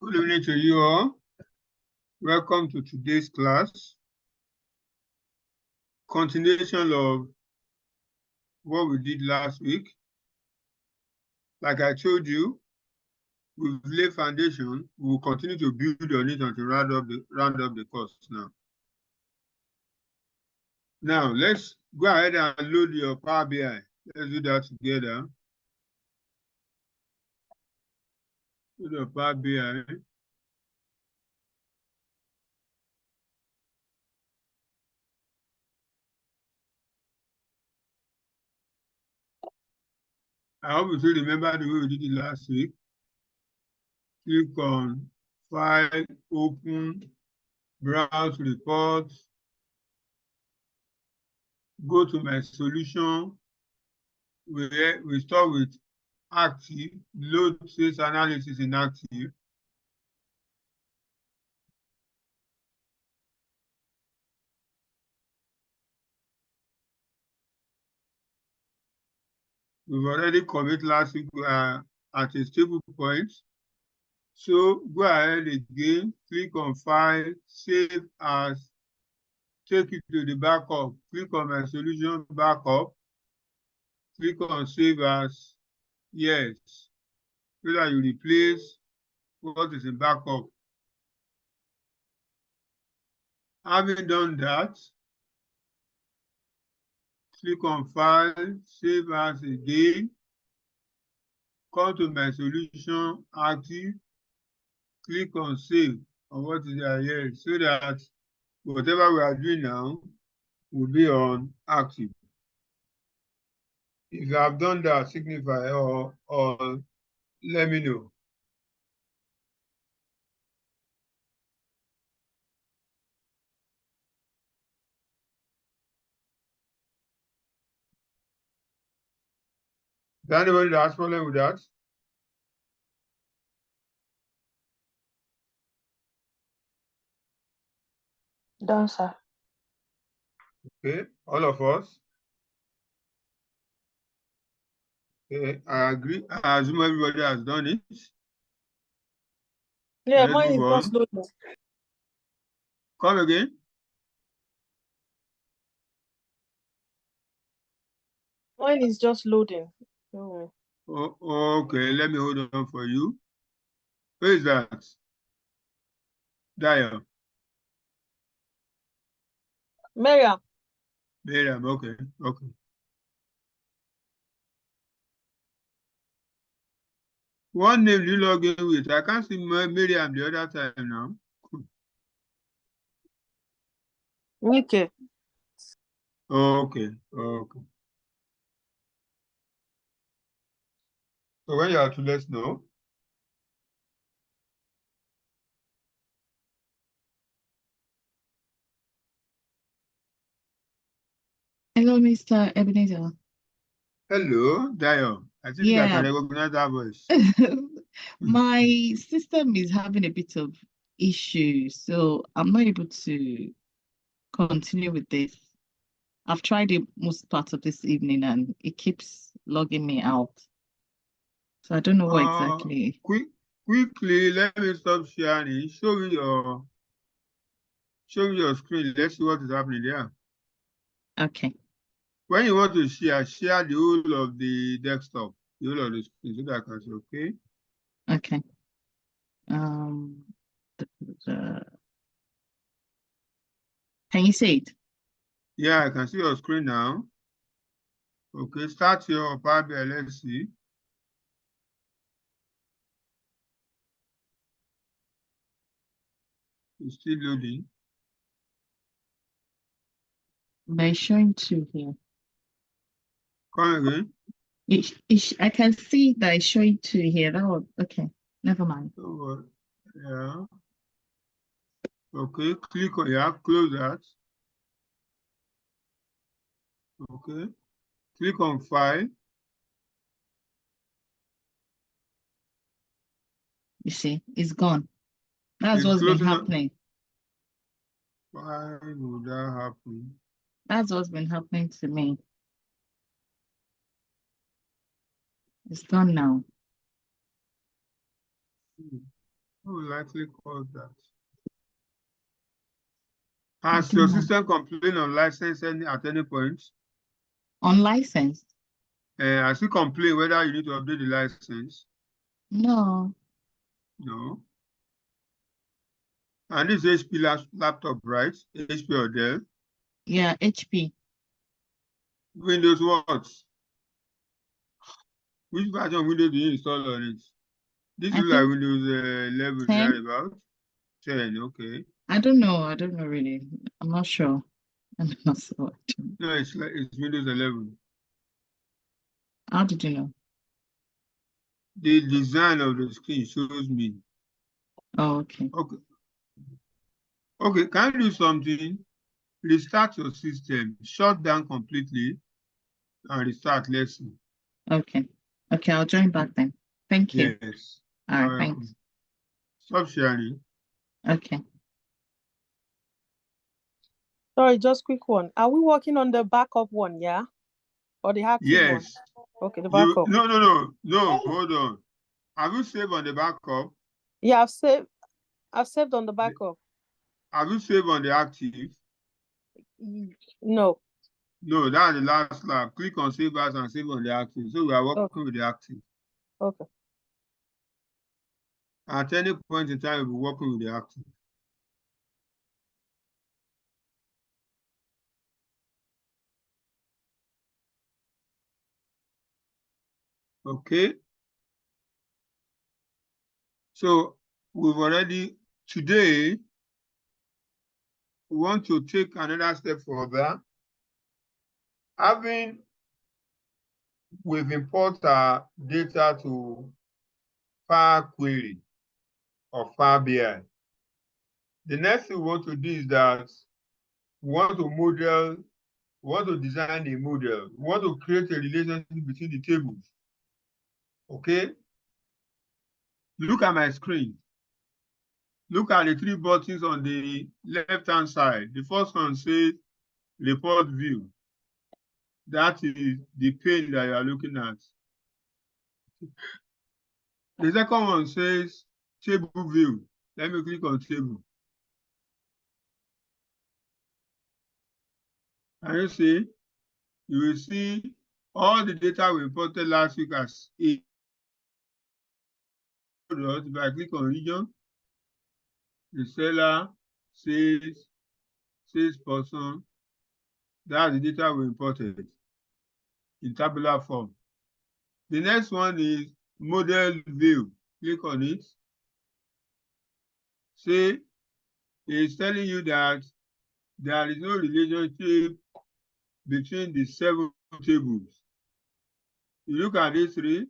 Good evening to you all. Welcome to today's class. Continuation of what we did last week. Like I told you, we've laid foundation. We will continue to build on it until round up the course now. Now, let's go ahead and load your Power BI. Let's do that together. Load your Power BI. I hope you still remember the way we did it last week. Click on File, Open, Browse Reports. Go to my solution. We start with active, load sales analysis in active. We've already commit last week at a stable point. So go ahead again, click on File, Save As, take it to the backup. Click on my solution backup. Click on Save As, yes, so that you replace what is in backup. Having done that, click on File, Save As again. Come to my solution, active. Click on Save on what is here so that whatever we are doing now will be on active. If you have done that, signify or let me know. Is there anybody that has problem with that? Done, sir. Okay, all of us. Okay, I agree. I assume everybody has done it. Yeah, Let's mine is move on. just loading. Come again. Mine is just loading. Oh. Okay, let me hold on for you. Who is that? Dio. Miriam. Miriam, okay, okay. What name do you log in with? I can't see Miriam the other time now. Nike. Okay, okay. So when you are to let us know. Hello, Mr. Ebenezer. Hello, Dio. I think I can recognize that voice. My system is having a bit of issue, so I'm not able to continue with this. I've tried it most parts of this evening and it keeps logging me out. So I don't know what exactly. Quickly, let me stop sharing. Show me your screen. Let's see what is happening there. Okay. When you want to share the whole of the desktop, the whole of the screen, so that I can see, okay? Okay. Can you see it? Yeah, I can see your screen now. Okay, start your Power BI. Let's see. It's still loading. By showing two here. Come again. I can see that it's showing two here. That was okay. Never mind. Oh, yeah. Okay, click on close that. Okay. Click on File. You see, it's gone. That's what's been happening. Why would that happen? That's what's been happening to me. It's gone now. Who will likely cause that? Has don't your know. system complained on license at any point? Unlicensed? Has it complained whether you need to update the license? No. No. And this HP laptop, right? HP or Dell? Yeah, HP. Windows what? Which version of Windows do you install on it? This I is like think Windows 11, 10. thereabout. 10, okay. I don't know really. I'm not sure. I'm not sure. No, it's Windows 11. How did you know? The design of the screen shows me. Oh, okay. Okay. Okay, can you do something? Restart your system, shut down completely, and restart. Let's see. Okay. Okay, I'll join back then. Thank you. Yes. All right, thanks. Stop sharing. Okay. Sorry, just quick one. Are we working on the backup one, yeah? Or the active one? Yes. Okay, the You backup. no, hold on. Have you saved on the backup? Yeah, I've saved on the backup. Have you saved on the active? No. No, that's the last lap. Click on save as and save on the active. So we are working with the active. Okay. At any point in time, we'll be working with the active. Okay. So we've already, today, we want to take another step further. We've imported our data to Power Query or Power BI. The next thing we want to do is that we want to design a model. We want to create a relationship between the tables. Okay? Look at my screen. Look at the three buttons on the left-hand side. The first one says report view. That is the pane that you are looking at. The second one says table view. Let me click on table. And you see, you will see all the data we imported last week as A. If I click on region, the seller, sales person, that's the data we imported in tabular form. The next one is model view. Click on it. See, it's telling you that there is no relationship between the 7 tables. You look at these 3,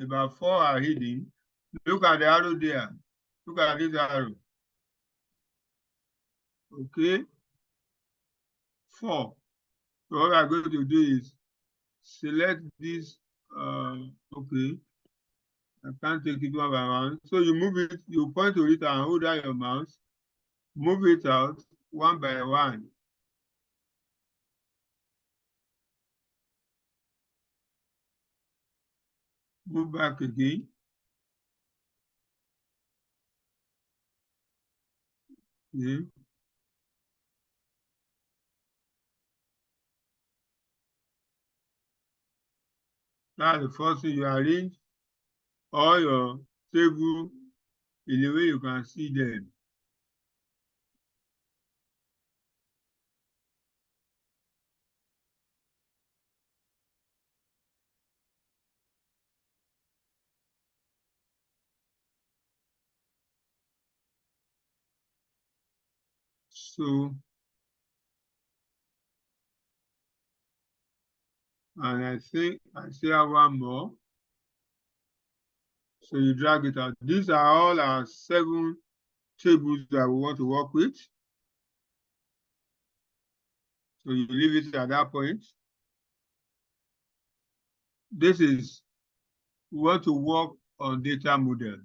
about 4 are hidden. Look at the arrow there. Look at this arrow. Okay. 4. So what we are going to do is select this. Okay. I can't take it one by one. So you move it, you point to it and hold down your mouse. Move it out one by one. Move back again. Okay. That's the first thing. You arrange all your table in the way you can see them. So, and I think I still have one more. So you drag it out. These are all our 7 tables that we want to work with. So you leave it at that point. This is, we want to work on data model.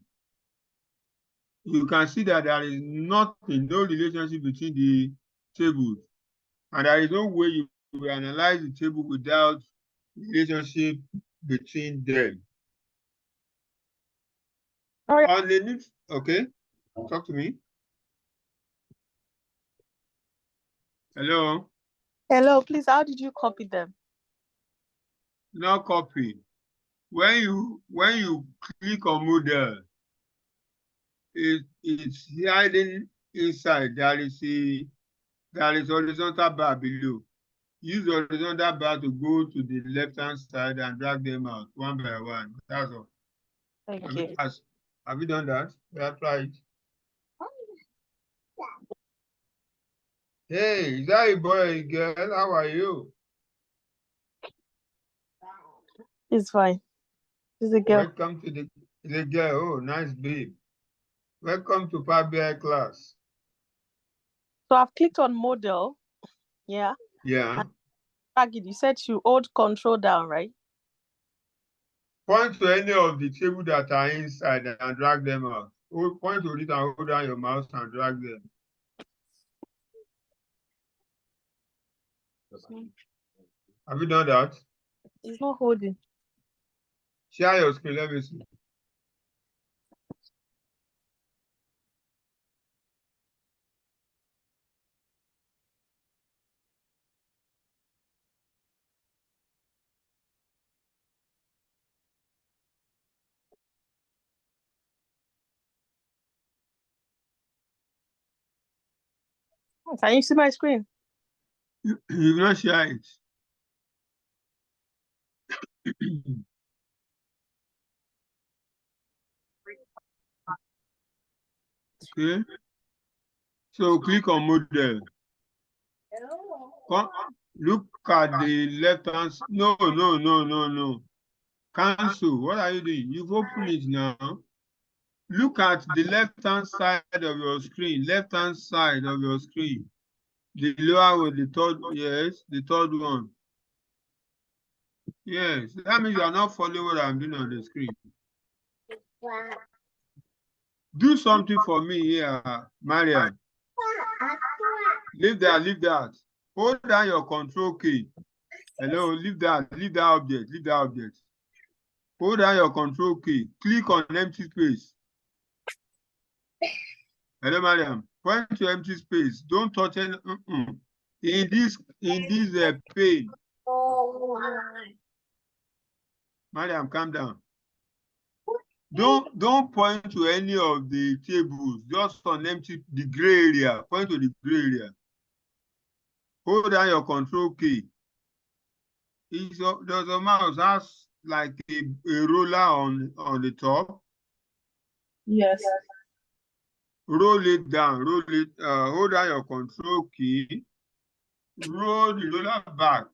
You can see that there is nothing, no relationship between the tables. And there is no way you will analyze the table without relationship between them. All right. Okay. Talk to me. Hello? Hello, please, how did you copy them? No copy. When you click on model, it's hiding inside. There is horizontal bar below. Use the horizontal bar to go to the left-hand side and drag them out one by one. That's all. Thank you. Have you done that? Yeah, try it. Hey, is that a boy or a girl? How are you? It's fine. It's a girl. Welcome to the girl. Oh, nice babe. Welcome to Power BI class. So I've clicked on model. Yeah. Yeah. Drag it. You said you hold control down, right? Point to any of the tables that are inside and drag them out. Point to it and hold down your mouse and drag them. Have you done that? It's not holding. Share your screen. Let me see. Can you see my screen? You will not share it. Okay. So click on model. Look at the left hand. No. Cancel. What are you doing? You've opened it now. Look at the left-hand side of your screen. Left-hand side of your screen. The lower one, the third, yes, the third one. Yes, that means you are not following what I'm doing on the screen. Do something for me here, Mariam. Leave that. Hold down your control key. Hello, leave that object. Hold down your control key. Click on empty space. Hello, Mariam. Point to empty space. Don't touch any. In this pane. Mariam, calm down. Don't point to any of the tables. Just on empty the gray area. Point to the gray area. Hold down your control key. Does a mouse has like a roller on the top? Yes. Roll it down. Hold down your control key. Roll the roller back.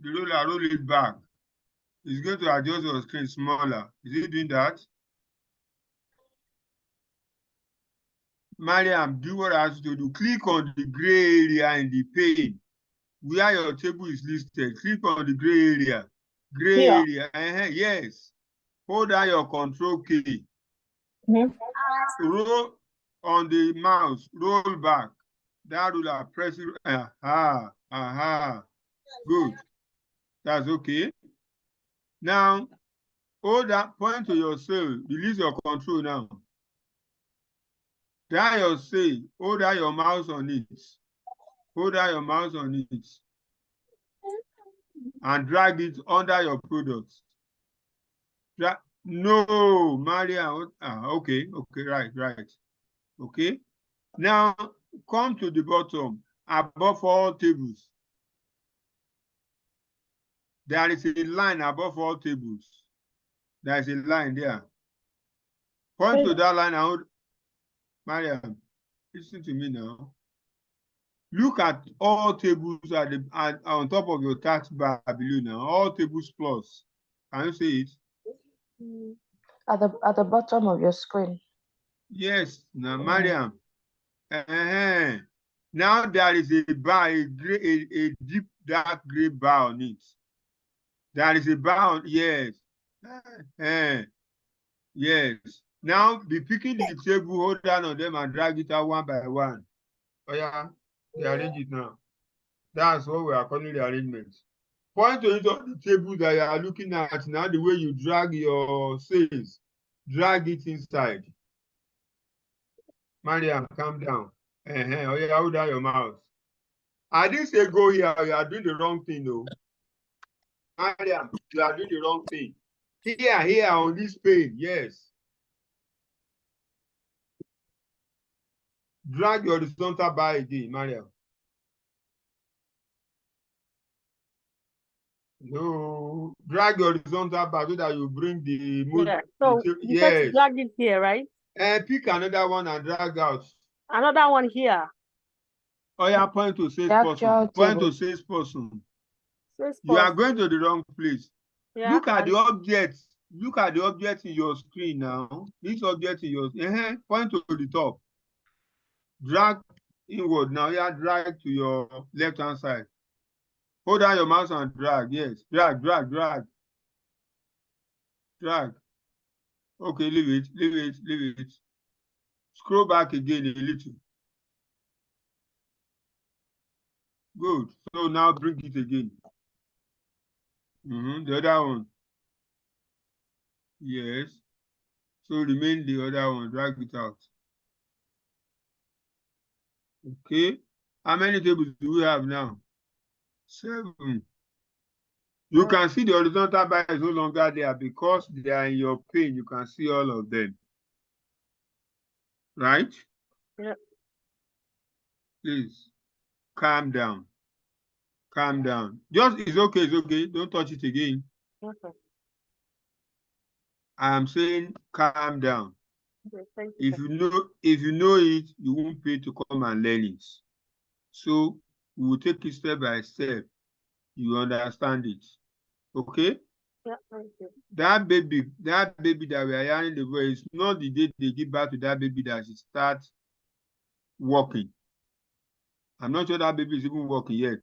Roll it back. It's going to adjust your screen smaller. Is it doing that? Mariam, do what I asked you to do. Click on the gray area in the pane where your table is listed. Click on the gray area. Yes. Hold down your control key. Roll on the mouse. Roll back. That ruler, press it. Good. That's okay. Now, hold that, point to your cell. Release your control now. Down your cell. Hold down your mouse on it. Hold down your mouse on it. And drag it under your product. No, Maria. Okay, right. Okay. Now, come to the bottom, above all tables. There is a line above all tables. There is a line there. Point to that line and hold. Mariam, listen to me now. Look at all tables on top of your taskbar below now. All tables plus. Can you see it? At the bottom of your screen. Yes. Now, Mariam. Now there is a bar, a deep dark gray bar on it. There is a bar on, yes. Yes. Now be picking the table, hold down on them and drag it out one by one. Oh yeah, rearrange it now. That's what we are calling the arrangement. Point to it on the table that you are looking at now, the way you drag your cells. Drag it inside. Mariam, calm down. Oh yeah, hold down your mouth. I didn't say go here. You are doing the wrong thing, though. Mariam, you are doing the wrong thing. Here on this page, yes. Drag your horizontal bar again, Mariam. No, drag your horizontal bar so that you bring the mood. Yeah. So you said to drag it here, right? And pick another one and drag out. Another one here. Oh yeah, point to sales person. Point to sales person. You are going to the wrong place. Yeah, look at the object. Look at the object in your screen now. This object in your point to the top. Drag inward now. Yeah, drag to your left hand side. Hold down your mouse and drag. Yes, drag. Drag. Okay, leave it. Scroll back again a little. Good. So now bring it again. The other one. Yes. So remain the other one. Drag it out. Okay. How many tables do we have now? 7. You can see the horizontal bar is no longer there because they are in your pane. You can see all of them. Right? Yeah. Please, calm down. Calm down. Just, it's okay. Don't touch it again. Okay. I'm saying calm down. Okay, thank you. If you know it, you won't pay to come and learn it. So we will take it step by step. You understand it. Okay? Yeah, thank you. That baby that we are hearing the voice, not the day they give birth to that baby that she starts walking. I'm not sure that baby is even walking yet.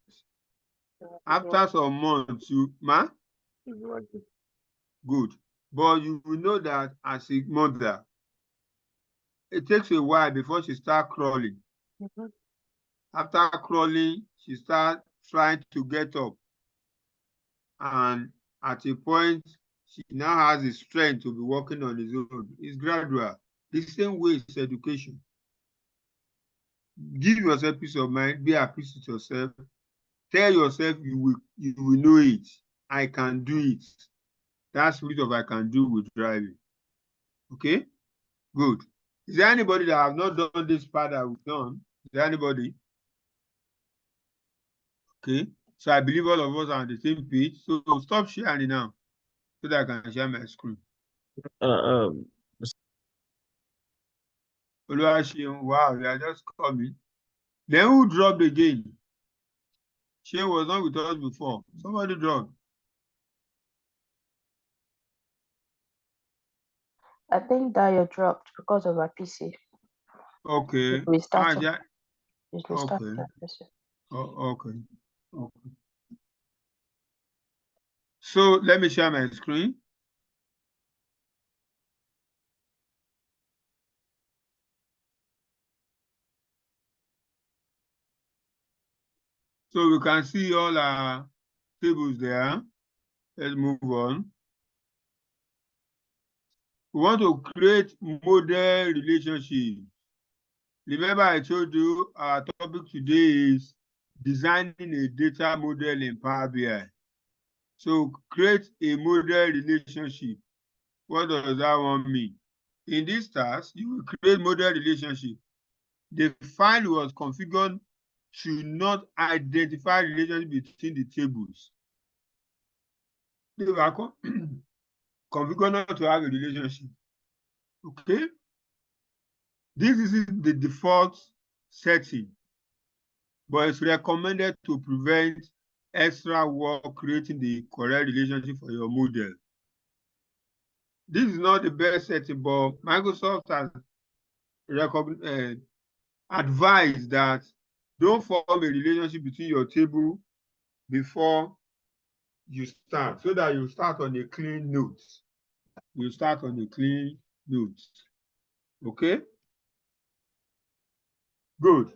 After some months, good. But you will know that as a mother, it takes a while before she starts crawling. After crawling, she starts trying to get up. And at a point, she now has the strength to be walking on his own. It's gradual. The same way is education. Give yourself peace of mind, be at peace with yourself. Tell yourself you will know it. I can do it. That's spirit of I can do with driving. Okay? Good. Is there anybody that have not done this part that we've done? Is there anybody? Okay. So I believe all of us are on the same page. So stop sharing now so that I can share my screen. Wow, they are just coming. Then who dropped again? She was not with us before. Somebody dropped. I think that you dropped because of our PC. Okay. We started. Okay. Okay. So let me share my screen. So we can see all our tables there. Let's move on. We want to create model relationships. Remember I told you our topic today is designing a data model in Power BI. So create a model relationship. What does that one mean? In this task, you will create model relationship. The file was configured to not identify relationship between the tables. They were configured not to have a relationship. Okay? This is the default setting, but it's recommended to prevent extra work creating the correct relationship for your model. This is not the best setting, but Microsoft has advised that don't form a relationship between your table before you start, so that you start on a clean note. You start on a clean note. Okay? Good.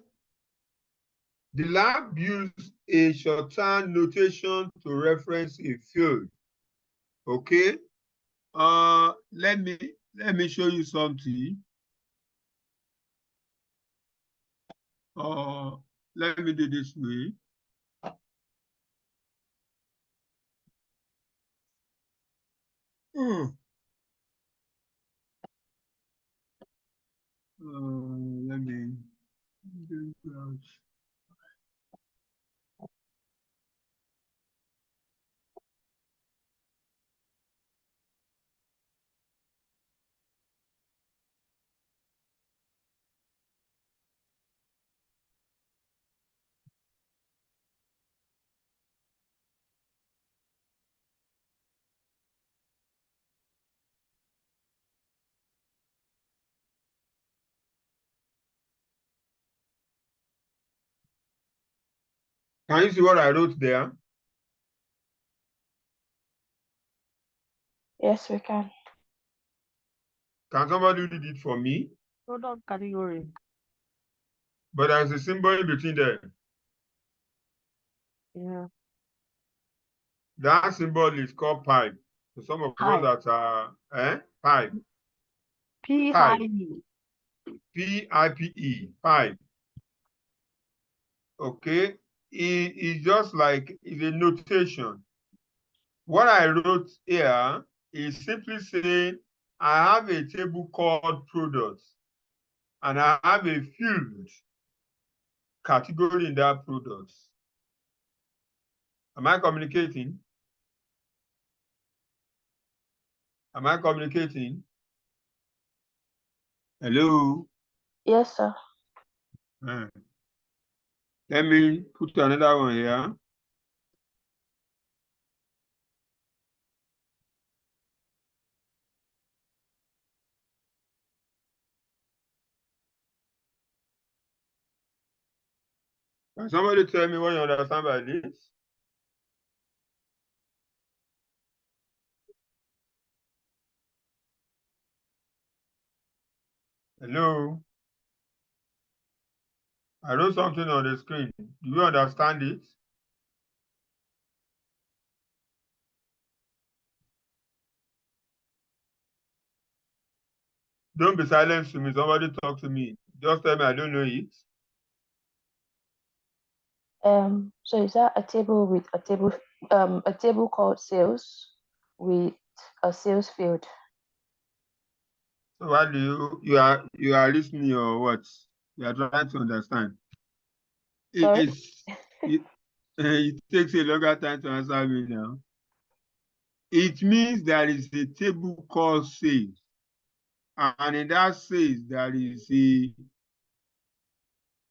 The lab used a shorthand notation to reference a field. Okay? Let me show you something. Or let me do this way. Let me do that. Can you see what I wrote there? Yes, we can. Can somebody read it for me? Product category. But there's a symbol in between there. Yeah. That symbol is called pipe. So some of Pipe. us that are pipe. P-I-E. P-I-P-E, pipe. Okay, it's just like it's a notation. What I wrote here is simply saying I have a table called products, and I have a field category in that products. Am I communicating? Am I communicating? Hello? Yes, sir. Let me put another one here. Can somebody tell me what you understand by this? Hello? I wrote something on the screen. Do you understand it? Don't be silent to me. Somebody talk to me. Just tell me I don't know it. So is that a table with a table called sales with a sales field? So what do you are listening or what? You are trying to understand. Sorry? It takes a longer time to answer me now. It means there is a table called sales, and in that sales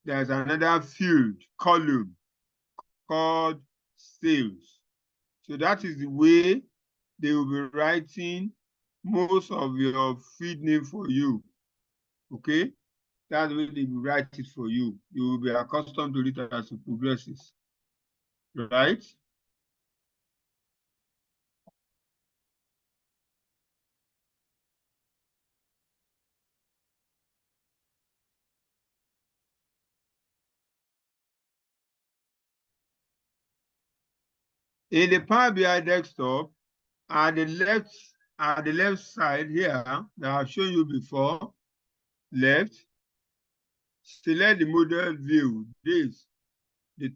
there's another field column called sales. So that is the way they will be writing most of your feed name for you. Okay? That's the way they will write it for you. You will be accustomed to it as it progresses. Right? In the Power BI desktop, at the left side here that I've shown you before, left, select the model view. The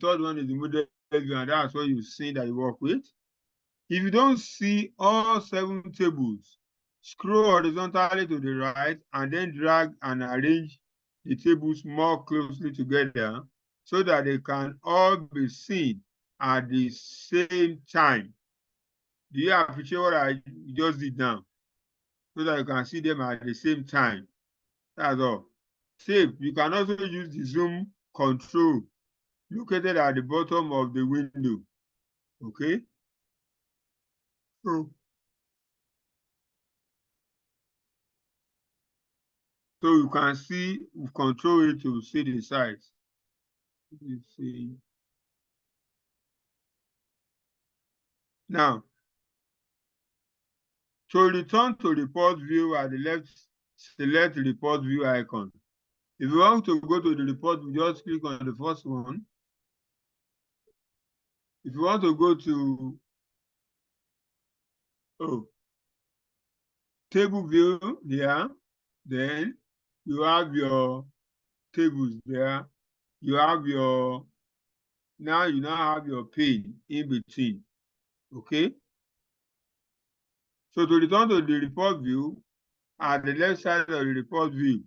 third one is the model view, and that's what you've seen that you work with. If you don't see all 7 tables, scroll horizontally to the right and then drag and arrange the tables more closely together so that they can all be seen at the same time. Do you appreciate what I just did now? So that you can see them at the same time. That's all. Save. You can also use the zoom control located at the bottom of the window. Okay? So you can see, control it to see the size. You see. Now, to return to report view at the left, select the report view icon. If you want to go to the report, you just click on the first one. If you want to go to table view here, then you have your tables there. you have your, now you now have your pane in between. Okay. So to return to the report view, at the left side of the report view,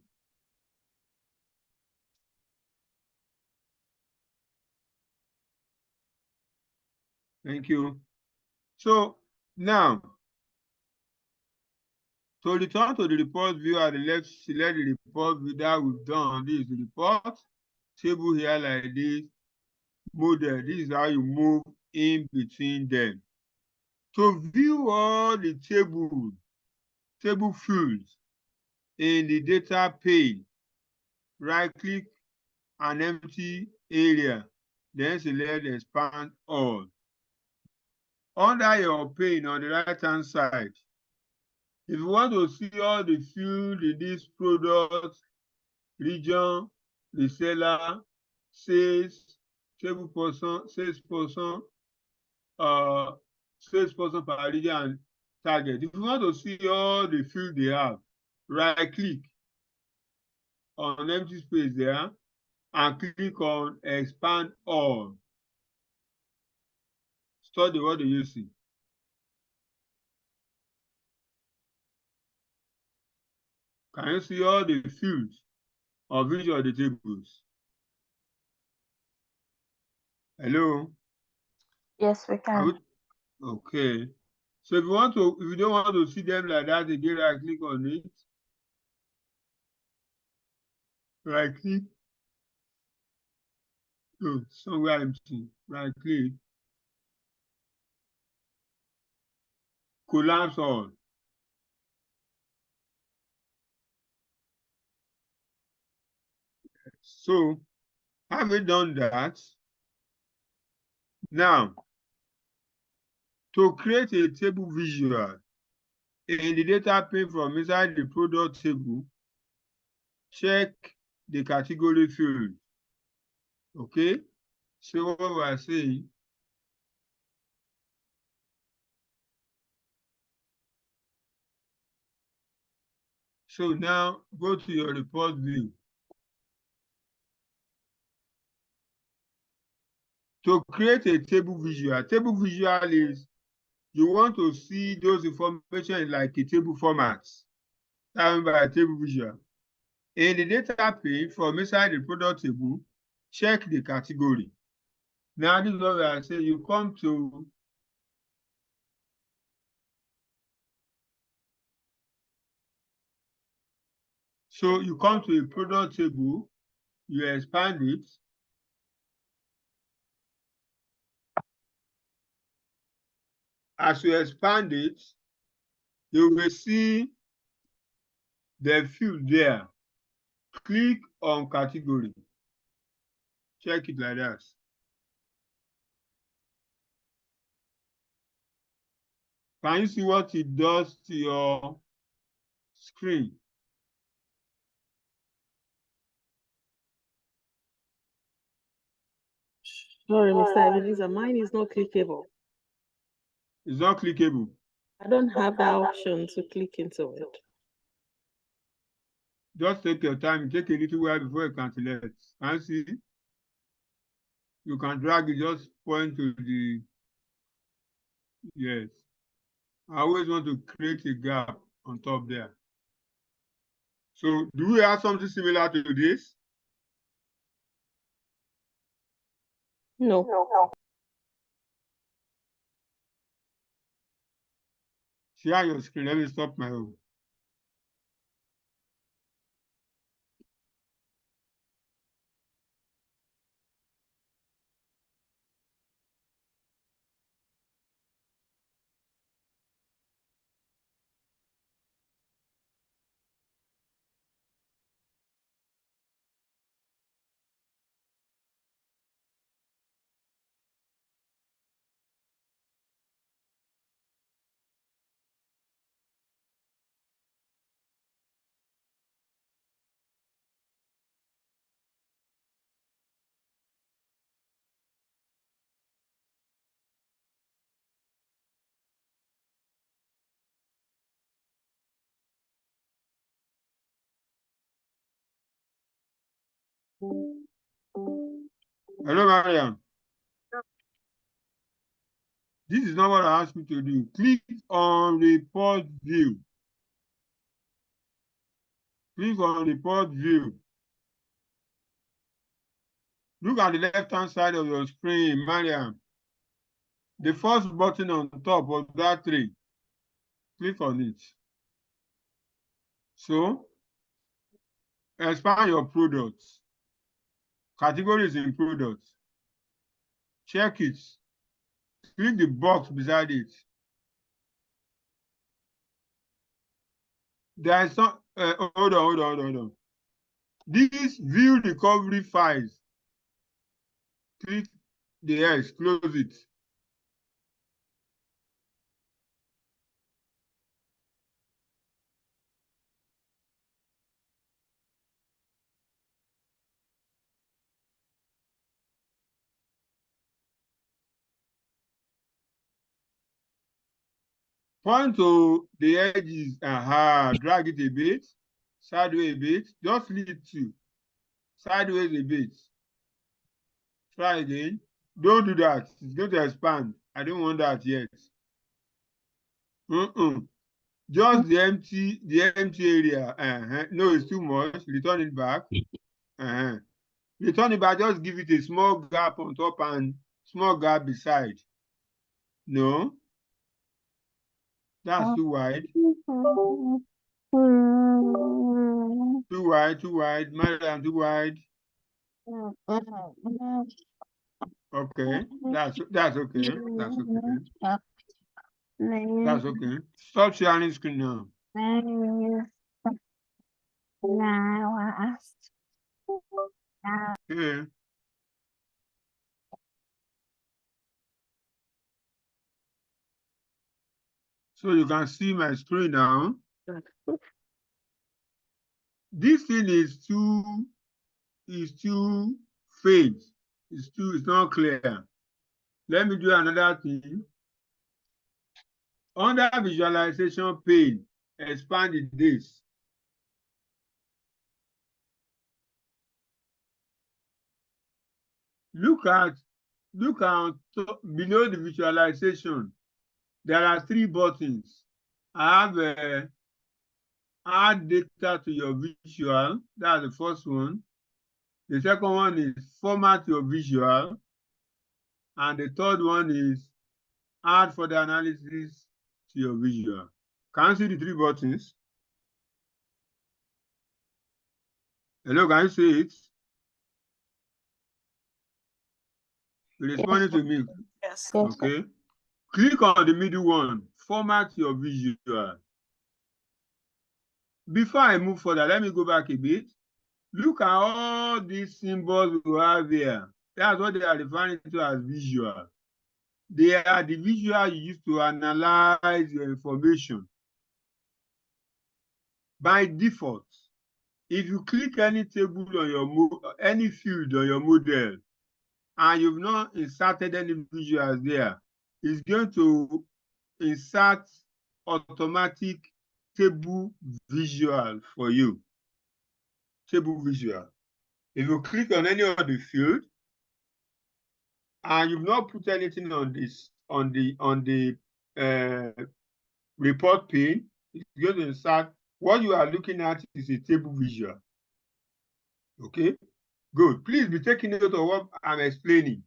thank you. So now, to return to the report view at the left, select the report view that we've done. This is the report table here like this, model. This is how you move in between them. To view all the table fields in the data pane, right-click an empty area, then select expand all. Under your pane on the right-hand side, if you want to see all the fields in this product, region, reseller, sales, table person, salesperson per region, and target. If you want to see all the fields they have, right-click on empty space there and click on expand all. Study, what do you see? Can you see all the fields of each of the tables? Hello? Yes, we can. Okay. So if you don't want to see them like that again, right click on it. Right click. Oh, somewhere empty. Right click. Collapse all. So having done that, now to create a table visual in the data pane from inside the product table, check the category field. Okay, so what we are saying, so now go to your report view. To create a table visual is you want to see those information in like a table format. That's by table visual. In the data pane from inside the product table, check the category. Now this is what we are saying. You come to a product table, you expand it. As you expand it, you will see the field there. Click on category. Check it like that. Can you see what it does to your screen? Sorry, Mr. Ebenezer, mine is not clickable. It's not clickable. I don't have the option to click into it. Just take your time. Take a little while before you can select. Can you see? You can drag it, just point to the, yes. I always want to create a gap on top there. So do we have something similar to this? No. Share your screen. Let me stop my own. Hello, Mariam. This is not what I asked you to do. Click on report view. Click on report view. Look at the left-hand side of your screen, Mariam. The first button on top of that tree. Click on it. So, expand your products. Categories in products. Check it. Click the box beside it. There is some, hold on. This view recovery files. Click the X, close it. Point to the edges, drag it a bit, sideways a bit, just lead to, sideways a bit. Try again. Don't do that, it's going to expand. I don't want that yet. Just the empty area. No, it's too much. Return it back. Return it back, just give it a small gap on top and small gap beside. No. That's too wide. Too wide. Madam, too wide. Okay. That's okay. That's okay. That's okay. Stop sharing screen now. Okay. So you can see my screen now. This thing is too faint. It's not clear. Let me do another thing. Under visualization pane, expand this. Look at below the visualization. There are 3 buttons. I have add data to your visual. That's the first one. The second one is format your visual. And the third one is add further analysis to your visual. Can you see the 3 buttons? Hello, can you see it? You're responding to me. Yes. Okay. Click on the middle one, format your visual. Before I move further, let me go back a bit. Look at all these symbols we have here. That's what they are referring to as visual. They are the visual you use to analyze your information. By default, if you click any table on your any field on your model, and you've not inserted any visuals there, it's going to insert automatic table visual for you. Table visual. If you click on any of the field and you've not put anything on this on the report pane, it's going to insert what you are looking at is a table visual. Okay, good. Please be taking note of what I'm explaining.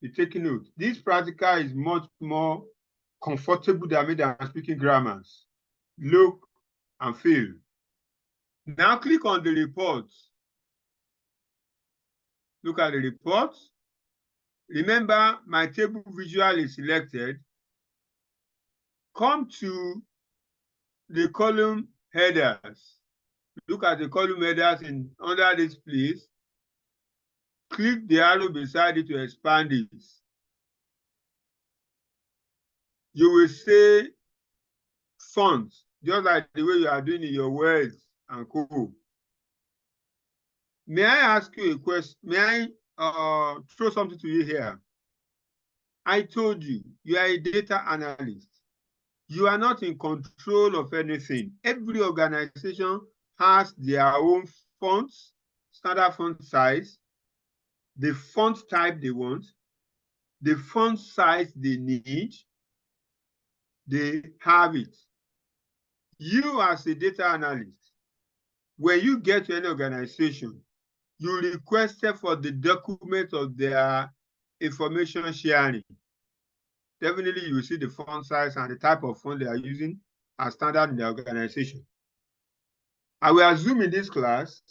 Be taking note. This practical is much more comfortable than me than speaking grammars. Look and feel. Now click on the reports. Look at the reports. Remember, my table visual is selected. Come to the column headers. Look at the column headers under this place. Click the arrow beside it to expand it. You will say fonts, just like the way you are doing in your words and co. May I ask you a question? May I throw something to you here? I told you, you are a data analyst. You are not in control of anything. Every organization has their own fonts, standard font size, the font type they want, the font size they need, they have it. You as a data analyst, when you get to any organization, you requested for the document of their information sharing. Definitely you will see the font size and the type of font they are using as standard in the organization. I will assume in this class,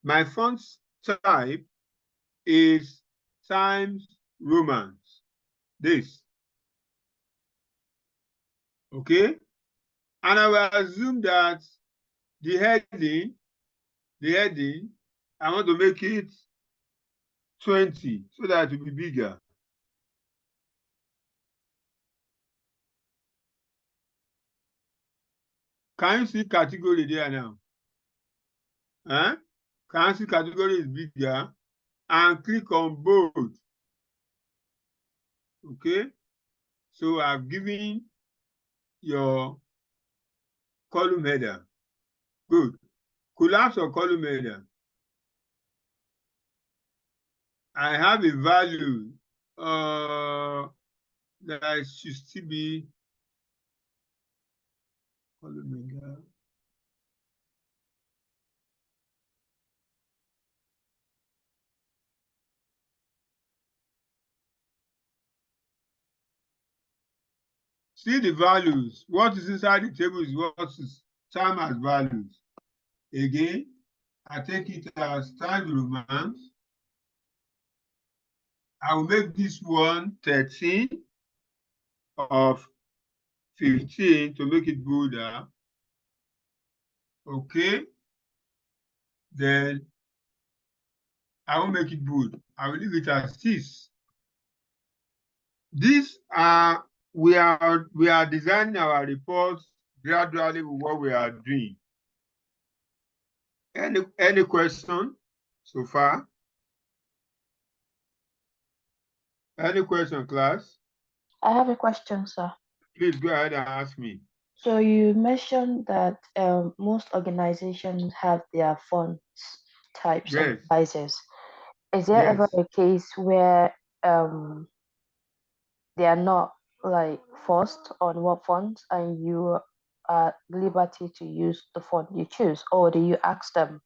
my font type is Times Roman. This. Okay? And I will assume that the heading, I want to make it 20 so that it will be bigger. Can you see category there now? Huh? Can you see category is bigger? And click on bold. Okay? So I've given your column header. Good. Collapse or column header. I have a value that should still be column header. See the values. What is inside the table is what is time as values. Again, I take it as time romance. I will make this one 13 of 15 to make it bolder. Okay. Then I will make it bold. I will leave it as this. These are we are designing our reports gradually with what we are doing. Any question so far? Any question, class? I have a question, sir. Please go ahead and ask me. So you mentioned that most organizations have their fonts types Yes. and sizes. Is there ever Yes. a case where they are not like forced on what font and you are at liberty to use the font you choose, or do you ask them?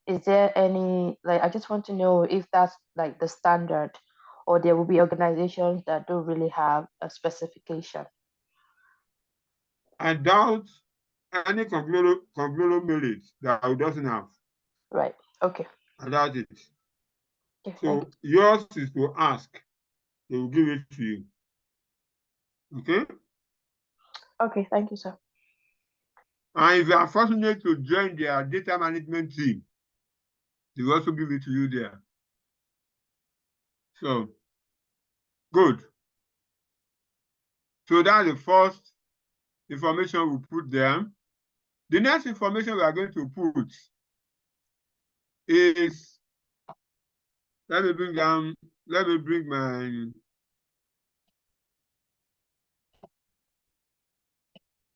Is there any, like, I just want to know if that's like the standard, or there will be organizations that don't really have a specification. I doubt any conglomerate that doesn't have. Right. Okay. I doubt it. Okay, So yours is to ask. They will give it to you. Okay? okay, thank you, sir. And if you are fortunate to join their data management team, they will also give it to you there. So, good. So that's the first information we put there. The next information we are going to put is, let me bring my,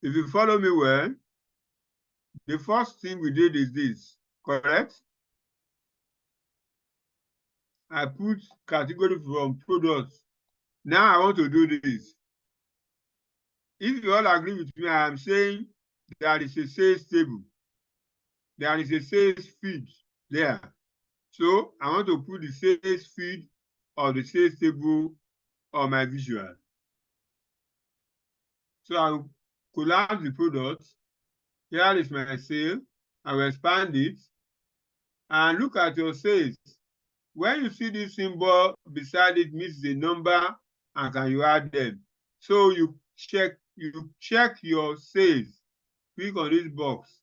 if you follow me well, the first thing we did is this, correct? I put category from products. Now I want to do this. If you all agree with me, I am saying there is a sales table. There is a sales feed there. So I want to put the sales feed or the sales table on my visual. So I will collapse the product. Here is my sale. I will expand it. And look at your sales. When you see this symbol beside it means the number and can you add them. So you check your sales. Click on this box.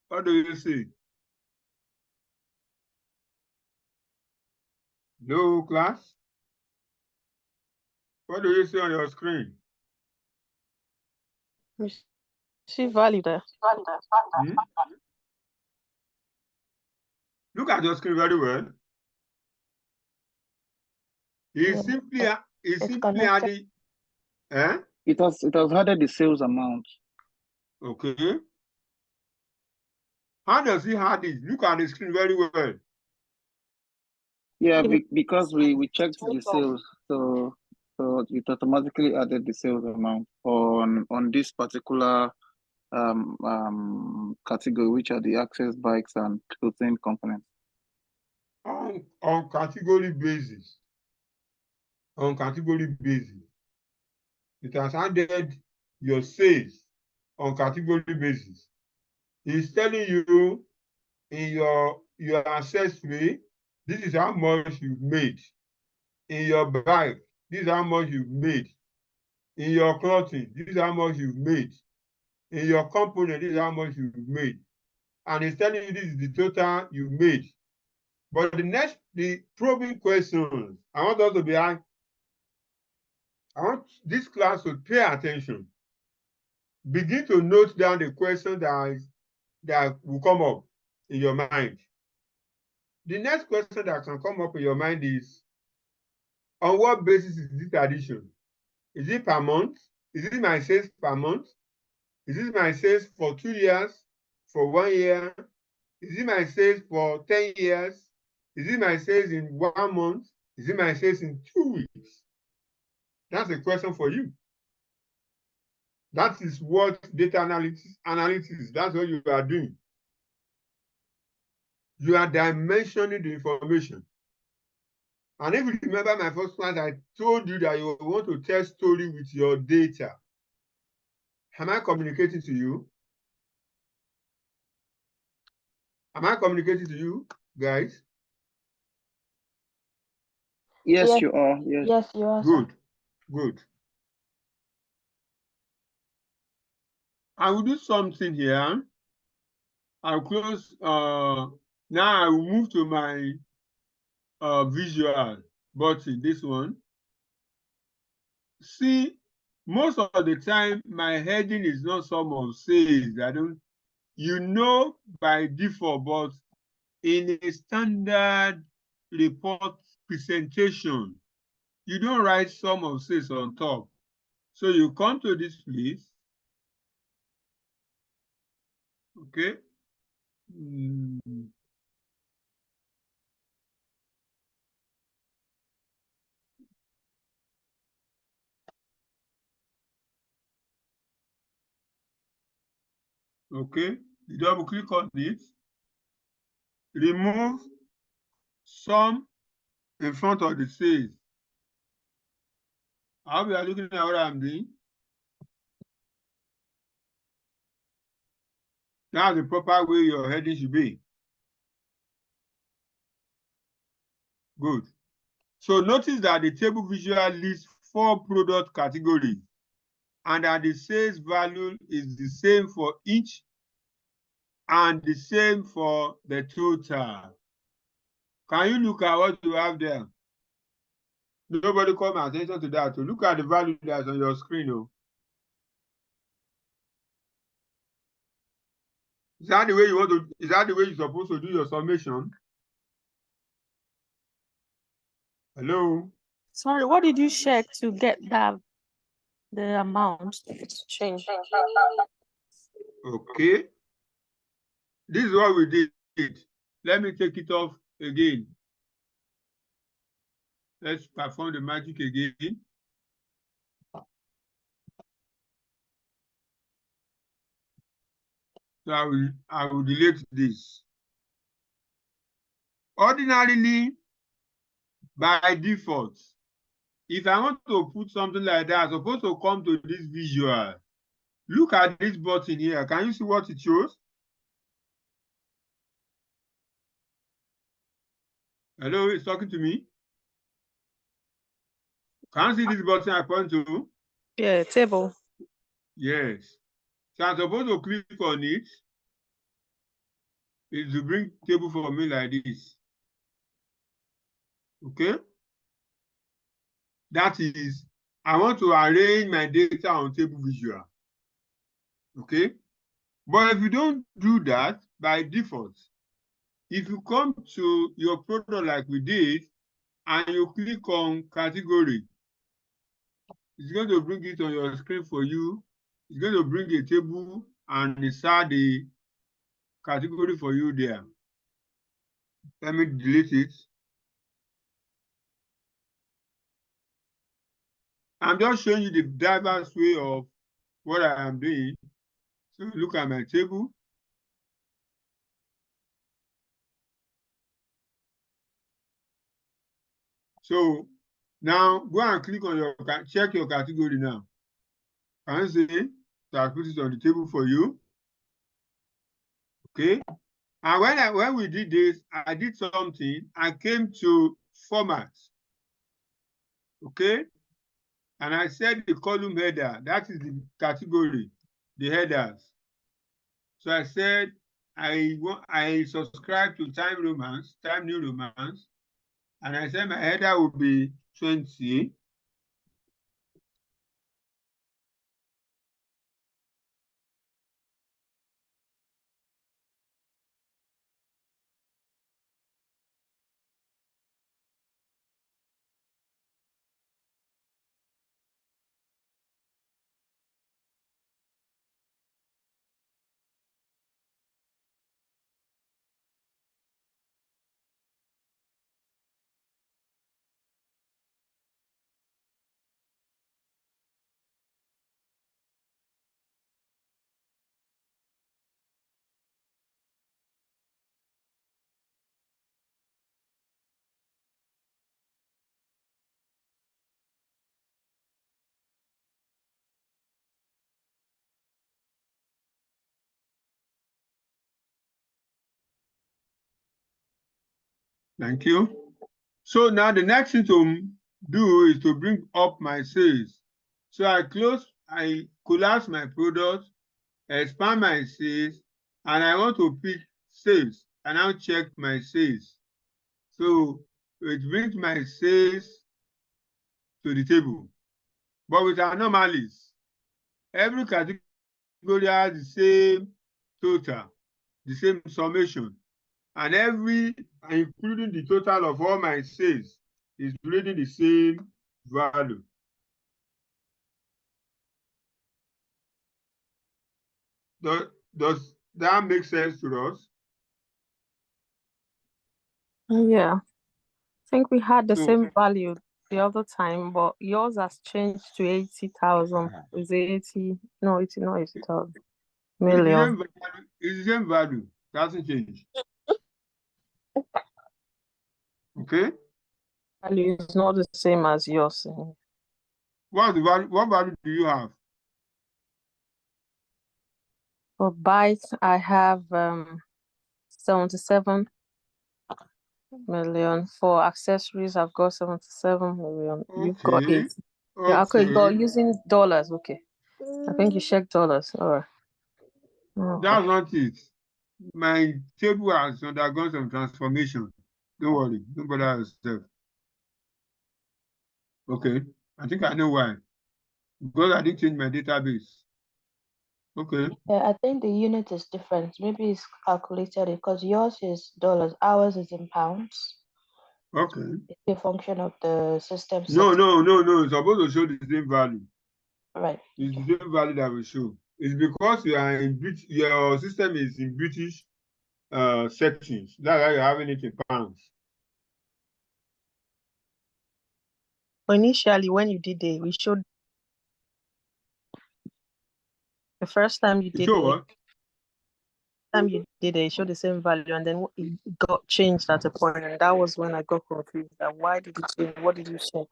What do you see? No, class? What do you see on your screen? You see value there. Hmm? Look at your screen very well. It's simply adding. Eh? It has added the sales amount. Okay. How does he add it? Look at the screen very well. Yeah, because we checked the sales, so it automatically added the sales amount on this particular category, which are the access bikes and clothing components. On category basis. On category basis. It has added your sales on category basis. It's telling you in your accessory, this is how much you've made. In your bike, this is how much you've made. In your clothing, this is how much you've made. In your component, this is how much you've made. And it's telling you this is the total you made. But the probing questions, I want us to be I want this class to pay attention. Begin to note down the questions that will come up in your mind. The next question that can come up in your mind is, on what basis is this addition? Is it per month? Is it my sales per month? Is it my sales for 2 years? For 1 year? Is it my sales for 10 years? Is it my sales in 1 month? Is it my sales in 2 weeks? That's a question for you. That is what data analytics, that's what you are doing. You are dimensioning the information. And if you remember my first class, I told you that you want to tell story with your data. Am I communicating to you? Am I communicating to you, guys? Yes, Yes. you are. Yes. Yes, you are, sir. Good, good. I will do something here. I'll close. Now I will move to my visual button, this one. See, most of the time, my heading is not sum of sales. You know by default, but in a standard report presentation, you don't write sum of sales on top. So you come to this place, okay? Okay, you double click on it, remove sum in front of the sales. How we are looking at what I'm doing? That's the proper way your heading should be. Good. So notice that the table visual lists 4 product categories and that the sales value is the same for each and the same for the total. Can you look at what you have there? Nobody call my attention to that. So look at the value that's on your screen. Oh. Is that the way you want to? Is that the way you're supposed to do your summation? Hello? Sorry, what did you check to get the amount to change? Okay. This is what we did. Let me take it off again. Let's perform the magic again. So I will delete this. Ordinarily, by default, if I want to put something like that, I'm supposed to come to this visual. Look at this button here. Can you see what it shows? Hello, it's talking to me. Can you see this button I point to? Yeah, table. Yes. So I'm supposed to click on it. It will bring table for me like this. Okay? That is, I want to arrange my data on table visual. Okay? But if you don't do that by default, if you come to your product like we did, and you click on category, it's going to bring it on your screen for you. It's going to bring a table and insert the category for you there. Let me delete it. I'm just showing you the diverse way of what I am doing. So look at my table. So now go and click on your, check your category now. Can you see? So I put it on the table for you. Okay. And when we did this, I did something. I came to format. Okay. And I said the column header, that is the category, the headers. So I said I subscribe to Time New Romance, and I said my header will be 20. Thank you. So now the next thing to do is to bring up my sales. So I collapse my product, expand my sales, and I want to pick sales. And now check my sales. So it brings my sales to the table. But with anomalies, every category has the same total, the same summation, and including the total of all my sales, is reading the same value. Does that make sense to us? Yeah. I think we had the So- same value the other time, but yours has changed to 80,000. Is it 80? No, it's not 80,000. Million. It's the same value. Doesn't change. Okay. Value is not the same as yours. What value do you have? For bytes, I have 77 million. For accessories, I've got 77 million. You've got 80. Yeah, okay, you're using dollars. Okay. I think you checked dollars. All right. Okay. That's not it. My table has undergone some transformation. Don't worry. Don't bother yourself. Okay. I think I know why. Because I didn't change my database. Okay. Yeah, I think the unit is different. Maybe it's calculated because yours is dollars, ours is in pounds. Okay. It's a function of the system. No. It's supposed to show the same value. Right. It's the same value that will show. It's because you are in your system is in British settings. That's why you're having it in pounds. Initially, when you did it, we showed the first time you did it. It showed the same value, and then it got changed at a point, and that was when I got confused. That why did it change? What did you check?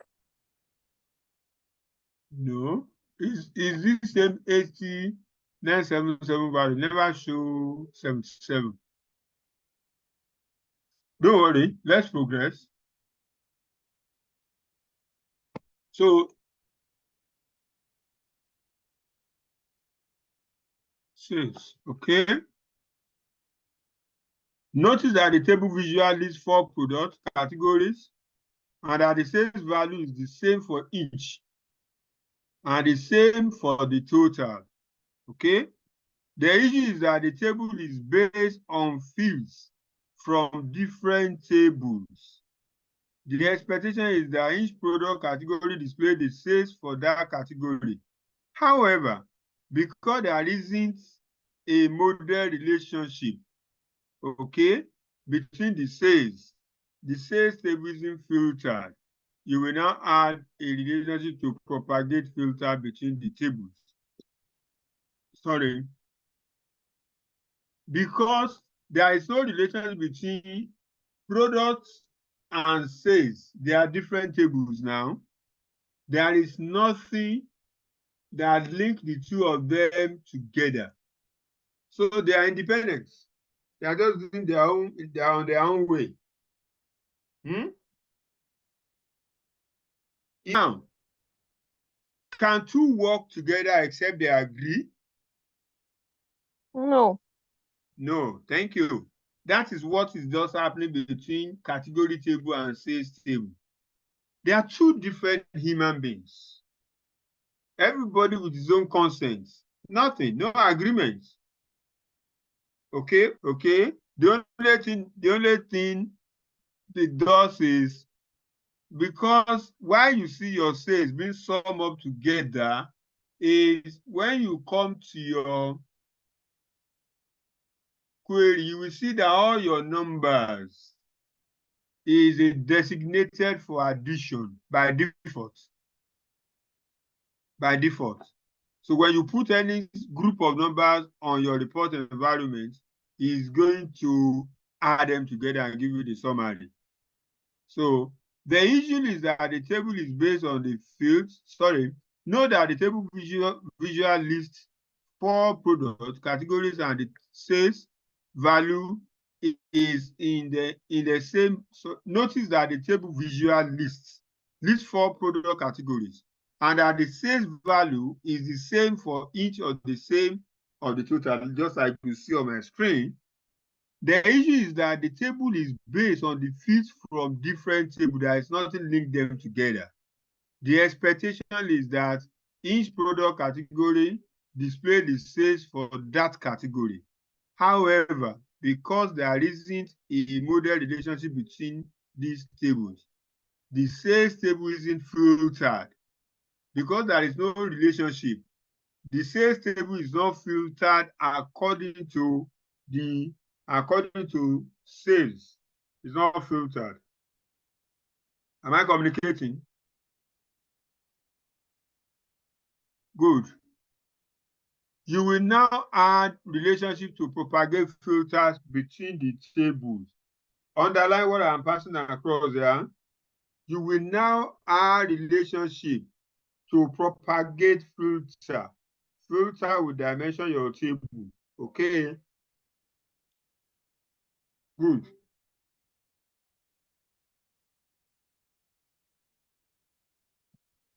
No, is this same 8977 value never show 77? Don't worry, let's progress. So sales, okay. Notice that the table visually lists 4 product categories and that the sales value is the same for each and the same for the total. Okay. The issue is that the table is based on fields from different tables. The expectation is that each product category displays the sales for that category. However, because there isn't a model relationship okay, between the sales table isn't filtered. You will now add a relationship to propagate filter between the tables. Sorry. Because there is no relationship between products and sales. They are different tables now. There is nothing that links the two of them together. So they are independent. They are just doing their own, they are on their own way. Now, can two work together except they agree? No. No, thank you. That is what is just happening between category table and sales table. They are two different human beings. Everybody with his own consent. Nothing, no agreement. Okay. The only thing it does is, because why you see your sales being summed up together is when you come to your query, you will see that all your numbers is designated for addition by default. So when you put any group of numbers on your report environment, it's going to add them together and give you the summary. So the issue is that the table is based on the fields. Know that the table visual lists 4 product categories, and the sales value is in the same. So notice that the table visual lists 4 product categories, and that the sales value is the same for each of the total, just like you see on my screen. The issue is that the table is based on the fields from different tables. There is nothing linked them together. The expectation is that each product category display the sales for that category. However, because there isn't a model relationship between these tables, the sales table isn't filtered. Because there is no relationship, the sales table is not filtered according to sales. It's not filtered. Am I communicating? Good. You will now add relationship to propagate filters between the tables. Underline what I'm passing across here. You will now add relationship to propagate filter. Filter will dimension your table. Okay. Good.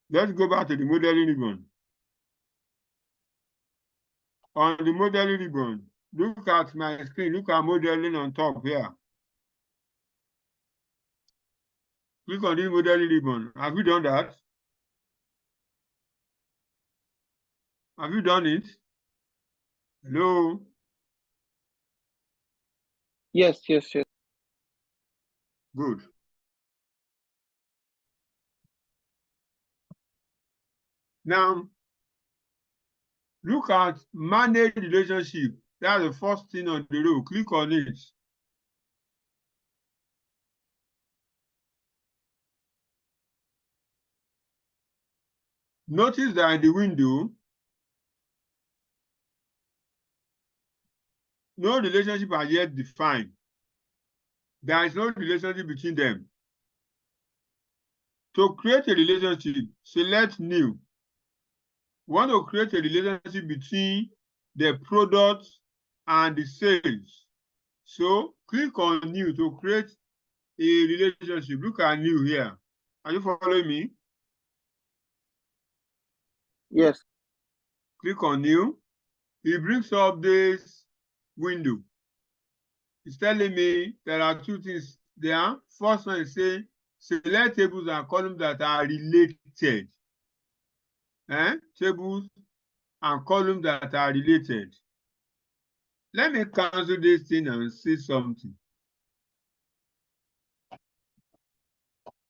Let's go back to the modeling ribbon. On the modeling ribbon, look at my screen. Look at modeling on top here. Click on this modeling ribbon. Have you done that? Have you done it? Hello? Yes. Good. Now, look at manage relationship. That's the first thing on the row. Click on it. Notice that in the window, no relationship are yet defined. There is no relationship between them. To create a relationship, select new. We want to create a relationship between the product and the sales. So click on new to create a relationship. Look at new here. Are you following me? Yes. Click on new. It brings up this window. It's telling me there are 2 things there. First one is saying select tables and columns that are related. Tables and columns that are related. Let me cancel this thing and see something.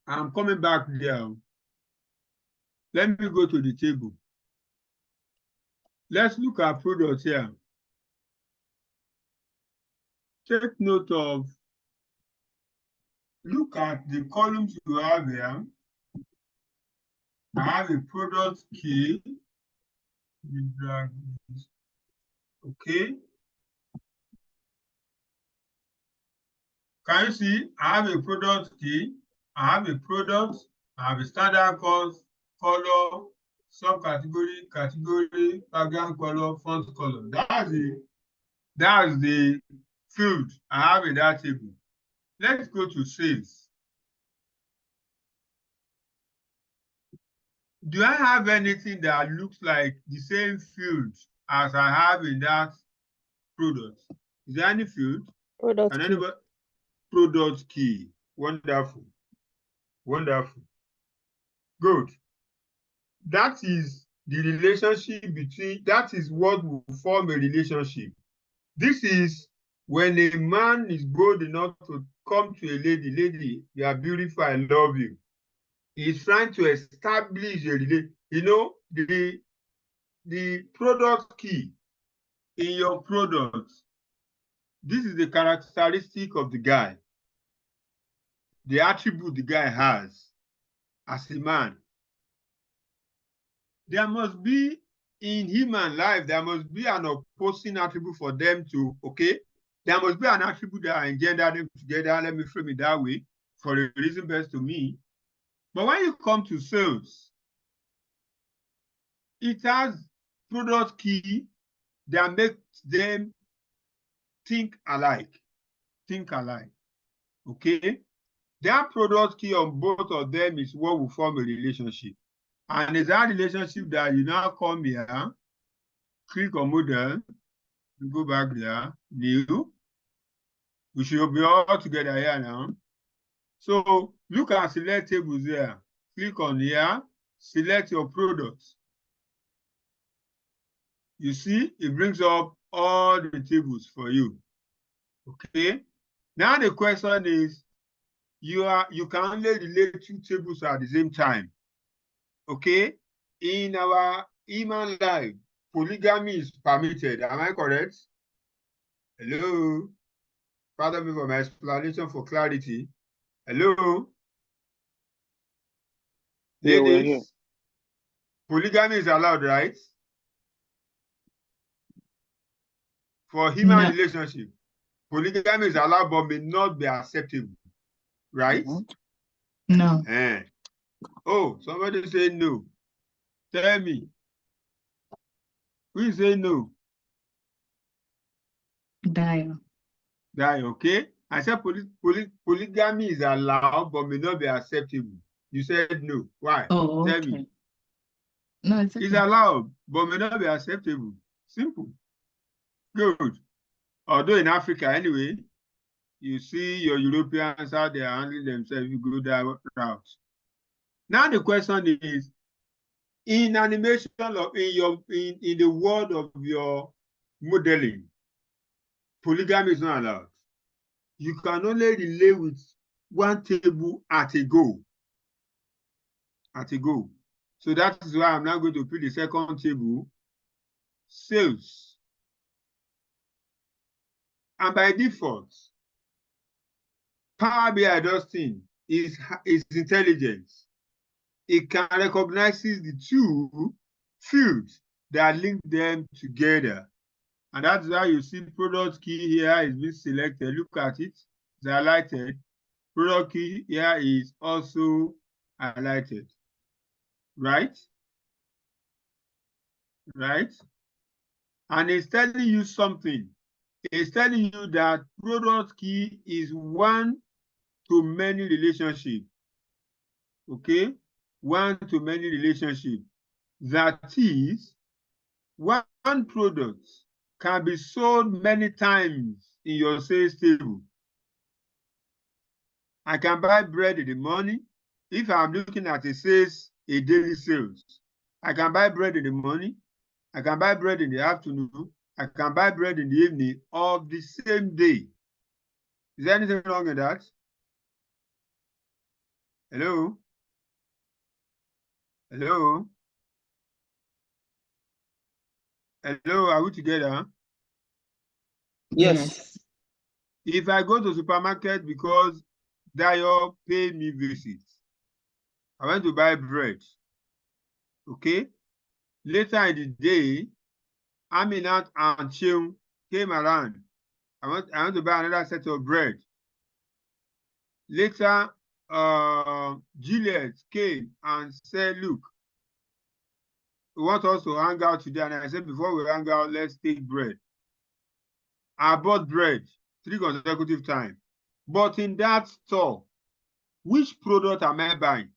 I'm coming back there. Let me go to the table. Let's look at products here. take note of, look at the columns you have here. I have a product key. Okay. Can you see? I have a product key. I have a product. I have a standard cost, color, subcategory, category, background color, font color. That's the field I have in that table. Let's go to sales. Do I have anything that looks like the same field as I have in that product? Is there any field? Product And key. anybody? Product key. Wonderful. Wonderful. Good. That is the relationship between, that is what will form a relationship. This is when a man is bold enough to come to a lady, you are beautiful, I love you. He's trying to establish a relationship. You know, the product key in your product, this is the characteristic of the guy, the attribute the guy has as a man. There must be, in human life, there must be an opposing attribute for them to, okay? There must be an attribute that engender them together. Let me frame it that way, for a reason best to me. But when you come to sales, it has product key that makes them think alike. Think alike. Okay? That product key on both of them is what will form a relationship. And it's that relationship that you now come here, click on model, go back there, new. We should be all together here now. So look at select tables here. Click on here, select your products. You see, it brings up all the tables for you. Okay. Now the question is, you can only relate two tables at the same time. Okay. In our human life, polygamy is permitted. Am I correct? Hello. Pardon me for my explanation for clarity. Hello. Yeah, we're here. Ladies, polygamy is allowed, right? For human No. relationship, polygamy is allowed but may not be acceptable, right? No. Oh, somebody say no. Tell me. Who say no? Dio. Die, okay? I said polygamy is allowed but may not be acceptable. You said no. Why? Oh, Tell okay. me. No, it's okay. It's allowed but may not be acceptable. Simple. Good. Although in Africa, anyway, you see your Europeans how they are handling themselves, you go that route. Now the question is, in animation of in the world of your modeling, polygamy is not allowed. You can only relate with one table at a go. At a go. So that is why I'm now going to put the second table, sales. And by default, Power BI Dustin is intelligence. It can recognize the two fields that link them together. And that's why you see product key here is being selected. Look at it, it's highlighted. Product key here is also highlighted. Right? Right? And it's telling you something. It's telling you that product key is one to many relationship. Okay? One to many relationship. That is, one product can be sold many times in your sales table. I can buy bread in the morning. If I'm looking at a sales, a daily sales, I can buy bread in the morning. I can buy bread in the afternoon. I can buy bread in the evening of the same day. Is there anything wrong with that? Hello? Hello? Hello, are we together? Yes. If I go to supermarket because Dayo paid me visit, I went to buy bread. Okay. Later in the day, Aminat and Cheung came around. I want to buy another set of bread. Later, Juliet came and said, look, we want us to hang out today. And I said, before we hang out, let's take bread. I bought bread 3 consecutive times. But in that store, which product am I buying?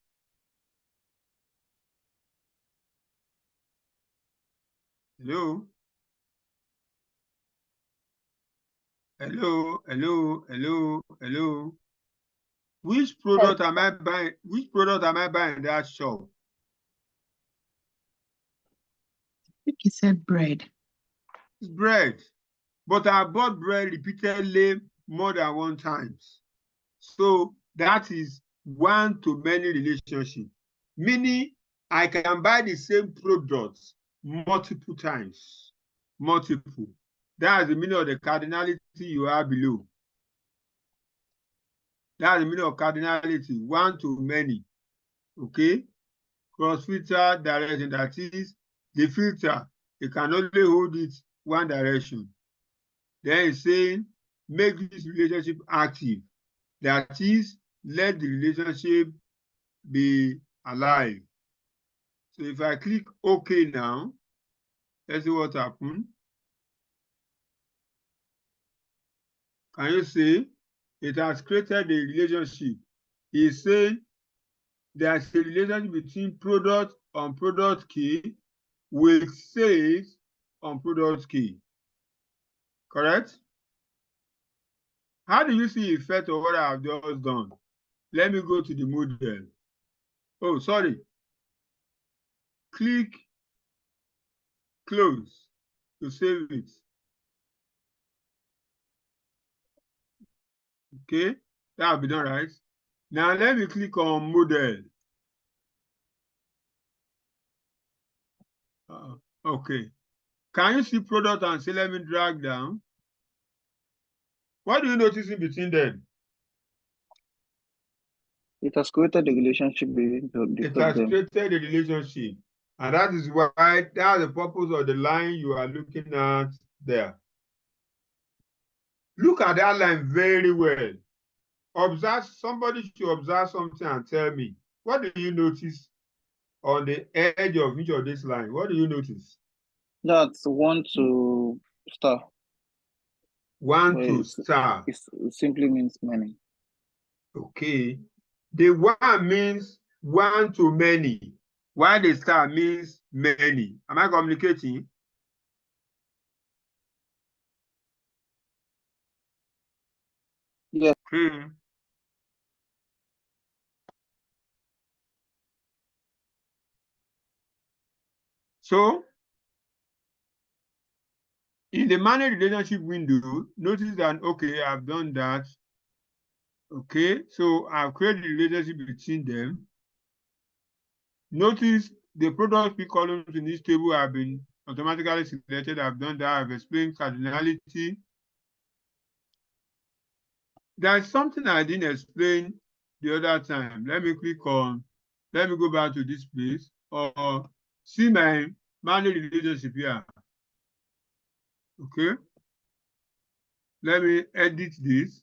Hello? Hello, hello, hello, hello. Which product am I buying? Which product am I buying in that shop? I think you said bread. It's bread. But I bought bread repeatedly more than 1 time. So that is one-to-many relationship. Meaning I can buy the same products multiple times. Multiple. That's the meaning of the cardinality you have below. That's the meaning of cardinality, one to many. Okay? Cross filter direction, that is the filter, you can only hold it one direction. Then it's saying make this relationship active. That is, let the relationship be alive. So if I click OK now, let's see what happened. Can you see? It has created a relationship. It's saying there's a relationship between product on product key with sales on product key. Correct? How do you see the effect of what I have just done? Let me go to the model. Oh, sorry. Click close to save it. Okay, that will be done, right? Now let me click on model. Okay. Can you see product and say, let me drag down? What do you notice in between them? It has created a relationship between them. It has created a relationship. And that is why, that's the purpose of the line you are looking at there. Look at that line very well. Observe, somebody should observe something and tell me, what do you notice on the edge of each of this line? What do you notice? That's 1 to star. 1 to star. It simply means many. Okay. The 1 means 1 to many, while the star means many. Am I communicating? Yeah. So, in the manage relationship window, notice that, okay, I've done that. Okay, so I've created a relationship between them. Notice the product key columns in this table have been automatically selected. I've done that. I've explained cardinality. There's something I didn't explain the other time. Let me go back to this place or see my manage relationship here. Okay. Let me edit this.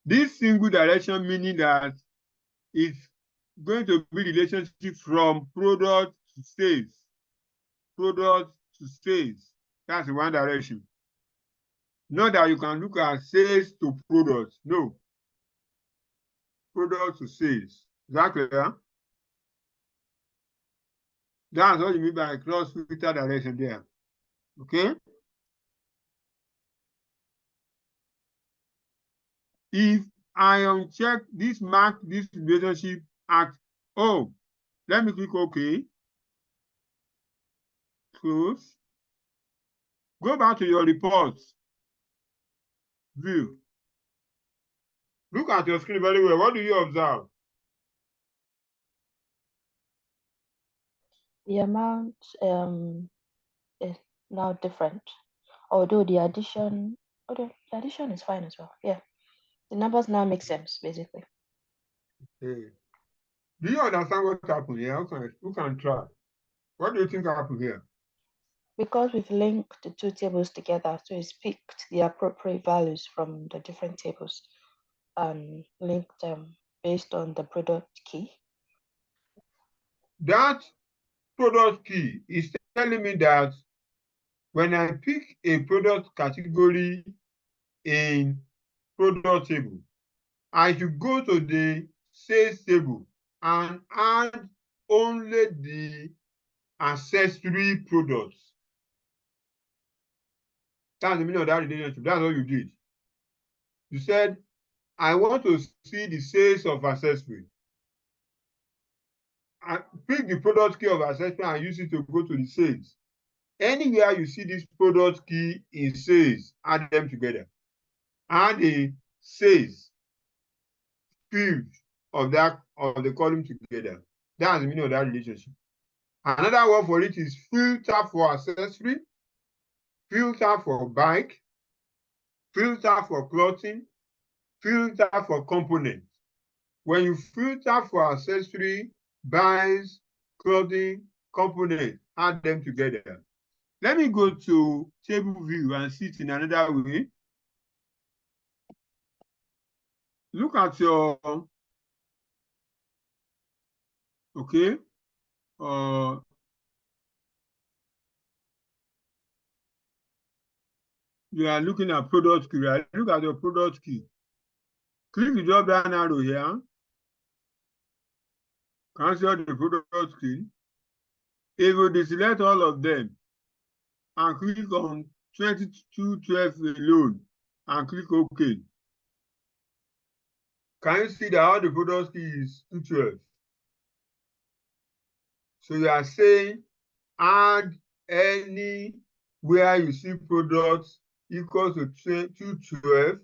This single direction meaning that it's going to be relationship from product to sales. Product to sales. That's one direction. Not that you can look at sales to products. No. Product to sales. Is that clear? That's what you mean by cross filter direction there. Okay? If I uncheck this mark, this relationship at, oh, let me click OK. Close. Go back to your reports. View. Look at your screen very well. What do you observe? The amount now different. Although the addition is fine as well. Yeah. The numbers now make sense, basically. Okay. Do you understand what happened here? Who can try? What do you think happened here? Because we've linked the two tables together, so it's picked the appropriate values from the different tables and linked them based on the product key. That product key is telling me that when I pick a product category in product table, I should go to the sales table and add only the accessory products. That's the meaning of that relationship. That's what you did. You said, I want to see the sales of accessory. I pick the product key of accessory and use it to go to the sales. Anywhere you see this product key in sales, add them together. Add the sales field of the column together. That's the meaning of that relationship. Another word for it is filter for accessory, filter for bike, filter for clothing, filter for component. When you filter for accessory, buys, clothing, component, add them together. Let me go to table view and see it in another way. Look at your, okay, you are looking at product key, right? Look at your product key. Click the drop down arrow here. Cancel the product key. It will deselect all of them and click on 2212 alone and click OK. Can you see that all the product key is 212? So you are saying add any where you see products equal to 212,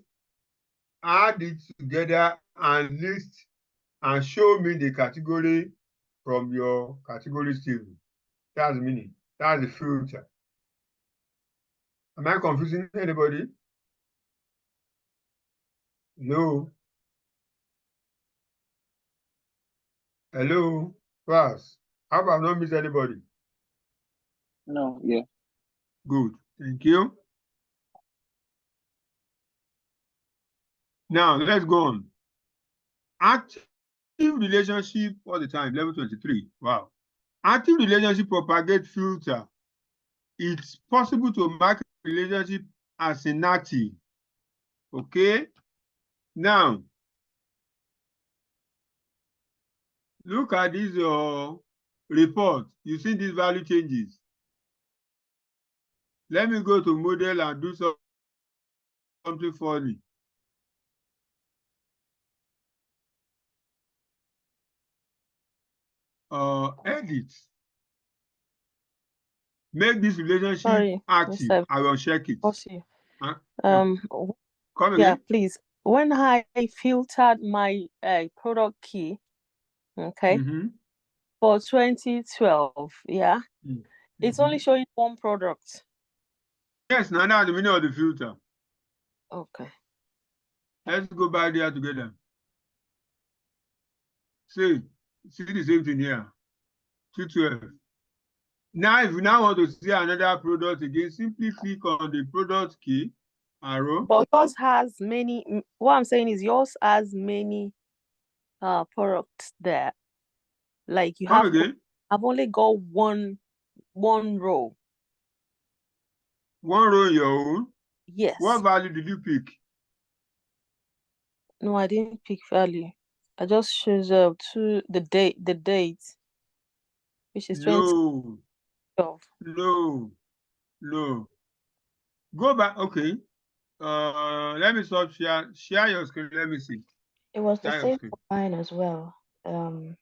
add it together and list and show me the category from your category table. That's the meaning. That's the filter. Am I confusing anybody? No. Hello, class. How about not miss anybody? No, yeah. Good. Thank you. Now let's go on. Active relationship all the time, level 23. Wow. Active relationship propagate filter. It's possible to mark relationship as inactive. Okay. Now, look at this report. You see these value changes. Let me go to model and do something funny. Edit. Make this relationship active. I will check it. Huh? Come yeah, again? please. When I filtered my product key, okay, for 2012, yeah, it's only showing one product. Yes, now that's the meaning of the filter. Okay. Let's go back there together. See the same thing here. 212. Now, if you now want to see another product again, simply click on the product key arrow. But yours has many. What I'm saying is yours has many products there. Like you have. Again? I've only got one row. One row in your own? Yes. What value did you pick? No, I didn't pick value. I just chose the date, which is 2012. No. Go back. Okay. Let me stop share your screen. Let me see. It was the same for mine as well. When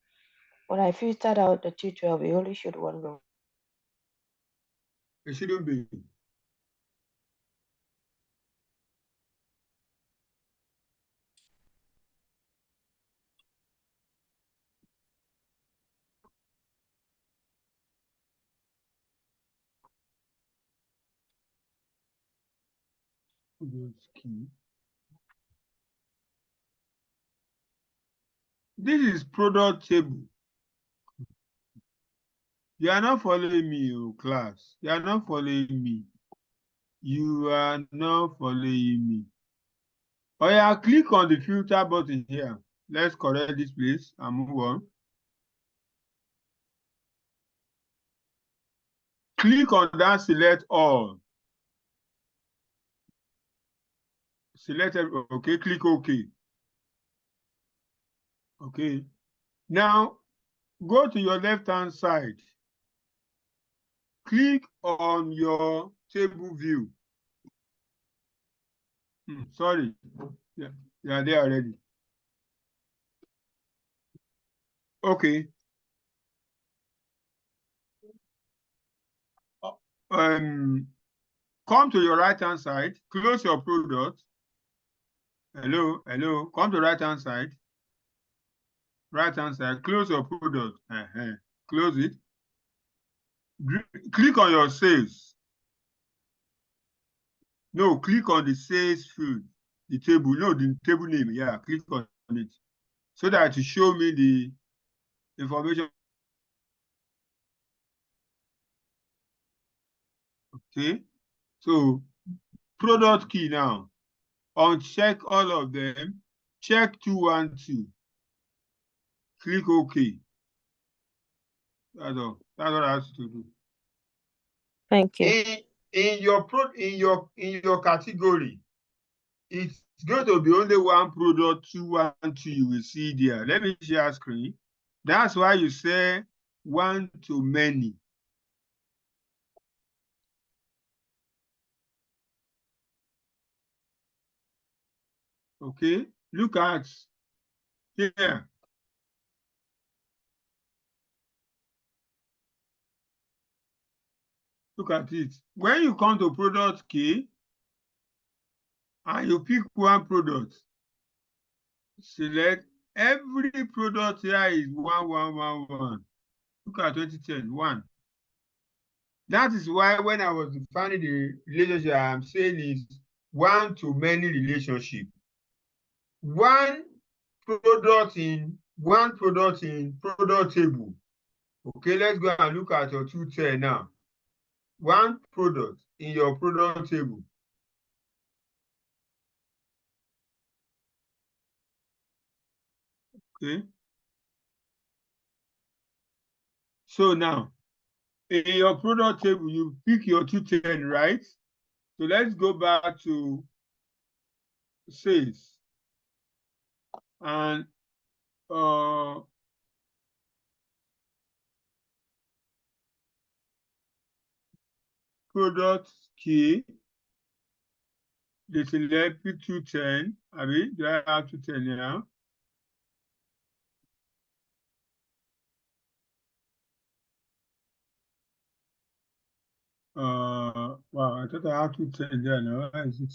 I filtered out the 212, it only showed one row. It shouldn't be. This is product table. You are not following me, class. You are not following me. You are not following me. Oh yeah, click on the filter button here. Let's correct this place and move on. Click on that, select all. Select, okay, click OK. Okay. Now, go to your left-hand side. Click on your table view. Sorry. Yeah, you are there already. Okay. Come to your right-hand side. Close your product. Hello. Come to right-hand side. Right-hand side. Close your product. Close it. Click on your sales. No, click on the sales field. The table. No, the table name. Yeah, click on it. So that you show me the information. Okay. So product key now. Uncheck all of them. Check 212. Click OK. That's all. That's what I asked you to do. Thank you. In your category, it's going to be only one product, 212 you will see there. Let me share screen. That's why you say one to many. Okay, look at here. Look at it. When you come to product key and you pick one product, select every product here is 1111. Look at 2010, 1. That is why when I was defining the relationship, I'm saying is one to many relationship. One product in product table. Okay, let's go and look at your 210 now. One product in your product table. Okay. So now, in your product table, you pick your 210, right? So let's go back to sales. And product key, they select 210. I mean, do I have 210 now? Wow, I thought I had 210 there now. Why is it?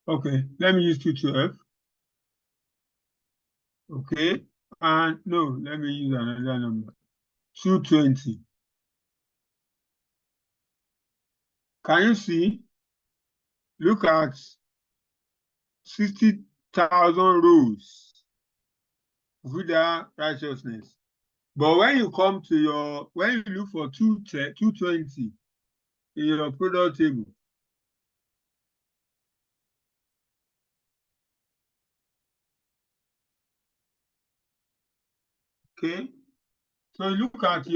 Okay, let me use 212. Okay, and no, let me use another number. 220. Can you see? Look at 60,000 rows with that righteousness. But when you come to when you look for 220 in your product table, okay? So look at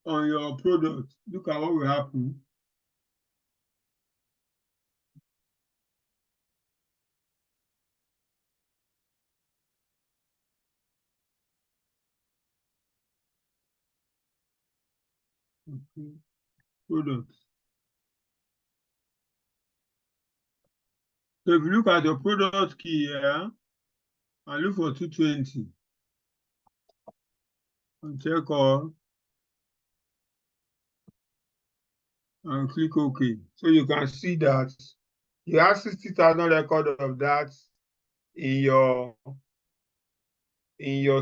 on your product, look at what will happen. Okay. Products. So if you look at your product key here and look for 220 and check all and click OK. So you can see that you have 60,000 record of that in your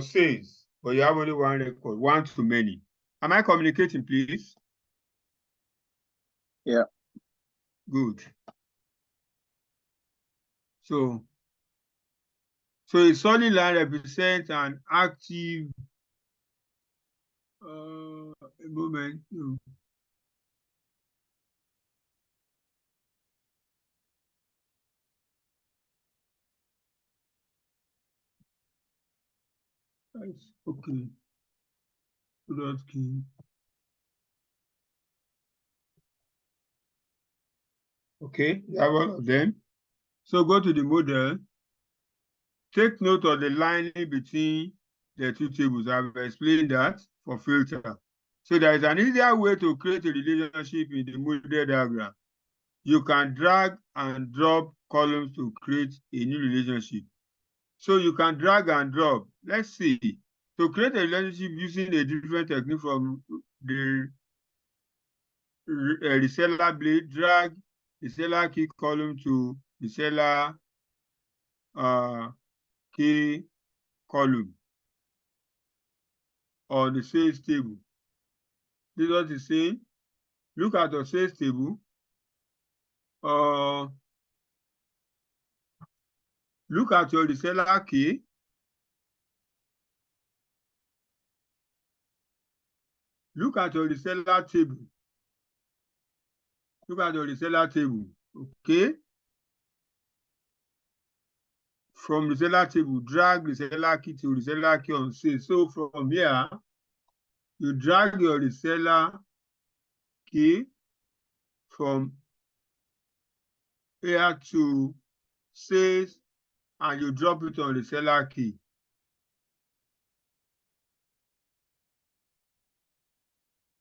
sales, but you have only one record, one too many. Am I communicating, please? Yeah. Good. So a solid line represents an active movement. Okay. Dot key. Okay, you have all of them. So go to the model. Take note of the line between the two tables. I've explained that for filter. So there is an easier way to create a relationship in the model diagram. You can drag and drop columns to create a new relationship. So you can drag and drop. Let's see. To create a relationship using a different technique from the reseller blade, drag the seller key column to the seller key column on the sales table. This is what it's saying. Look at your sales table. Look at your reseller key. Look at your reseller table. Look at your reseller table. Okay. From reseller table, drag reseller key to reseller key on sales. So from here, you drag your reseller key from here to sales and you drop it on the reseller key.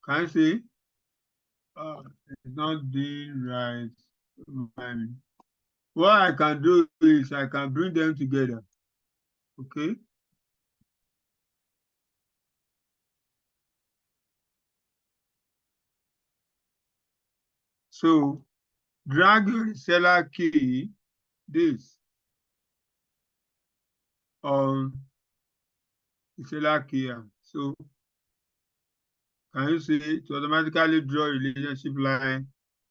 Can you see? It's not doing right. What I can do is I can bring them together. Okay. So drag your reseller key, this, on reseller key here. So can you see it automatically draw a relationship line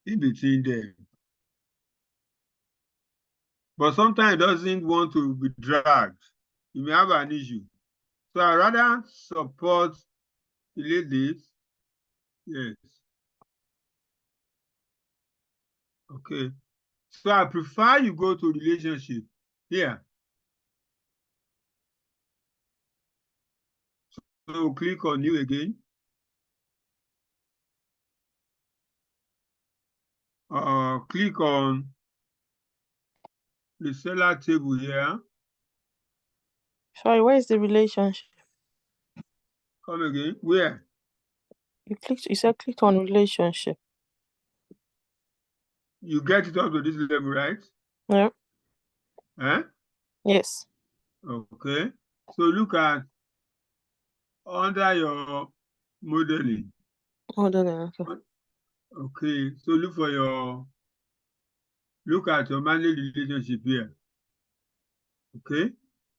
in between them? But sometimes it doesn't want to be dragged. You may have an issue. So I rather support delete this. Yes. Okay. So I prefer you go to relationship here. So click on new again. Click on the seller table here. Sorry, where is the relationship? Come again. Where? You said click on relationship. You get it up to this level, right? Yeah. Eh? Yes. Okay. So look at under your modeling. Okay. Okay. So look at your managed relationship here. Okay.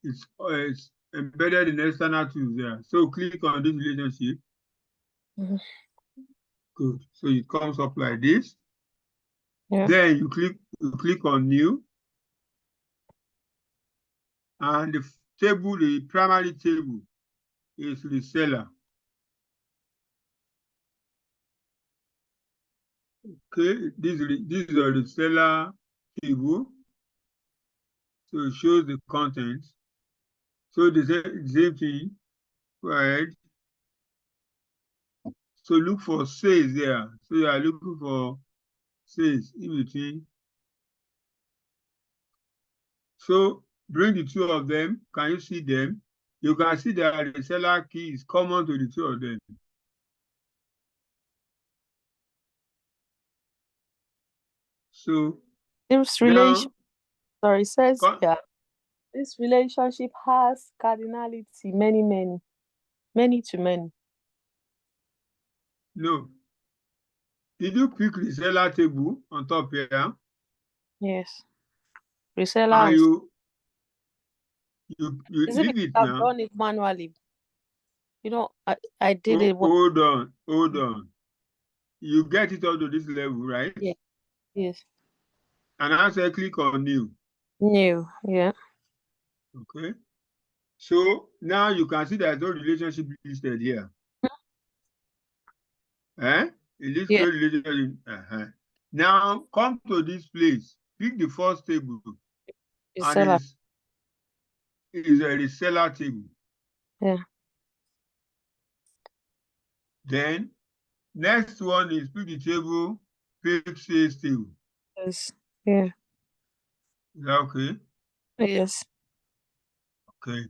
It's embedded in external tools there. So click on this relationship. Mm-hmm. Good. So it comes up like this. Yeah. Then you click on new. And the primary table is reseller. Okay, this is a reseller table. So it shows the content. So the same thing, go ahead. So look for sales there. So you are looking for sales in between. So bring the two of them. Can you see them? You can see that the reseller key is common to the two of them. So this relation, sorry, says yeah. This relationship has cardinality, many to many. No. Did you pick reseller table on top here? Yes. Reseller. And you leave it I've now. done it manually. You know, I did it. Hold on. You get it up to this level, right? Yeah. Yes. And I say click on new. New. Yeah. Okay. So now you can see there's no relationship listed here. It lists no relationship. Now come to this place. Pick the first table. And it is a reseller table. Yeah. Then next one is pick the table, pick sales table. Yes. Yeah. Is that okay? Yes. Okay.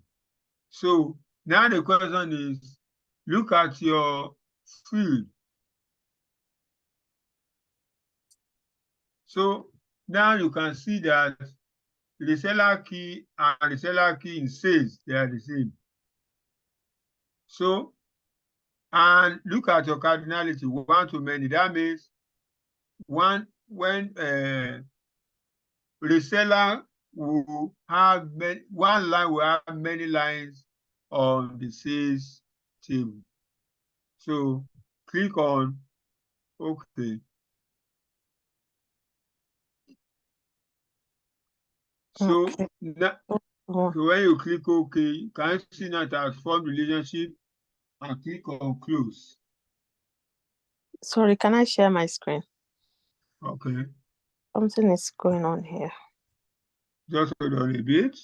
So now the question is, look at your field. So now you can see that reseller key and reseller key in sales, they are the same. So, and look at your cardinality, one to many. That means when reseller will have one line will have many lines on the sales table. So click on OK. So, Okay. so when you click OK, you can see that has formed relationship and click on close. Sorry, can I share my screen? Okay. Something is going on here. Just hold on a bit.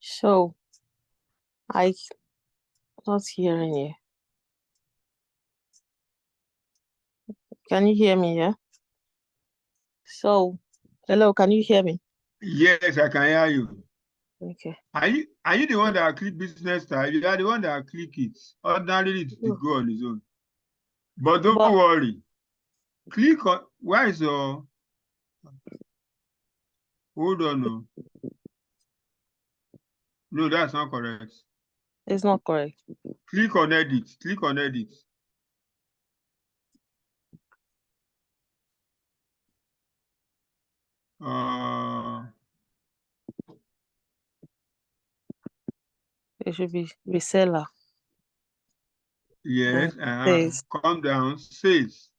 So I'm not hearing you. Can you hear me? Yeah. So, hello, can you hear me? Yes, I can hear you. Okay. Are you the one that click business type? You are the one that click it. Ordinarily it will go on its own. But don't worry. Click on where is your hold on. No, that's not correct. It's not correct. Click on edit. Click on edit. It should be reseller. Yes, come down, sales.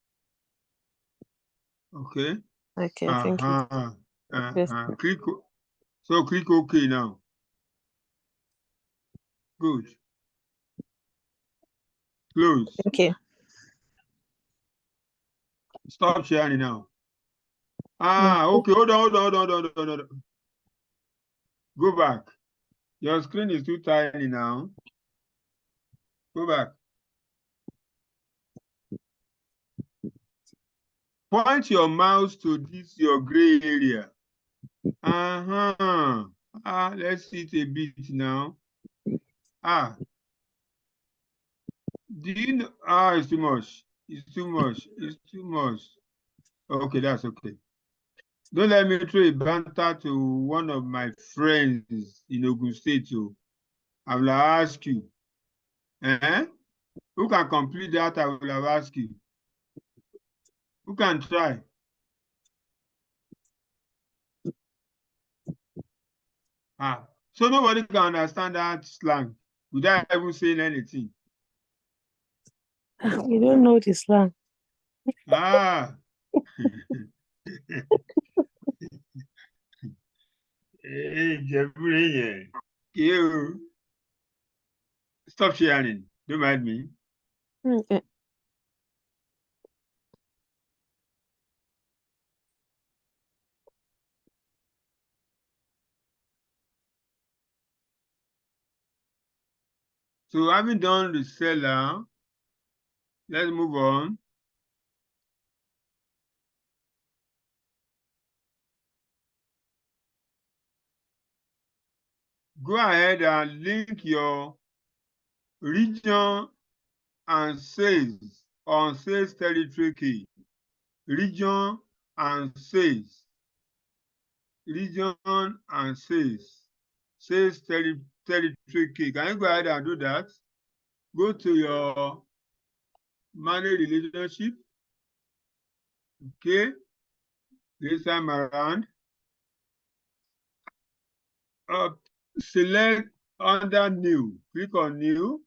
Okay. Okay, I think click click OK now. Good. Close. Okay. Stop sharing now. Okay. Hold on. Go back. Your screen is too tiny now. Go back. Point your mouse to this your gray area. Let's see it a bit now. Do you know? It's too much. It's too much. It's too much. Okay, that's okay. Don't let me throw a banter to one of my friends in Ogun State. I will ask you. Who can complete that? I will have asked you. Who can try? So nobody can understand that slang without even saying anything. You don't know the slang. Stop sharing. Don't mind me. Okay. So having done the seller, let's move on. Go ahead and link your region and sales on sales territory key. Region and sales. region and sales. Sales territory key. Can you go ahead and do that? Go to your manage relationship. Okay. This time around. Select under new. Click on new.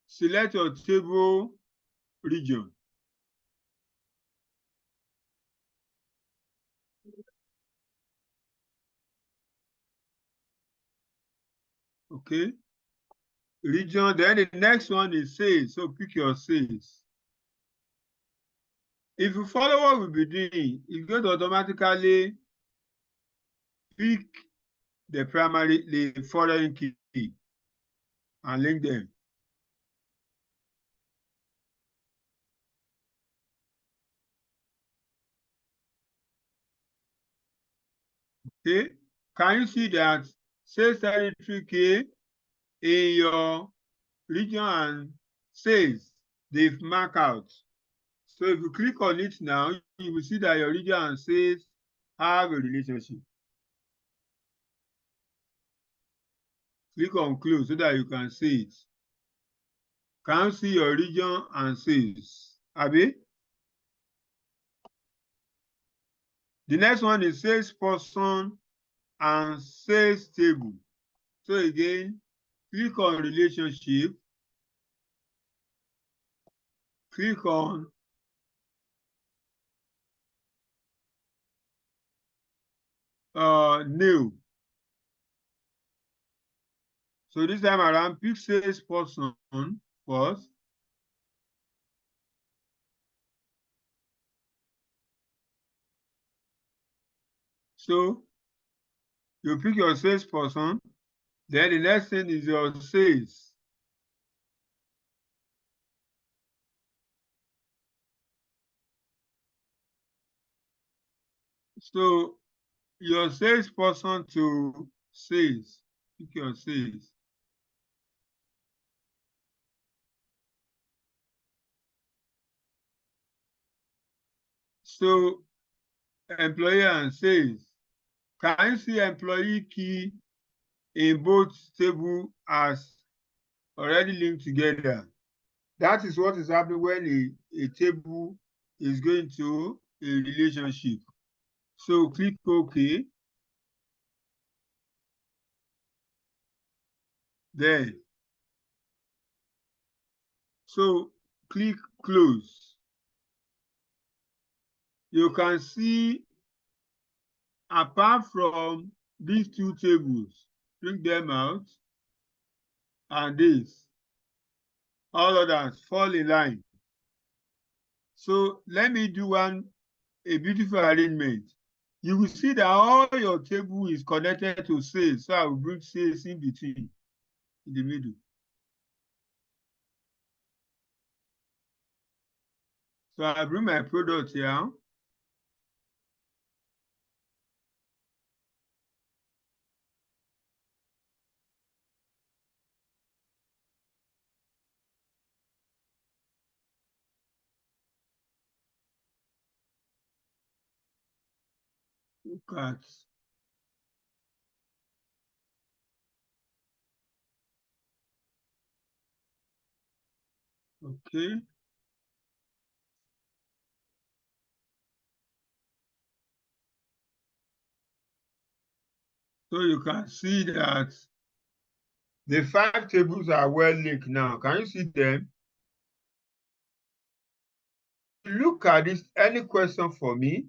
Select your table region. Okay. Region, then the next one is sales. So pick your sales. If you follow what we'll be doing, it's going to automatically pick the foreign key and link them. Okay. Can you see that sales territory key in your region and sales, they've marked out. So if you click on it now, you will see that your region and sales have a relationship. Click on close so that you can see it. Can you see your region and sales? Abi? The next one is salesperson and sales table. So again, click on relationship. Click on new. So this time around, pick salesperson first. So you pick your salesperson. Then the next thing is your sales. So your salesperson to sales. Pick your sales. So employee and sales. Can you see employee key in both tables as already linked together? That is what is happening when a table is going to a relationship. So click OK. Then. So click close. You can see apart from these two tables, bring them out, and this, all others fall in line. So let me do a beautiful arrangement. You will see that all your table is connected to sales. So I will bring sales in between, in the middle. So I bring my product here. Look at. Okay. So you can see that the 5 tables are well linked now. Can you see them? Look at this. Any question for me?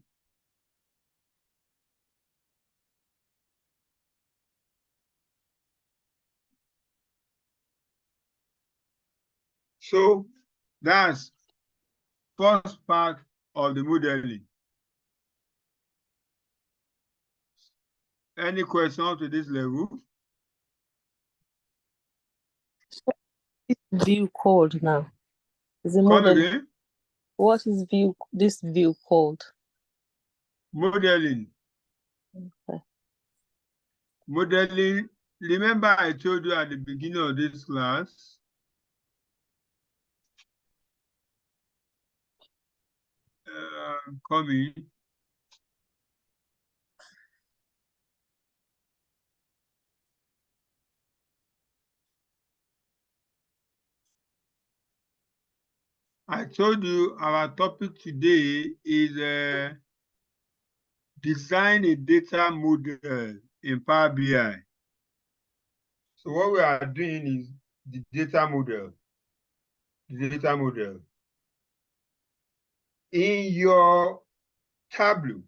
So that's first part of the modeling. Any question up to this level? View called now. Is it Come again? What is this view called? Modeling. Okay. Modeling. Remember I told you at the beginning of this class, I'm coming. I told you our topic today is design a data model in Power BI. So what we are doing is the data model. The data model. In your Tableau,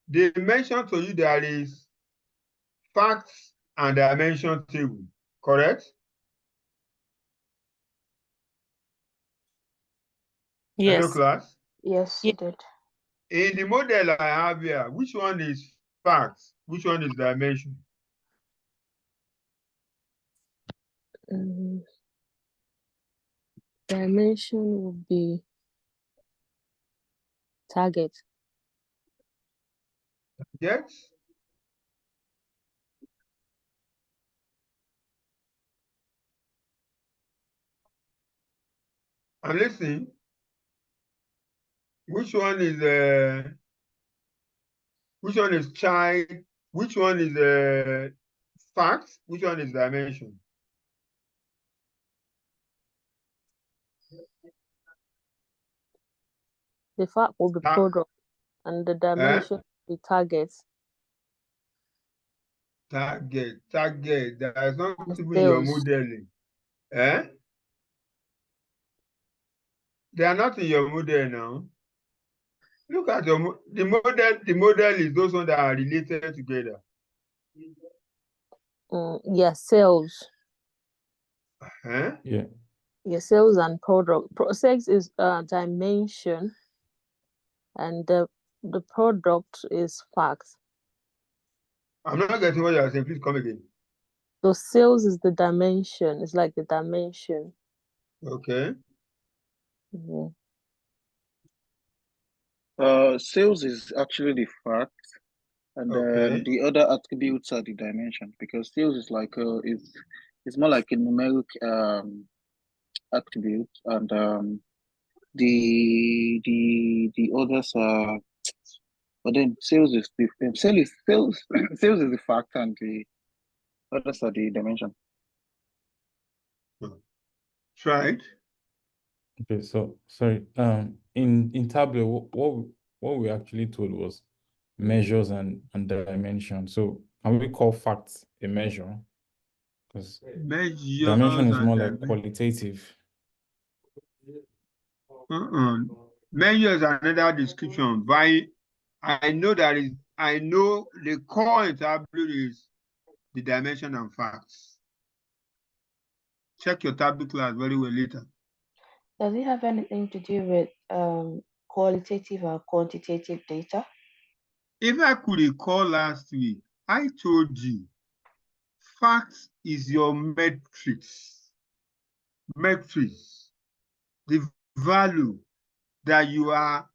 they mentioned to you there is facts and dimension table, correct? Yes. Hello, class? Yes, you did. In the model I have here, which one is facts? Which one is dimension? Dimension would be target. Yes? I'm listening. Which one is child? Which one is facts? Which one is dimension? The fact will be product, and the dimension will be target. Target. That is not even Sales. your modeling. Eh? They are not in your model now. Look at the model. The model is those ones that are related together. Yes, sales. Huh? Yeah. Yes, sales and product. Sales is dimension, and the product is facts. I'm not getting what you are saying. Please come again. So sales is the dimension. It's like the dimension. Okay. Sales is actually the fact, and then the other attributes are the dimension, because sales is like it's more like a numeric attribute, and the others are, but then sales is the sales sales is the fact, and the others are the dimension. Right. Okay, so sorry. In Tableau, what we actually told was measures and dimension. So can we call facts a measure? Because dimension is more like qualitative. Measure is another description. I know the core in Tableau is the dimension and facts. Check your Tableau class very well later. Does it have anything to do with qualitative or quantitative data? If I could recall last week, I told you facts is your metrics. The value that you are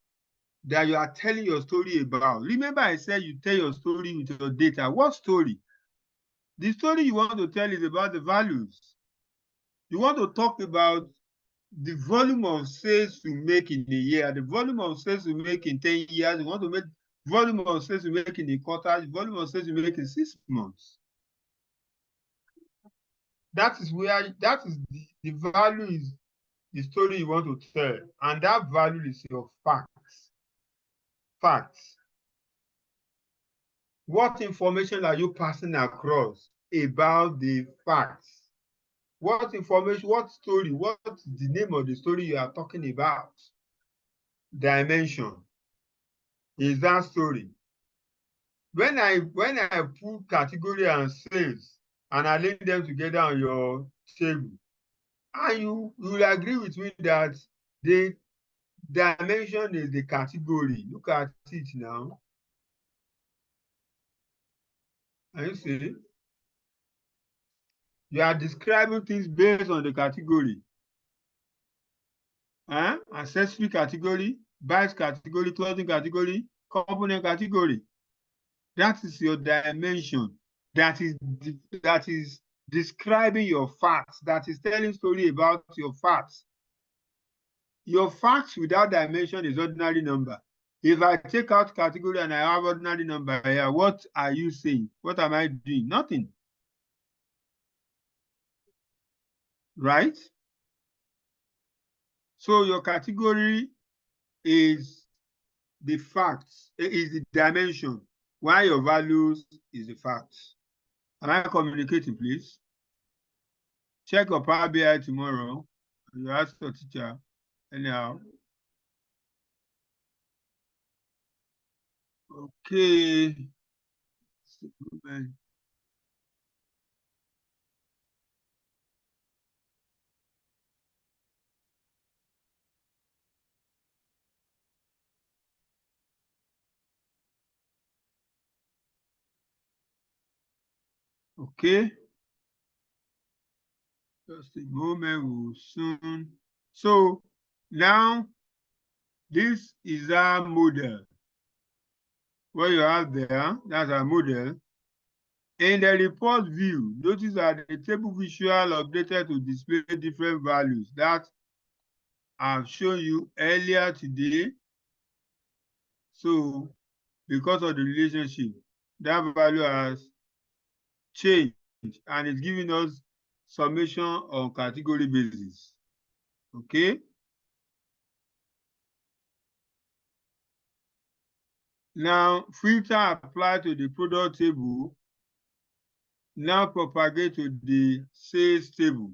telling your story about. Remember I said you tell your story with your data. What story? The story you want to tell is about the values. You want to talk about the volume of sales you make in a year, the volume of sales you make in 10 years. You want to make volume of sales you make in a quarter, the volume of sales you make in 6 months. That is the value is the story you want to tell, and that value is your facts. Facts. What information are you passing across about the facts? What information, what story, what's the name of the story you are talking about? Dimension is that story. When I put category and sales and I link them together on your table, and you will agree with me that the dimension is the category. Look at it now. Are you see? You are describing things based on the category. Accessory category, buys category, clothing category, component category. That is your dimension. That is describing your facts. That is telling story about your facts. Your facts without dimension is ordinary number. If I take out category and I have ordinary number here, what are you saying? What am I doing? Nothing. Right? So your category is the facts, is the dimension, while your values is the facts. Am I communicating, please? Check your Power BI tomorrow. You ask your teacher anyhow. Okay. Okay. Just a moment, we'll soon. So now this is our model. What you have there, that's our model. In the report view, notice that the table visual updated to display different values that I've shown you earlier today. So because of the relationship, that value has changed and it's giving us summation on category basis. Okay. Now, filter apply to the product table. Now propagate to the sales table.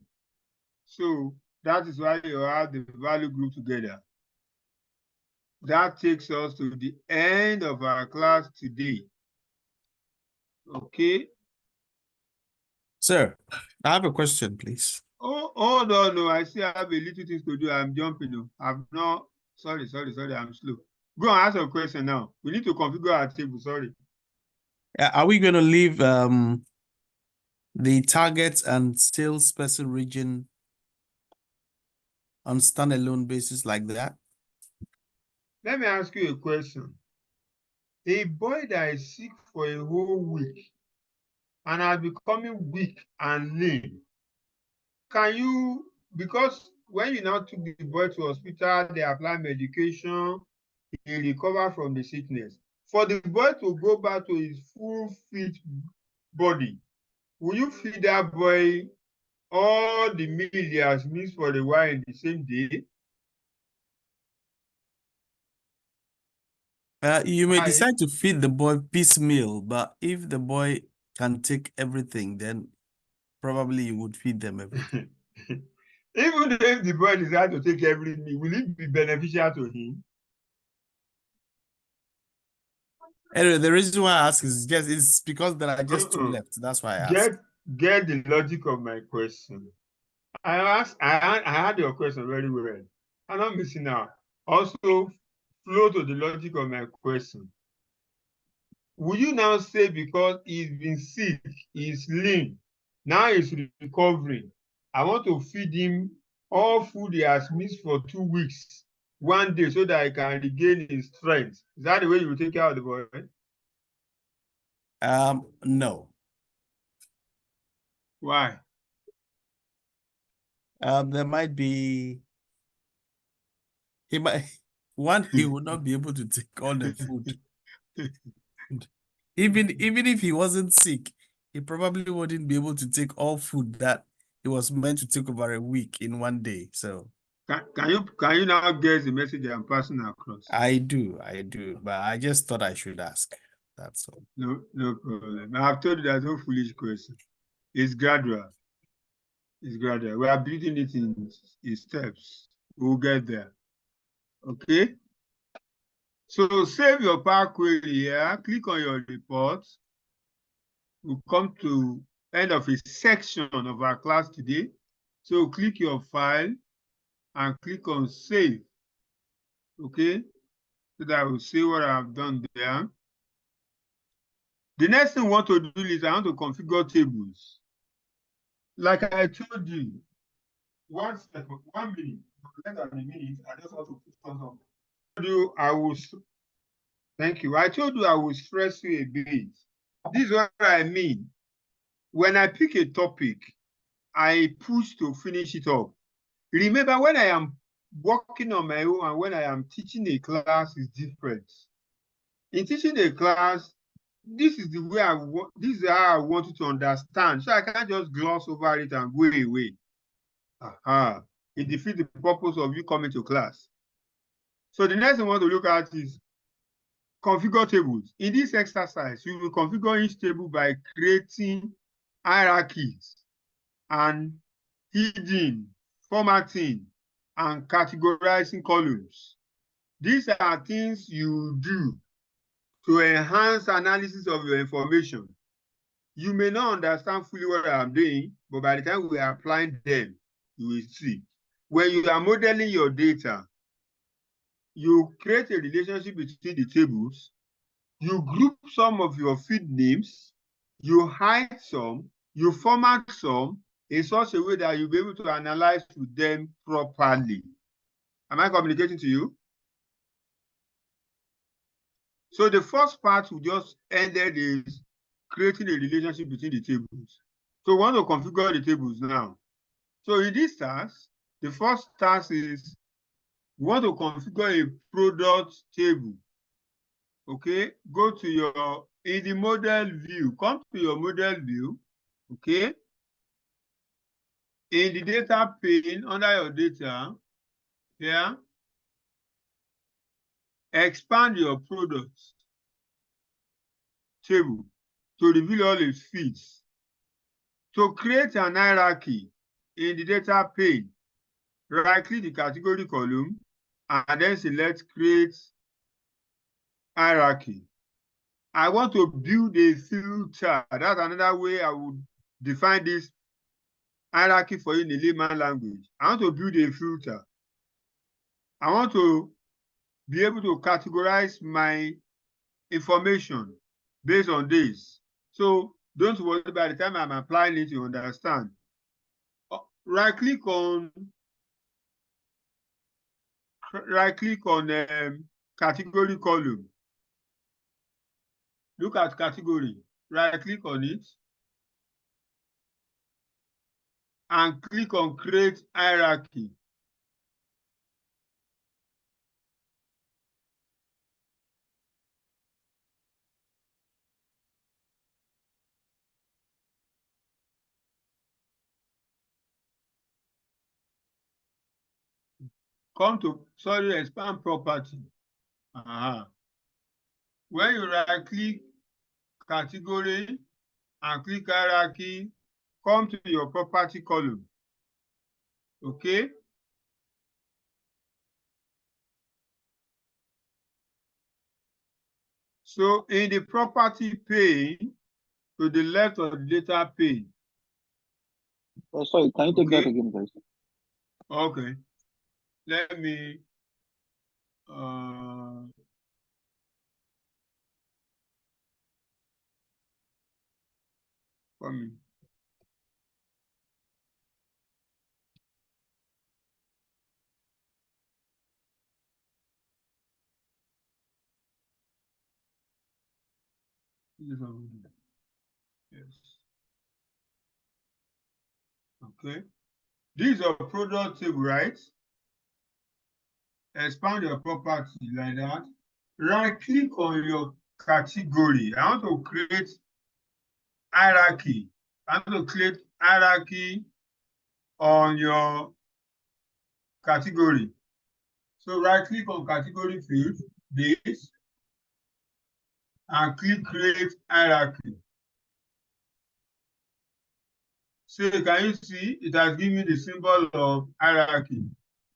So that is why you have the value group together. That takes us to the end of our class today. Okay. Sir, I have a question, please. Oh, no, I still have a little things to do. I'm jumping. I'm not, sorry, I'm slow. Go and ask your question now. We need to configure our table, sorry. Are we going to leave the target and salesperson region on standalone basis like that? Let me ask you a question. A boy that is sick for a whole week and are becoming weak and lean, can you, because when you now took the boy to hospital, they apply medication, he recover from the sickness. For the boy to go back to his full fit body, will you feed that boy all the meal he has missed for a while in the same day? You may decide to feed the boy piecemeal, but if the boy can take everything, then probably you would feed them everything. Even if the boy decides to take every meal, will it be beneficial to him? Anyway, the reason why I ask is just it's because there are just two left. That's why I ask. Get the logic of my question. I had your question very well. I'm not missing out. Also, flow to the logic of my question. Will you now say because he's been sick, he's lean, now he's recovering, I want to feed him all food he has missed for 2 weeks, 1 day, so that he can regain his strength? Is that the way you will take care of the boy? No. Why? There might be he would not be able to take all the food. Even if he wasn't sick, he probably wouldn't be able to take all food that he was meant to take over a week in 1 day. So can you now guess the message I'm passing across? I do, but I just thought I should ask. That's all. No problem. I've told you there's no foolish question. It's gradual. It's gradual. We are building it in steps. We'll get there. Okay. So save your Power Query here. Click on your report. We'll come to end of a section of our class today. So click your file and click on save. Okay. So that I will see what I've done there. The next thing we want to do is I want to configure tables. Like I told you, 1 second, 1 minute, less than a minute, I just want to put something. Thank you. I told you I will stress you a bit. This is what I mean. When I pick a topic, I push to finish it up. Remember, when I am working on my own and when I am teaching a class is different. In teaching a class, this is the way I want, this is how I want you to understand. So I can't just gloss over it and go away. It defeats the purpose of you coming to class. So the next thing we want to look at is configure tables. In this exercise, you will configure each table by creating hierarchies and hidden, formatting, and categorizing columns. These are things you do to enhance analysis of your information. You may not understand fully what I'm doing, but by the time we are applying them, you will see. When you are modeling your data, you create a relationship between the tables, you group some of your field names, you hide some, you format some in such a way that you'll be able to analyze with them properly. Am I communicating to you? So the first part we just ended is creating a relationship between the tables. So we want to configure the tables now. So in this task, the first task is we want to configure a product table. Okay, go to your, in the model view, come to your model view, okay? In the data pane, under your data, here, expand your product table to reveal all its fields. To create an hierarchy in the data pane, right-click the category column and then select create hierarchy. I want to build a filter. That's another way I would define this hierarchy for you in the layman language. I want to build a filter. I want to be able to categorize my information based on this. So don't worry, by the time I'm applying it, you understand. Right-click on category column. Look at category, right-click on it, and click on create hierarchy. Come to, sorry, expand property. When you right-click category and click hierarchy, come to your property column. Okay? So in the property pane, to the left of the data pane. Oh, sorry, can you take that again, guys? Okay. Let me come in. Yes. Okay. This is your product table, right? Expand your property like that. Right-click on your category. I want to create hierarchy. I want to create hierarchy on your category. So right-click on category field, this, and click create hierarchy. So can you see it has given me the symbol of hierarchy,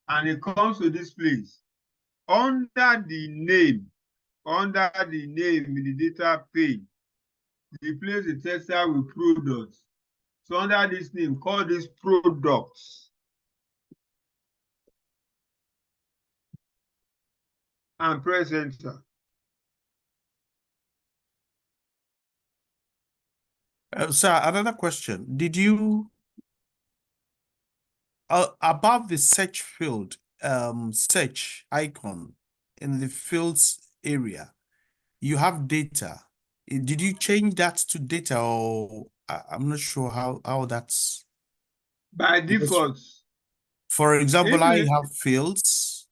and it comes to this place. Under the name in the data pane, replace the text with products. So under this name, call this products. And press enter. Sir, another question. Did you, above the search field, search icon in the fields area, you have data. Did you change that to data, or I'm not sure how that's By default. For example, If I you- have fields,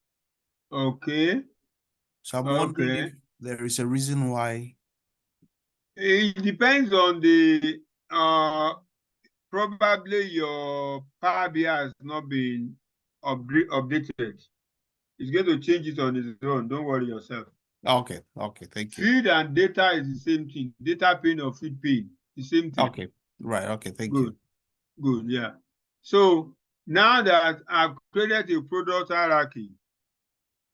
Okay, so I'm wondering okay. if there is a reason why. It depends on the probably your Power BI has not been updated. It's going to change it on its own. Don't worry yourself. Okay, thank you. Feed and data is the same thing. Data pane or feed pane, the same thing. Okay, right, okay, thank Good. you. Good, yeah. So now that I've created a product hierarchy,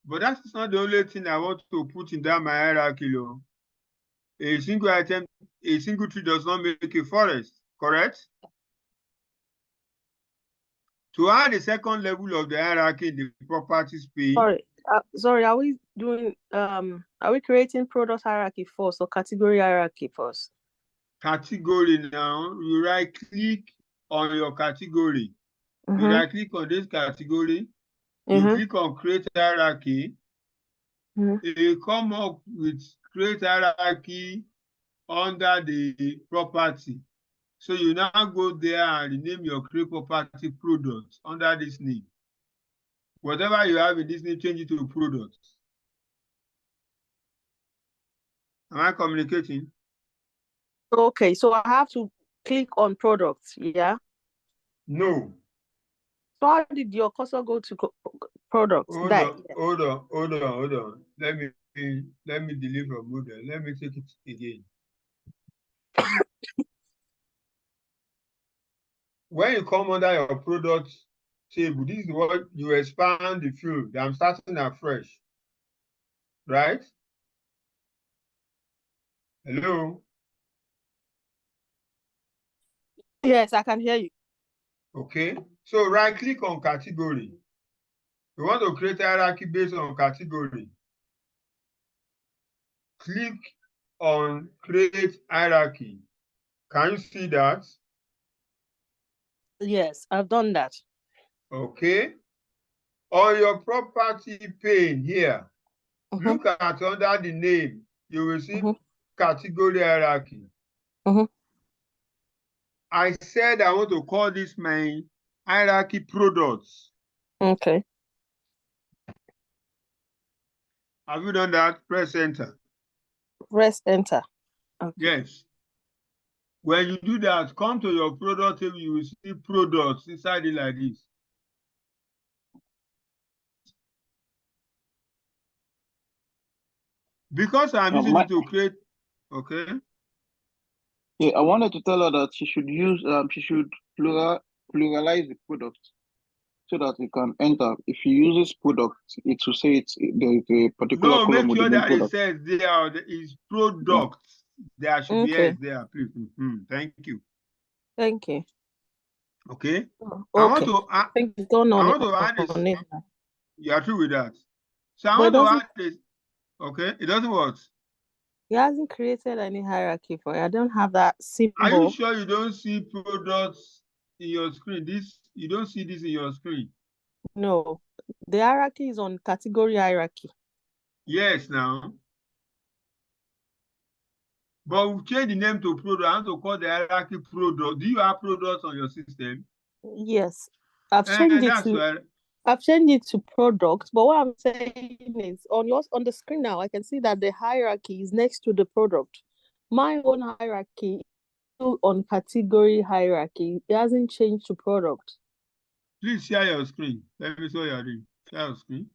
but that's not the only thing I want to put in that my hierarchy, though. A single item, a single tree does not make a forest, correct? To add a second level of the hierarchy in the properties pane. Sorry, are we creating product hierarchy first or category hierarchy first? Category now, you right click on your category. You right click on this category, you click on create hierarchy, you come up with create hierarchy under the property. So you now go there and rename your create property product under this name. Whatever you have in this name, change it to product. Am I communicating? Okay, so I have to click on products, yeah? No. So how did your cursor go to products? Hold on. Let me delete from model. Let me take it again. When you come under your product table, this is what you expand the field. I'm starting afresh. Right? Hello? Yes, I can hear you. Okay. So right click on category. We want to create a hierarchy based on category. Click on create hierarchy. Can you see that? Yes, I've done that. Okay. On your property pane here, look at under the name, you will see category hierarchy. I said I want to call this my hierarchy products. Okay. Have you done that? Press enter. Press enter. Okay. Yes. When you do that, come to your product table, you will see products inside it like this. Because I'm using it to create, okay. Yeah, I wanted to tell her that she should use pluralize the product so that we can enter. If she uses product, it will say there is a particular No, column make with sure the name that product. it says there is products. There should be S there, please. Thank you. Thank you. Okay. Okay. I think it's gone on. I want to add this. You are true with that. So I want to add this. Okay, it doesn't work. He hasn't created any hierarchy for you. I don't have that symbol. Are you sure you don't see products in your screen? You don't see this in your screen? No. The hierarchy is on category hierarchy. Yes, now. But we've changed the name to product. I want to call the hierarchy product. Do you have products on your system? Yes. I've changed it to product, but what I'm saying is on the screen now, I can see that the hierarchy is next to the product. My own hierarchy is still on category hierarchy. It hasn't changed to product. Please share your screen. Let me see what you're doing. Share your screen.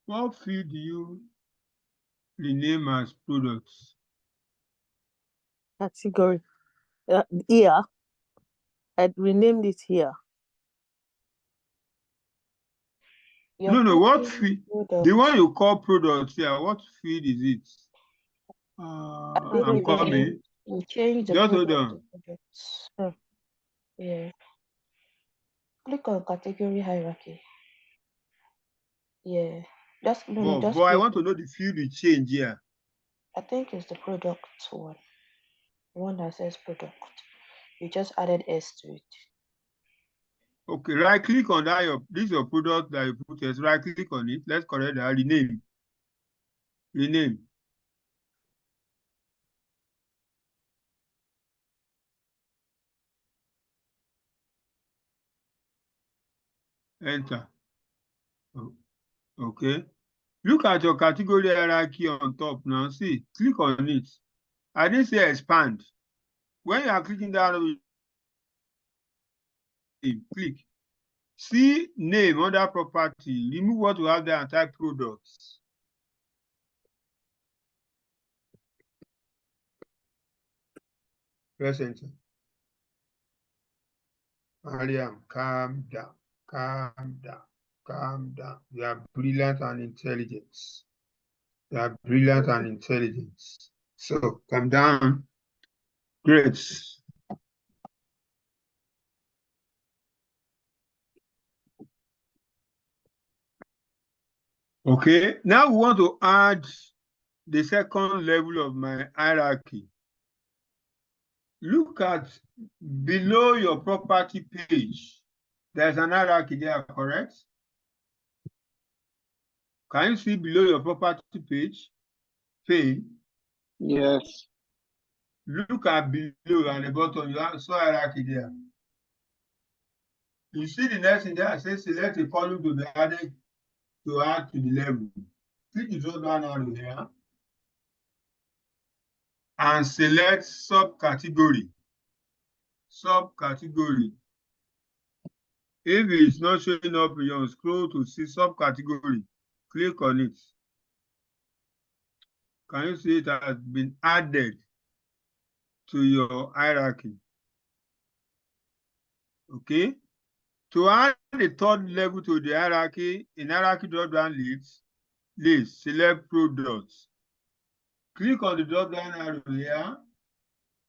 What field do you rename as products? Category. Here. I renamed it here. No. What field? The one you call products here, what field is it? I'm coming. You change the Just hold on. Yeah. Click on category hierarchy. Yeah. Just no, But just I click. want to know the field you change here. I think it's the product one. The one that says product. You just added S to it. Okay, right click on that. This is your product that you put as right click on it. Let's correct that. Rename. Rename. Enter. Okay. Look at your category hierarchy on top now. See, click on it. I didn't say expand. When you are clicking down, click. See name under property. Remove what you have there and type products. Press enter. Mariam, calm down. Calm down. Calm down. You are brilliant and intelligent. You are brilliant and intelligent. So calm down. Great. Okay, now we want to add the second level of my hierarchy. Look at below your property page. There's an hierarchy there, correct? Can you see below your property page? Yes. Look at below and the bottom, you have so hierarchy there. You see the next thing there, says select a column to be added to add to the level. Click the drop down arrow here and select subcategory. Subcategory. If it's not showing up, you scroll to see subcategory. Click on it. Can you see it has been added to your hierarchy? Okay. To add the third level to the hierarchy, in hierarchy drop-down list, select products. Click on the drop-down arrow here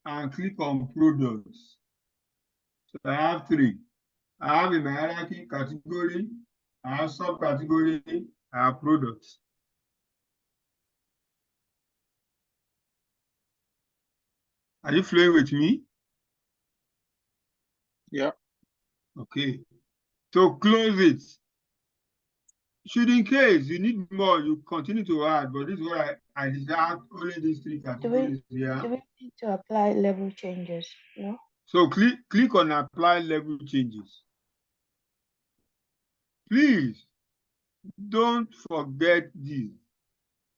and click on products. So I have three. I have in my hierarchy category, I have subcategory, I have products. Are you flowing with me? Yeah. Okay. So close it. Should in case you need more, you continue to add, but this is what I desire only these three categories here. Do we need to apply level changes? No? So click on apply level changes. Please don't forget this.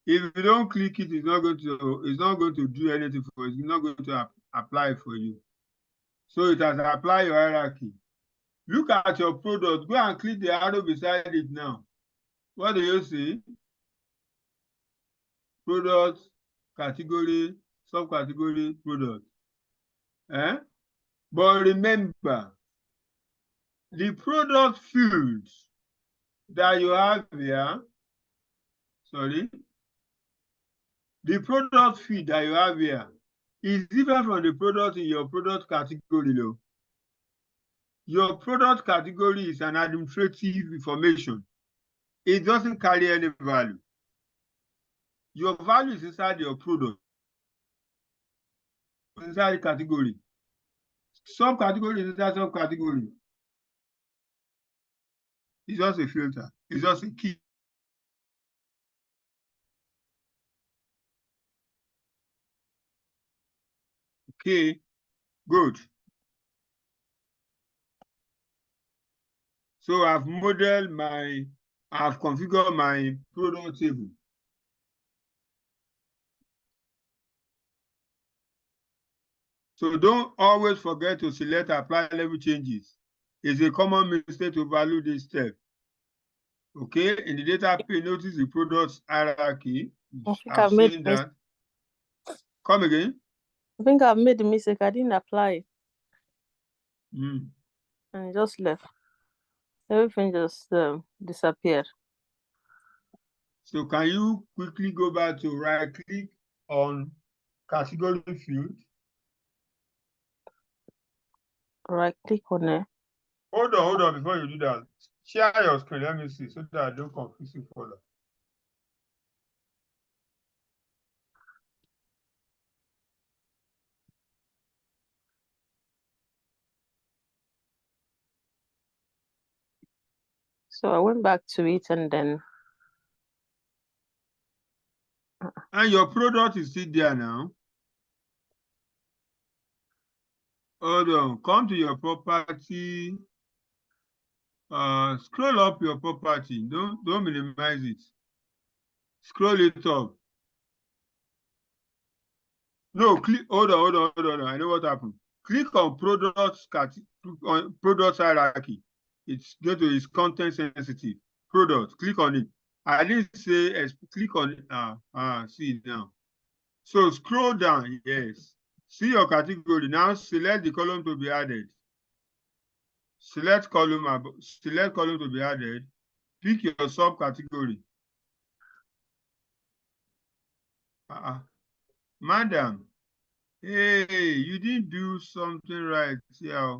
If you don't click it, it's not going to do anything for you. It's not going to apply for you. So it has applied your hierarchy. Look at your product. Go and click the arrow beside it now. What do you see? Product, category, subcategory, product. But remember, the product field that you have here, the product field that you have here is different from the product in your product category. Though. Your product category is an administrative information. It doesn't carry any value. Your value is inside your product, inside the category. Subcategory is inside subcategory. It's just a filter. It's just a key. Okay, good. So I've configured my product table. So don't always forget to select apply level changes. It's a common mistake to overlook this step. Okay, in the data pane, notice the product hierarchy. I've seen that. Come again. I think I've made a mistake. I didn't apply. And it just left. Everything just disappeared. So can you quickly go back to right click on category field? Right click on it. Hold on before you do that. Share your screen. Let me see so that I don't confuse you further. So I went back to it and then. And your product is still there now. Hold on, come to your property. Scroll up your property. Don't minimize it. Scroll it up. No, click. Hold on. I know what happened. Click on products hierarchy. It's content sensitive. Product. Click on it. I didn't say click on it. See it now. So scroll down. Yes. See your category. Now select the column to be added. Select column to be added. Pick your subcategory. Madam, hey, you didn't do something right here.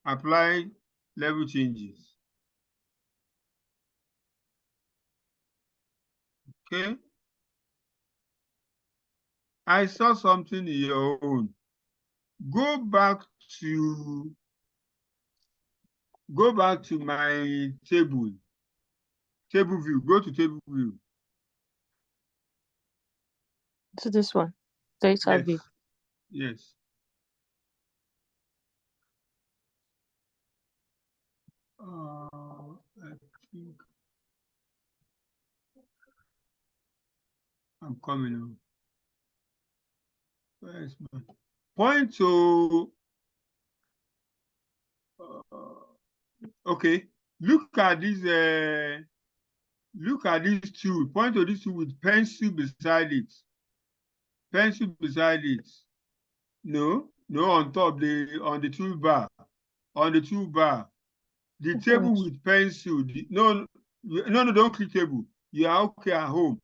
Apply level changes. Okay. I saw something in your own. Go back to my table. Table view. Go to table view. To this one. Data view. Yes. I think I'm coming on. Where's my point to? Okay. Look at this. Look at this tool. Point to this tool with pencil beside it. Pencil beside it. No, on top on the toolbar. On the toolbar. The table with pencil. No, don't click table. You are okay at home.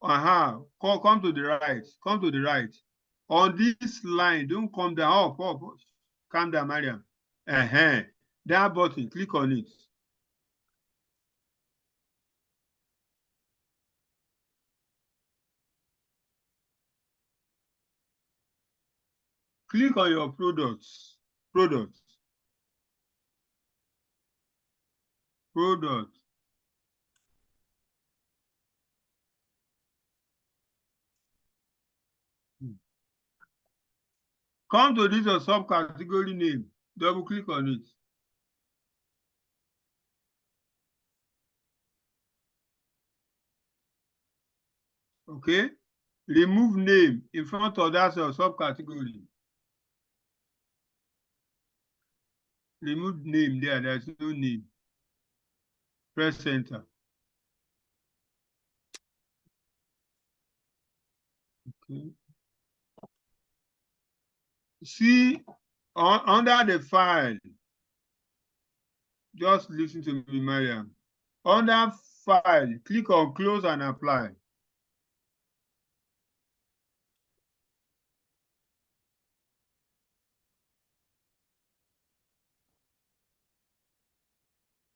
Come to the right. Come to the right. On this line, don't come down. Calm down, Mariam. That button, click on it. Click on your products. Product. Come to this or subcategory name. Double click on it. Okay. Remove name in front of that subcategory. Remove name there. There's no name. Press enter. Okay. See, under the file, just listen to me, Mariam. Under file, click on close and apply.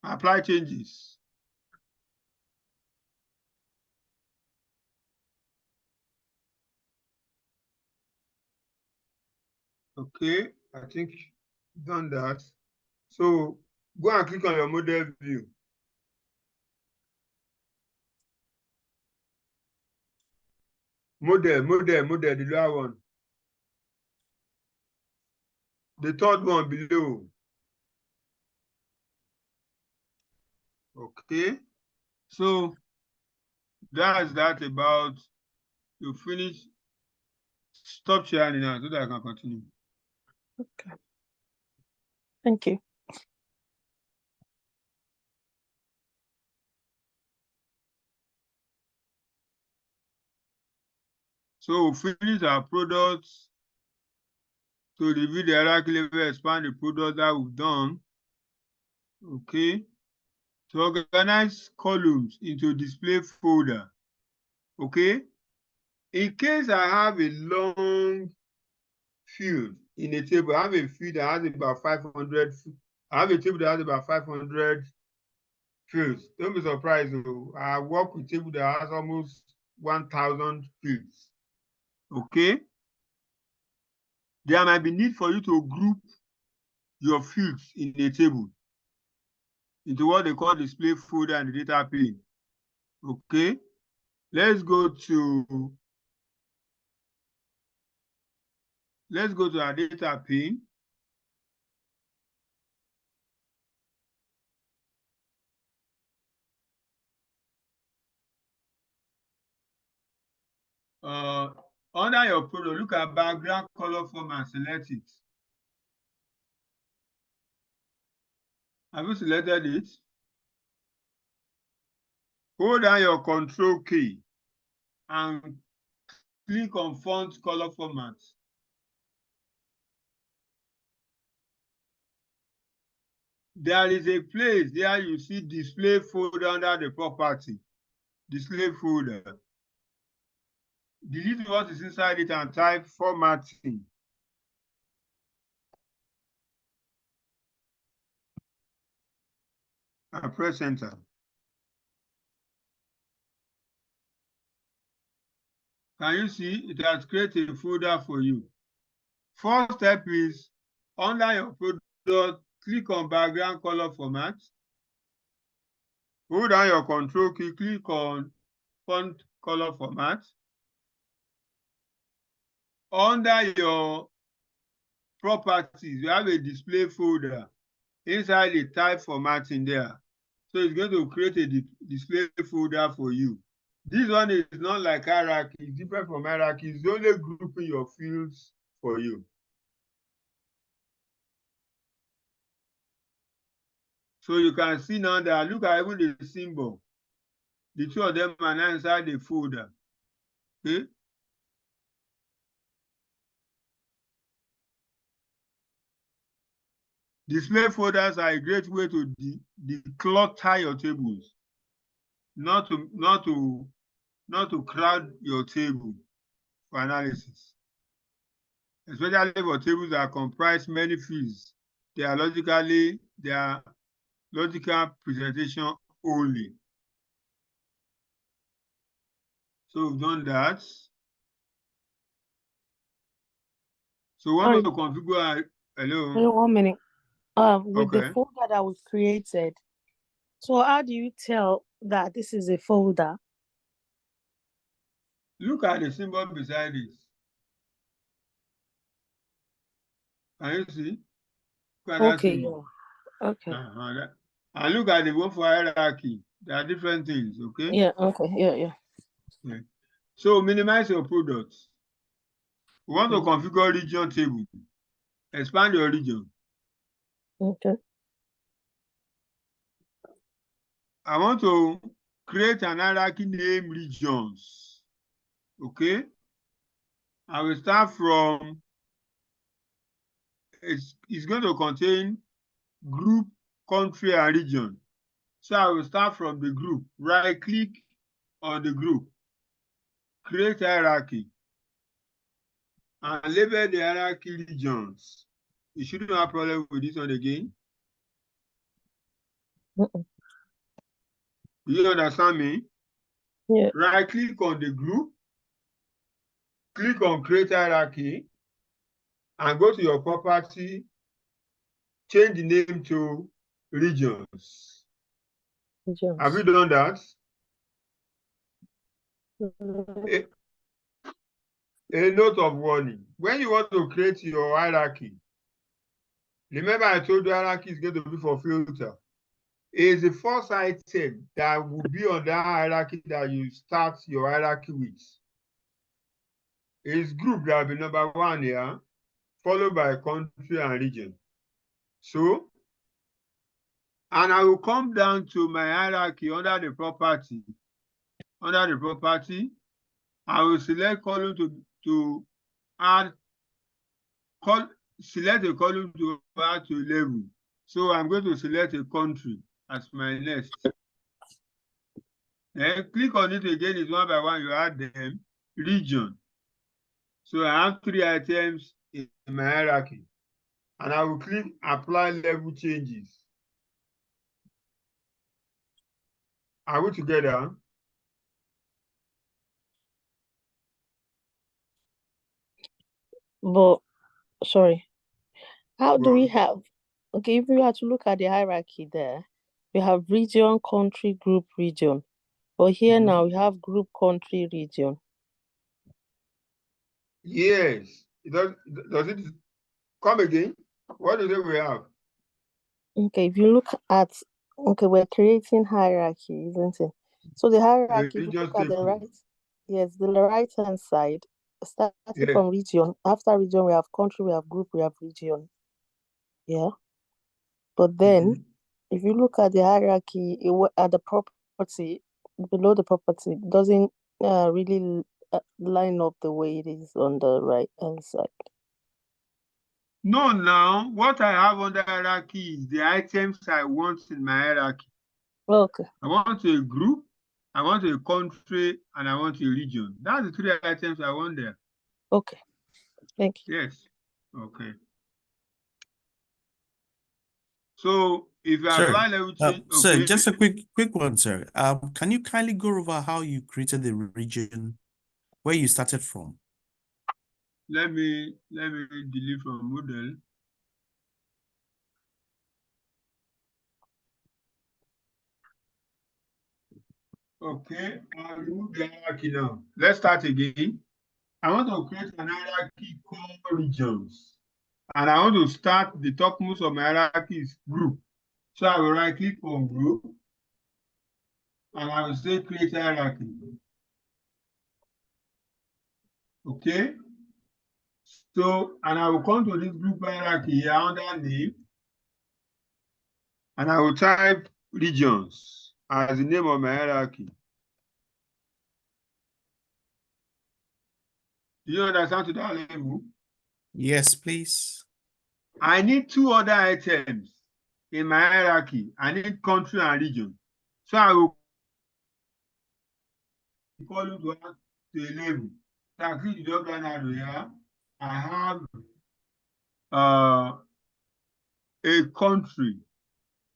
Apply changes. Okay, I think you've done that. So go and click on your model view. Model, the lower one. The third one below. Okay, so that's that about, you finish. Stop sharing now so that I can continue. Okay. Thank you. So we finish our products. To review the hierarchy level, expand the products that we've done. Okay. To organize columns into display folder. Okay. In case I have a long field in a table, I have a field that has about 500. I have a table that has about 500 fields. Don't be surprised though. I work with a table that has almost 1,000 fields. Okay. there might be need for you to group your fields in a table into what they call display folder and the data pane. Okay, let's go to our data pane. Under your product, look at background color form and select it. Have you selected it? Hold down your Control key and click on font color format. There is a place there you see display folder under the property. Display folder. Delete what is inside it and type formatting. And press enter. Can you see it has created a folder for you? First step is under your product, click on background color format. Hold down your Control key, click on font color format. Under your properties, you have a display folder. Inside the type formatting there. So it's going to create a display folder for you. This one is not like hierarchy, it's different from hierarchy. It's only grouping your fields for you. So you can see now that, look at even the symbol. The two of them are now inside the folder. Okay. Display folders are a great way to declutter your tables, not to crowd your table for analysis. Especially for tables that comprise many fields. They are logical presentation only. So we've done that. So we want to configure. Hello. 1 minute. With the folder that was created. So how do you tell that this is a folder? Look at the symbol beside it. Can you see? Okay. Okay. And look at the one for hierarchy. There are different things, okay? Yeah, okay. Yeah. So minimize your products. We want to configure region table. Expand your region. Okay. I want to create an hierarchy name regions. Okay. I will start from, it's going to contain group, country, and region. So I will start from the group. Right click on the group. Create hierarchy. And label the hierarchy regions. You shouldn't have a problem with this one again. Do you understand me? Yeah. Right click on the group. Click on create hierarchy. And go to your property. Change the name to regions. Have you done that? A note of warning. When you want to create your hierarchy, remember I told you hierarchy is going to be for filter. Is the first item that will be on that hierarchy that you start your hierarchy with. Is group that will be number 1 here, followed by country and region. So, and I will come down to my hierarchy under the property. Under the property, I will select column to add, select a column to add to 11. So I'm going to select a country as my next. Then click on it again, is one by one, you add them, region. So I have 3 items in my hierarchy. And I will click apply level changes. Are we together? But sorry. How do we Well, have, okay, if you have to look at the hierarchy there, we have region, country, group, region. But here now we have group, country, region. yes. Does it come again? What do we have? Okay, if you look at, okay, we're creating hierarchy, isn't it? So the hierarchy, if you Region look at the table. right, yes, the right-hand side, starting Yes. from region. After region, we have country, we have group, we have region. Yeah. But then, if you look at the hierarchy, at the property, below the property, it doesn't really line up the way it is on the right-hand side. No, now, what I have on the hierarchy is the items I want in my hierarchy. Okay. I want a group, I want a country, and I want a region. That's the 3 items I want there. Okay. Thank you. Yes. Okay. So if you Sir, apply level change, sir, okay. just a quick one, sir. Can you kindly go over how you created the region, where you started from? Let me delete from model. Okay, I'll remove the hierarchy now. Let's start again. I want to create an hierarchy called regions. And I want to start the topmost of my hierarchy is group. So I will right click on group. And I will say create hierarchy. Okay. So, and I will come to this group hierarchy here under name. And I will type regions as the name of my hierarchy. Do you understand to that level? Yes, please. I need 2 other items in my hierarchy. I need country and region. So I will call it to a level. So I click the drop down arrow here. I have a country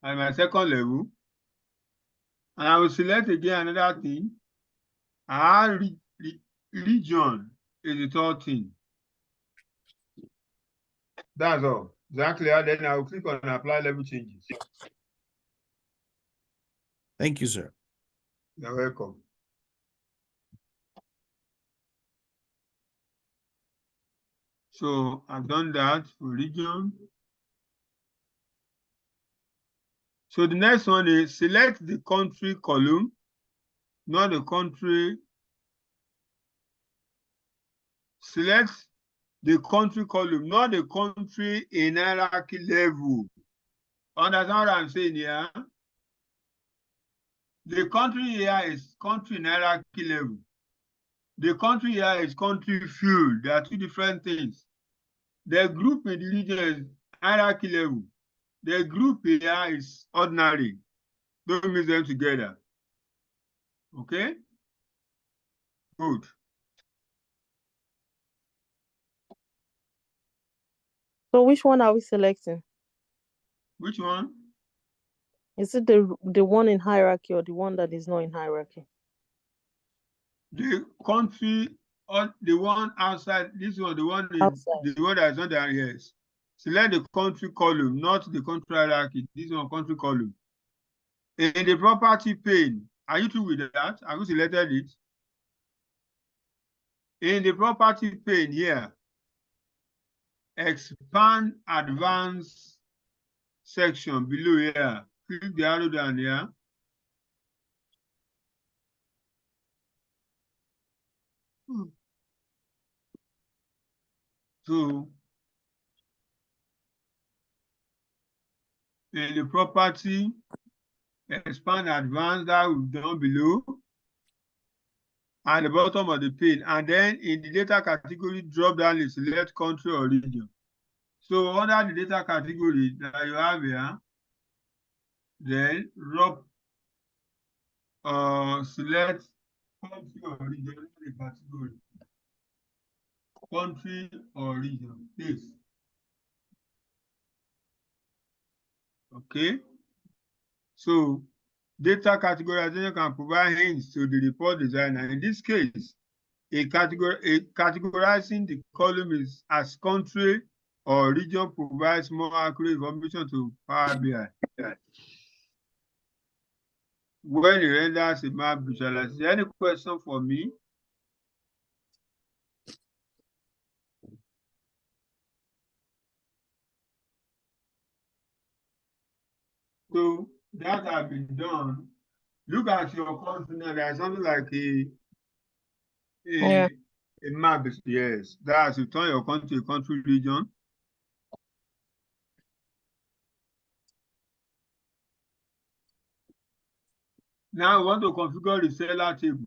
at my second level. And I will select again another thing. I have region is the third thing. That's all. Exactly. Then I will click on apply level changes. Thank you, sir. You're welcome. So I've done that for region. So the next one is select the country column, not the country. Select the country column, not the country in hierarchy level. Understand what I'm saying here? The country here is country in hierarchy level. The country here is country field. They are 2 different things. The group in the region is hierarchy level. The group here is ordinary. Don't mix them together. Okay? Good. So which one are we selecting? Which one? Is it the one in hierarchy or the one that is not in hierarchy? The country or the one outside, this one, the one in Outside. the one that is not there, yes. Select the country column, not the country hierarchy. This one country column. In the property pane, are you through with that? Have you selected it? In the property pane here, expand advanced section below here. Click the arrow down here. So in the property, expand advanced, that will be down below at the bottom of the page. And then in the data category, drop down and select country or region. So under the data category that you have here, then select country or region in the category. Country or region, please. Okay. So data categorization can provide hints to the report designer. In this case, categorizing the column is as country or region provides more accurate information to Power BI when it renders a map visualization. Any question for me? So that has been done. Look at your country now. There's something like a map. Yes, that's you turn your country to a country region. Now we want to configure the seller table.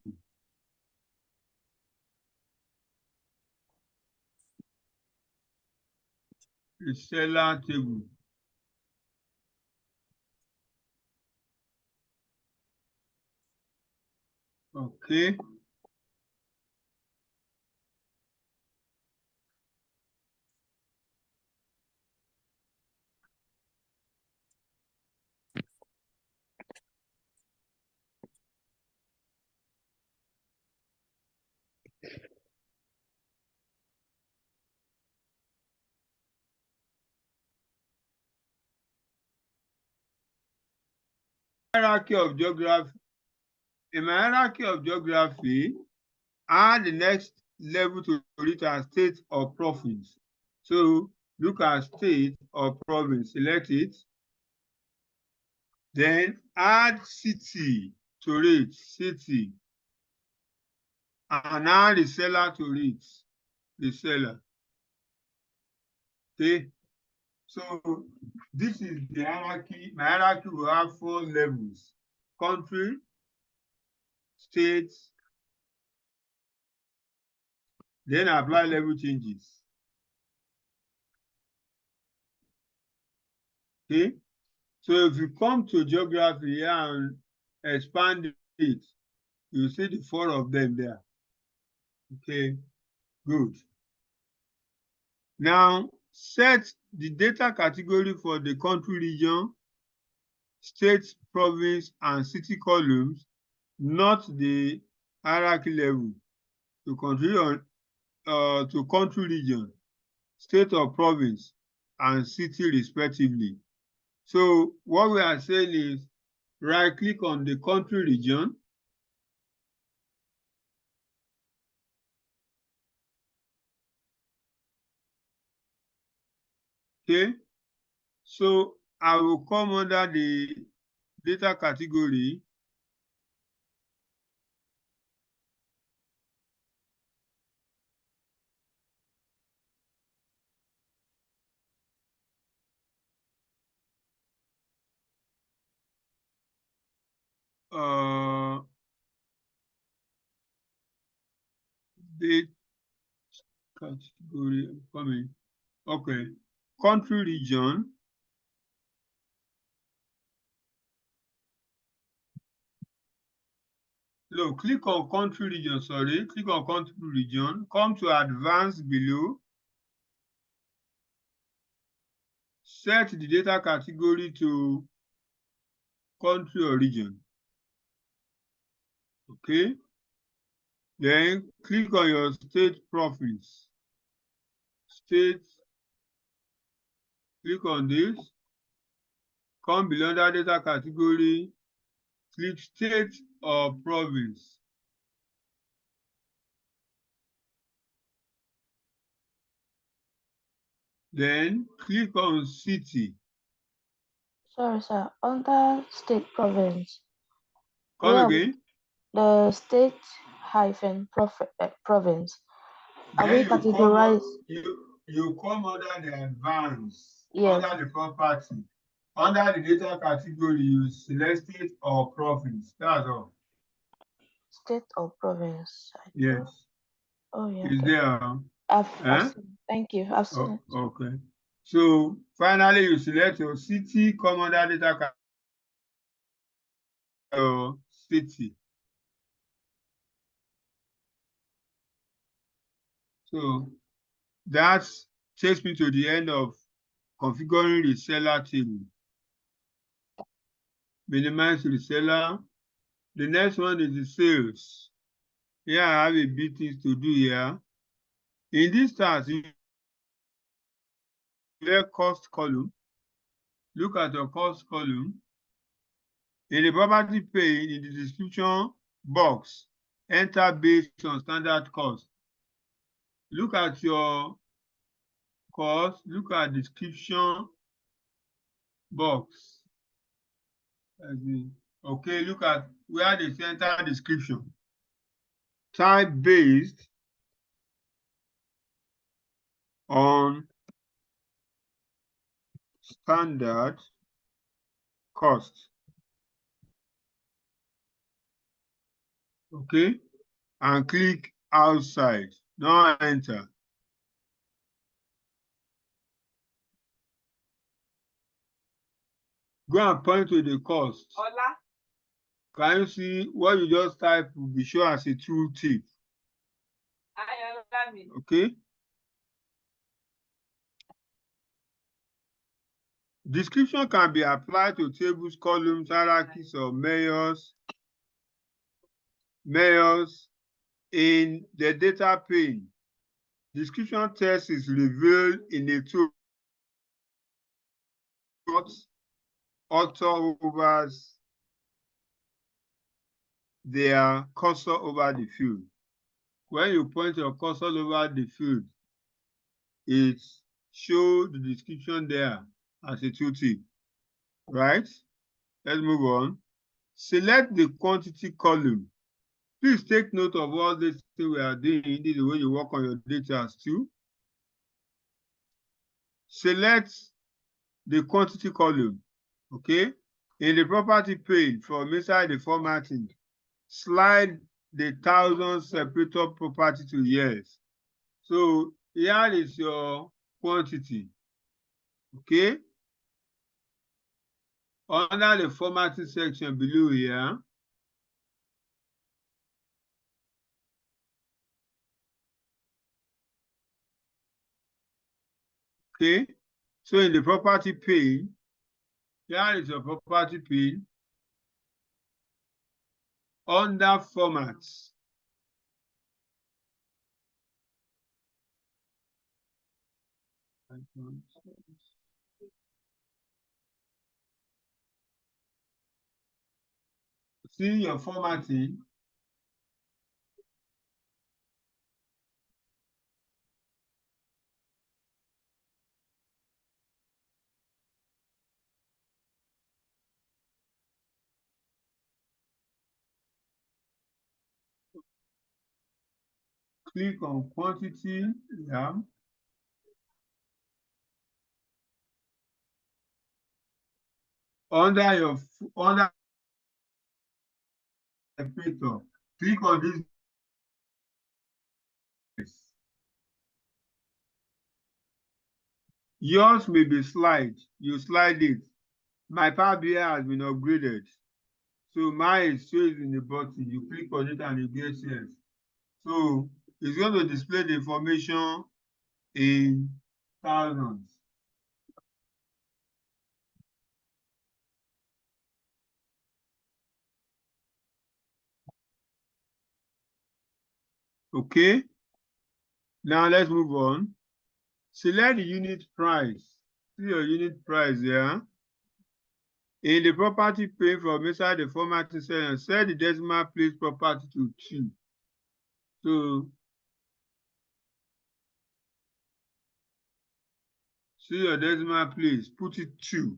The seller table. Okay. Hierarchy of geography. In my hierarchy of geography, add the next level to it as state or province. So look at state or province, select it. Then add city to it, city. And add the seller to it, the seller. Okay. So this is the hierarchy. My hierarchy will have 4 levels: country, state, then apply level changes. Okay. So if you come to geography here and expand it, you see the 4 of them there. Okay, good. Now set the data category for the country, region, state, province, and city columns, not the hierarchy level, to country to country, region, state or province, and city respectively. So what we are saying is right-click on the country, region, okay. So I will come under the data category. Date category coming. Okay. Country, region. No, click on country, region, sorry. Click on country, region. Come to advanced below. Set the data category to country or region. Okay. Then click on your state province. State. Click on this. Come below that data category. Click state or province. Then click on city. Sorry, sir. Under state province. Come again. The state province. Are we categorized? You come under the advanced, yes. Under the property. Under the data category, you select state or province. That's all. State or province. Yes. Oh, yeah. Is okay. there? I've seen. Thank you. I've seen it. Okay. So finally, you select your city, come under data category, city. So that takes me to the end of configuring the seller table. Minimize the seller. The next one is the sales. Here I have a bit things to do here. In this task, select cost column. Look at your cost column. In the property page, in the description box, enter based on standard cost. Look at your cost, look at description box. Okay, look at where they enter description. Type based on standard cost. Okay, and click outside. Now enter. Go and point to the cost. Hola. Can you see what you just typed will be shown as a true tip? Okay. Description can be applied to tables, columns, hierarchies, or measures in the data pane. Description text is revealed in a tool. Author hovers their cursor over the field. When you point your cursor over the field, it shows the description there as a tooltip, right? Let's move on. Select the quantity column. Please take note of all this thing we are doing. This is the way you work on your data too. Select the quantity column, okay? In the property page from inside the formatting, slide the 1000 separator property to yes. So here is your quantity, okay? Under the formatting section below here, okay? So in the property pane, here is your property pane. Under formats, see your formatting. Click on quantity, yeah. Under separator, click on this. Yours may be slide. You slide it. My Power BI has been upgraded. So mine shows in the button. You click on it and you get yes. So it's going to display the information in thousands. Okay. Now let's move on. Select the unit price. See your unit price here. In the property pane from inside the formatting section, set the decimal place property to 2. So see your decimal place, put it 2.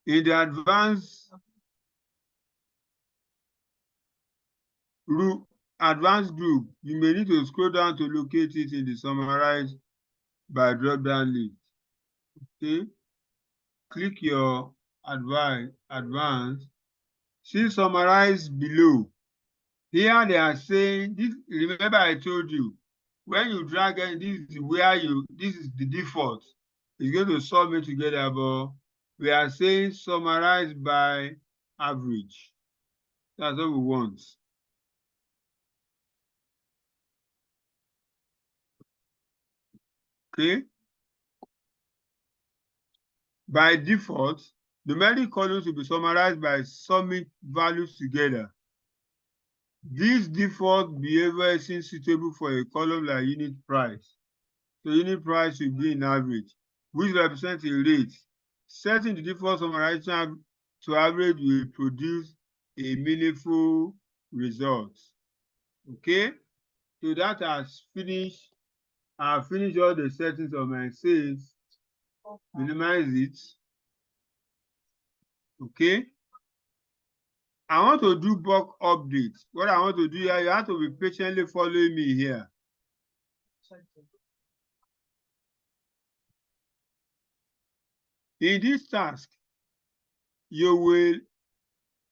In the advanced group, you may need to scroll down to locate it in the summarize by drop-down list. Okay. Click your advanced. See summarize below. Here they are saying this. Remember, I told you when you drag in, this is where this is the default. It's going to sum it together, but we are saying summarize by average. That's what we want. Okay. By default, numeric columns will be summarized by summing values together. This default behavior isn't suitable for a column like unit price. So unit price should be in average, which represents a rate. Setting the default summarization to average will produce a meaningful result. Okay, so that has finished. I've finished all the settings of my sales. Minimize it. Okay. I want to do bulk updates. What I want to do here, you have to be patiently following me here. In this task, you'll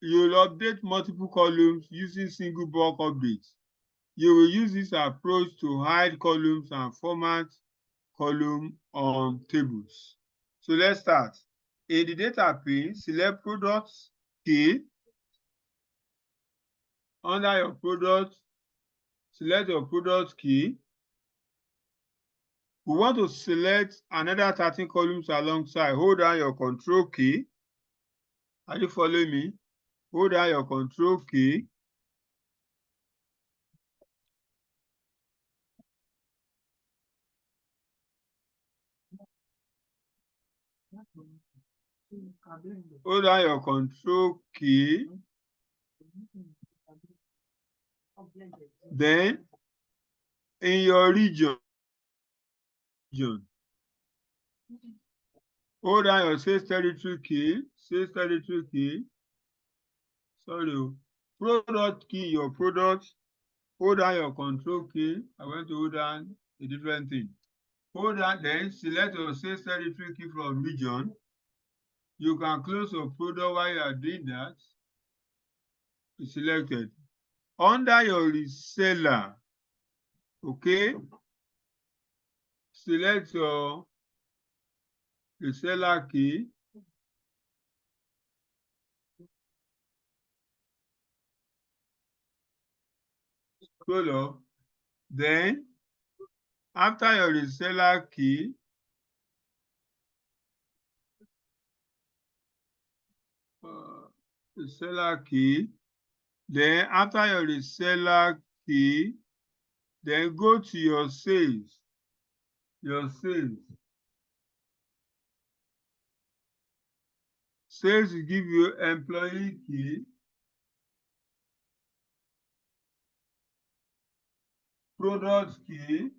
update multiple columns using single bulk updates. You will use this approach to hide columns and format column on tables. So let's start. In the data pane, select products key. Under your product, select your product key. We want to select another 13 columns alongside. Hold down your control key. Are you following me? Hold down your control key. Hold down your control key. Then, in your region, hold down your sales territory key. Sales territory key. Sorry, product key, your product. Hold down your control key. I want to hold down a different thing. Hold down, then select your sales territory key from region. You can close your product while you are doing that. It's selected. Under your reseller, okay, select your reseller key. Scroll up. Then, after your reseller key, then after your reseller key, then go to your sales. Your sales. Sales will give you employee key, product key.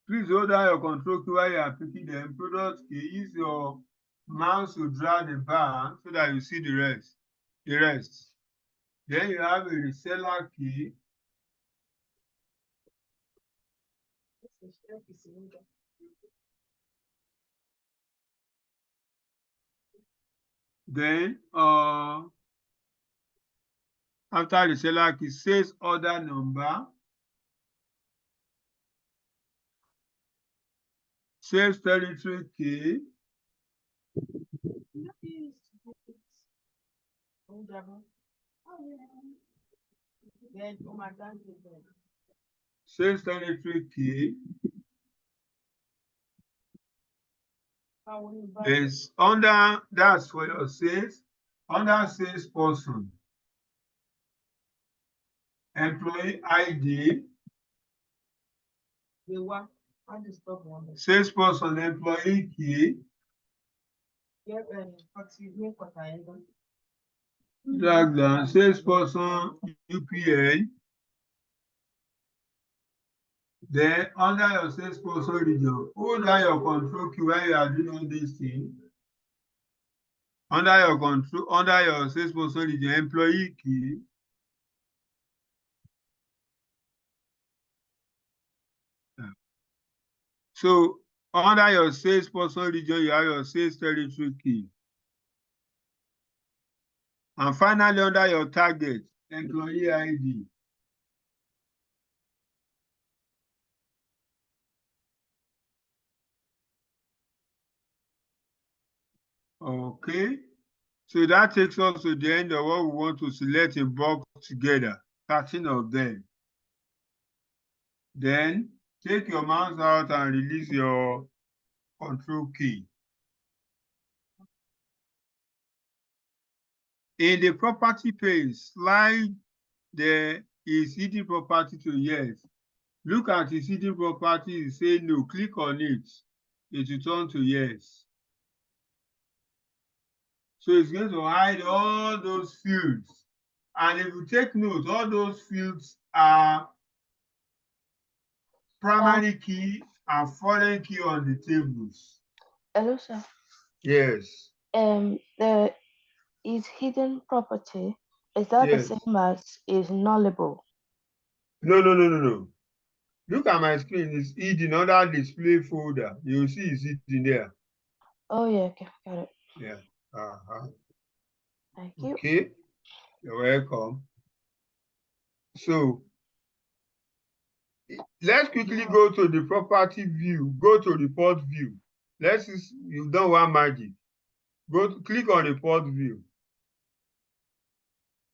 Please hold down your control key while you are picking them. Product key. Use your mouse to drag the bar so that you see the rest. Then you have a reseller key. Then after reseller key, sales order number. Sales territory key. Sales territory key. Is under, that's for your sales. Under sales person. Employee ID. Sales person employee key. Drag down sales person UPN. Then under your sales person region, hold down your control key when you are doing all these things. Under your control, under your sales person region, employee key. So under your sales person region, you have your sales territory key. And finally, under your target, employee ID. Okay. So that takes us to the end of what we want to select in bulk together, 13 of them. Then take your mouse out and release your control key. In the property pane, slide the is hidden property to yes. Look at his hidden property, say no, click on it. It will turn to yes. So it's going to hide all those fields. And if you take note, all those fields are primary key and foreign key on the tables. Hello, sir. Yes. The is hidden property. Is that Yes. the same as is nullable? No. Look at my screen. It's hidden under display folder. You'll see it's hidden there. Oh yeah, okay, got it. Yeah. Thank you. Okay. You're welcome. So let's quickly go to the property view. Go to report view. Let's see, you've done one magic. Click on report view.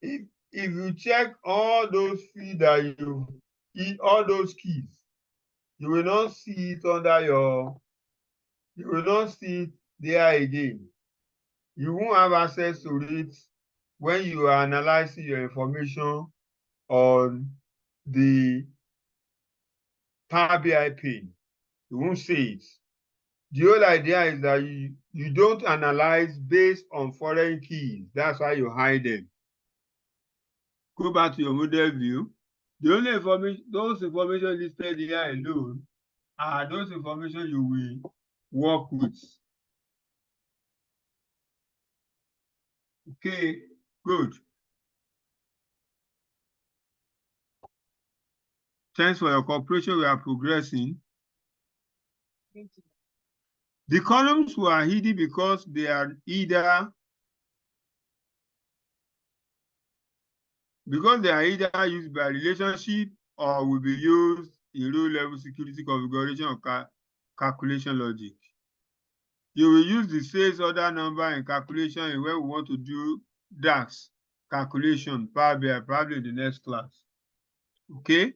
If you check all those fields that all those keys, you will not see it under you will not see it there again. You won't have access to it when you are analyzing your information on the Power BI pane. You won't see it. The whole idea is that you don't analyze based on foreign keys. That's why you hide them. Go back to your model view. The only information, those information listed here alone are those information you will work with. Okay, good. Thanks for your cooperation. We are progressing. The columns were hidden because they are either used by relationship or will be used in row-level security configuration or calculation logic. You will use the sales order number in calculation and when we want to do DAX calculation, Power BI, probably in the next class. Okay?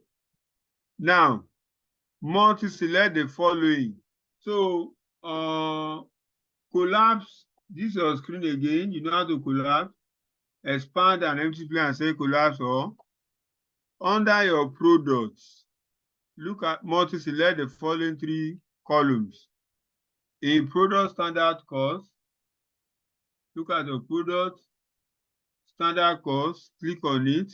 Now, multi-select the following. So, collapse, this is your screen again. You know how to collapse. Expand an empty plane and say collapse or under your products, look at multi-select the following 3 columns. In product standard cost, look at the product standard cost, click on it.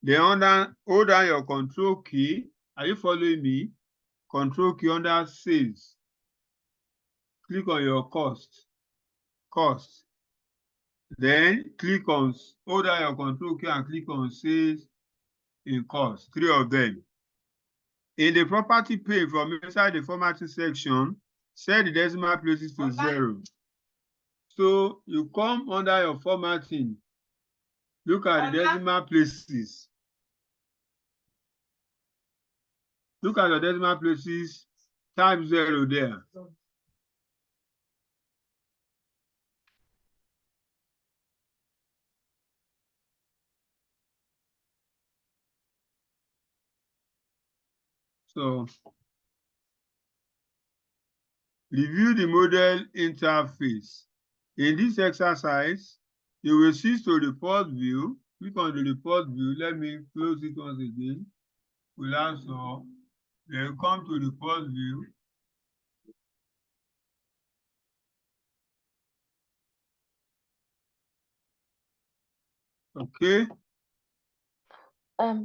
Then hold down your control key. Are you following me? Control key under sales. Click on your cost. Then click on, hold down your control key and click on sales in cost, 3 of them. In the property pane from inside the formatting section, set the decimal places to 0. So you come under your formatting, look at the decimal places. Look at your decimal places, type 0 there. So review the model interface. In this exercise, you will switch to report view. Click on the report view. Let me close it once again. We'll also then come to report view. Okay.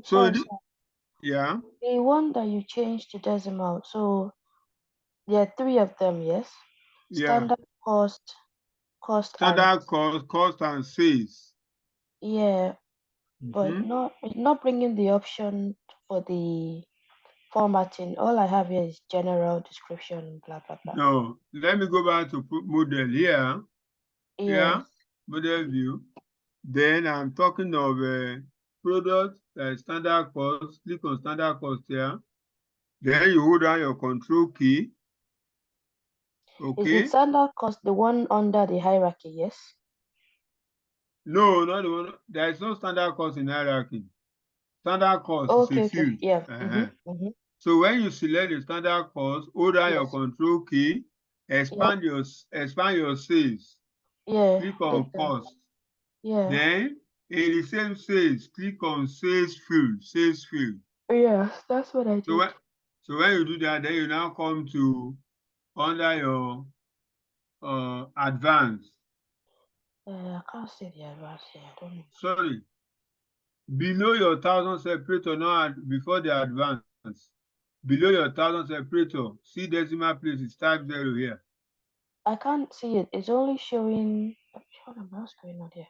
So yeah. The one that you changed to decimal, so there are 3 of them, yes? Standard cost, standard cost and sales. Yeah, but not bringing the option for the formatting. All I have here is general description, blah blah blah. No, let me go back to model here. Yeah, model view. Then I'm talking of product standard cost. Click on standard cost here. Then you hold down your control key. Okay. Is the standard cost the one under the hierarchy? Yes. No, not the one. There is no standard cost in hierarchy. Standard cost is a field. Yeah. So when you select the standard cost, hold down your control key, expand your sales. Yeah. Click on cost. Yeah. Then in the same sales, click on sales field. Yeah, that's what I So did. when you do that, then you now come to under your advanced. I can't see the advance here. I don't know. Sorry. Below your 1,000 separator, not before the advance. Below your 1,000 separator, see decimal places, type 0 here. I can't see it. It's only showing. What else going on here?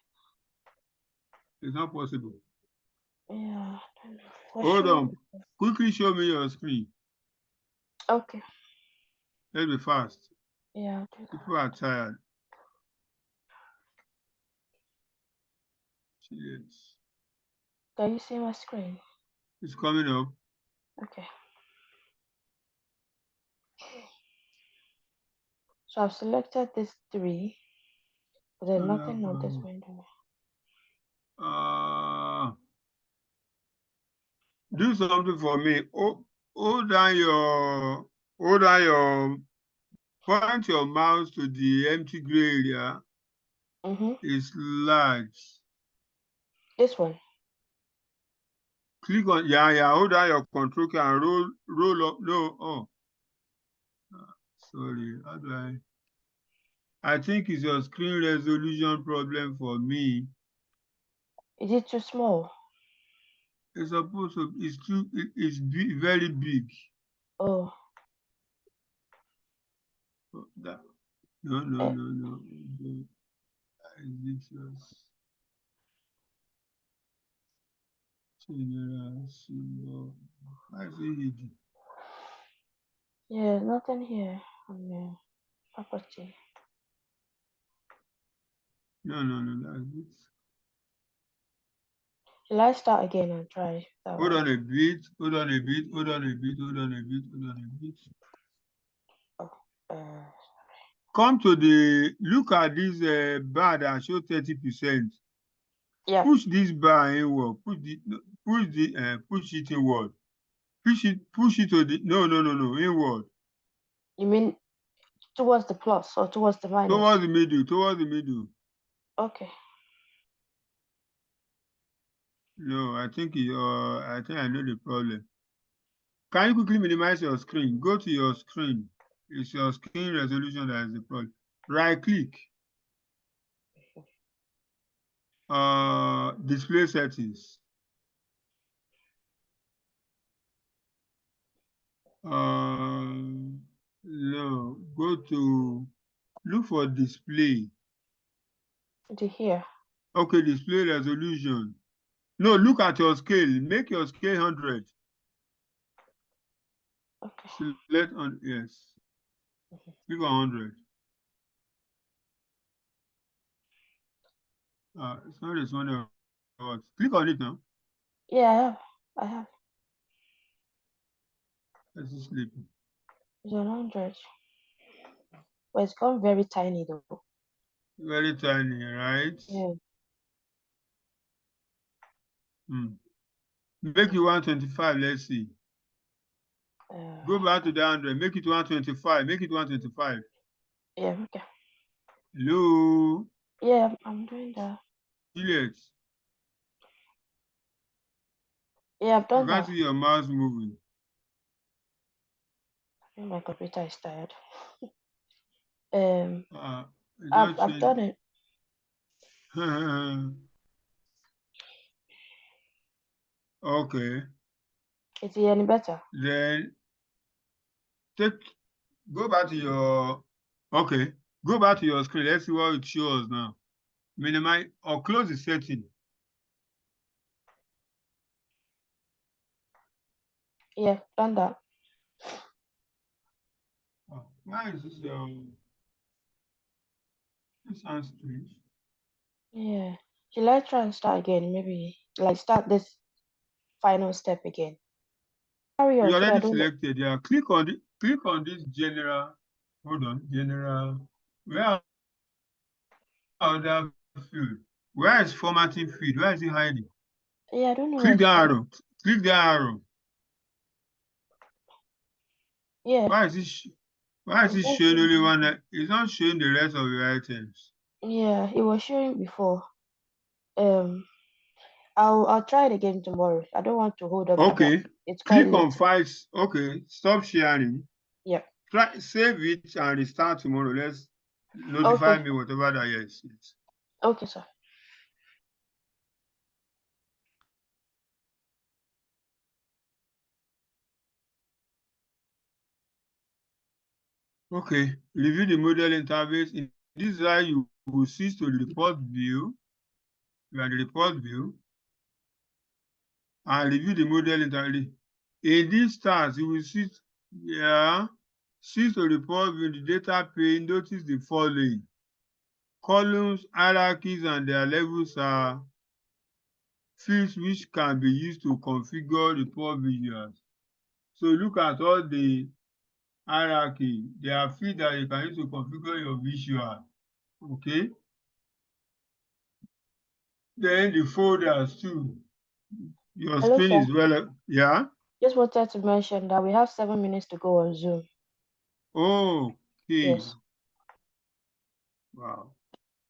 It's not possible. Yeah, I don't know. Hold on. Quickly show me your screen. Okay. Let's be fast. Yeah, I'll do that. People are tired. Yes. Can you see my screen? It's coming up. Okay. So I've selected these 3, but there's nothing on this window. Do something for me. Hold down your, point your mouse to the empty gray area. It's large. This one. Click on, hold down your control key and roll up. No, sorry, how do I think it's your screen resolution problem for me. Is it too small? It's supposed to, it's very big. Oh. That, no. General symbol. I see it. Yeah, nothing here on the property. No, that's it. Shall I start again and try? Hold on a bit. Come to look at this bar that shows 30%. Yeah. Push this bar inward. Push it inward. Push it to the, no, inward. You mean towards the plus or towards the minus? Towards the middle. Okay. No, I think I know the problem. Can you quickly minimize your screen? Go to your screen. It's your screen resolution that is the problem. Right click. Display settings. No, go to look for display. To here. Okay, display resolution. No, look at your scale. Make your scale 100. Okay. Select on, yes. Click on 100. It's not this one. Click on it now. Yeah, I have. Let's just sleep. It's 100. Well, it's gone very tiny though. Very tiny, right? Yeah. Make it 125, let's see. Go back to the 100, make it 125, make it 125. Yeah, okay. Hello? Yeah, I'm doing that. Juliet. Yeah, I've done I can't that. see your mouse moving. I think my computer is tired. I've done it. Okay. Is it any better? Then go back to your, okay. Go back to your screen. Let's see what it shows now. Minimize or close the setting. Yeah, done that. Why is this this sounds strange? Yeah. Shall I try and start again? Maybe like start this final step again. Carry on. You already selected. Yeah. Click on this general. Hold on. General. Where are that field? Where is formatting field? Where is it hiding? Yeah, I don't know. Click the arrow. Click the arrow. Yeah. Why is it showing only one? It's not showing the rest of the items. Yeah, it was showing before. I'll try it again tomorrow. I don't want to hold up. Okay. It's quite Click on late. files. Okay. Stop sharing. Yeah. Try save it and restart tomorrow. Let's notify Okay. me whatever that is. Yes. Okay, sir. Okay. Review the model interface. In this slide, you will switch to the report view. You are the report view. And review the model interface. In this task, you will switch to report view the data pane. Notice the following. Columns, hierarchies, and their levels are fields which can be used to configure report visuals. So look at all the hierarchy. There are fields that you can use to configure your visual. Okay. Then the folders too. Your Hello, screen sir. is well. Yeah. Just wanted to mention that we have 7 minutes to go on Zoom. Oh, okay. Yes. Wow.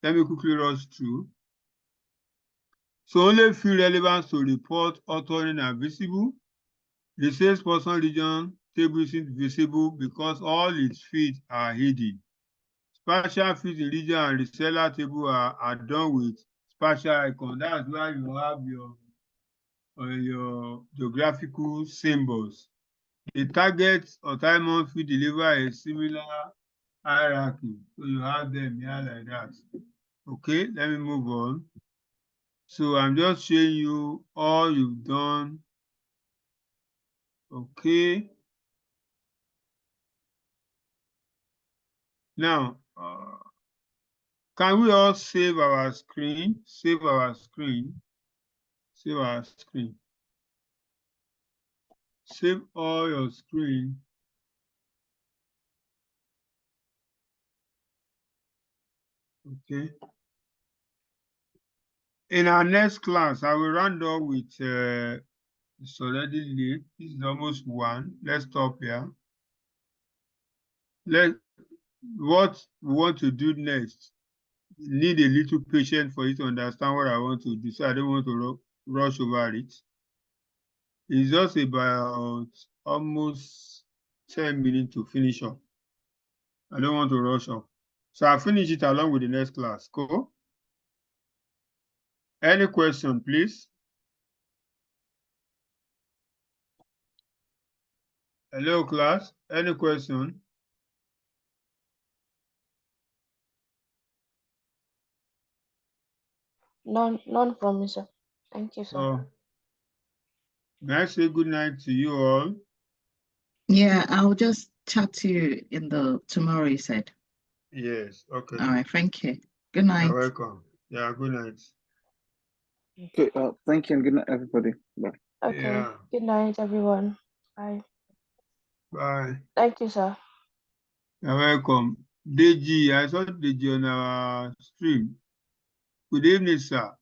Let me quickly rush through. So only field relevant to report authoring are visible. The salesperson region table isn't visible because all its fields are hidden. Partial fields in region and reseller table are done with partial icon. That's why you have your geographical symbols. The target or time on field deliver a similar hierarchy. So you have them here like that. Okay, let me move on. So I'm just showing you all you've done. Okay. Now, can we all save our screen? Save our screen. Save our screen. Save all your screen. Okay. In our next class, I will round up with it's already late. This is almost 1. Let's stop here. What we want to do next. Need a little patience for you to understand what I want to do, so I don't want to rush over it. It's just about almost 10 minutes to finish up. I don't want to rush up. So I'll finish it along with the next class. Cool? Any question, please? Hello, class. Any question? None from me, sir. Thank you, sir. So, may I say good night to you all? Yeah, I'll just chat to you in the tomorrow, you said. Yes, okay. All right, thank you. Good night. You're welcome. Yeah, good night. Okay, thank you and good night, everybody. Bye. Okay. Yeah. Good night, everyone. Bye. Bye. Thank you, sir. You're welcome. Deji, I saw Deji on our stream. Good evening, sir.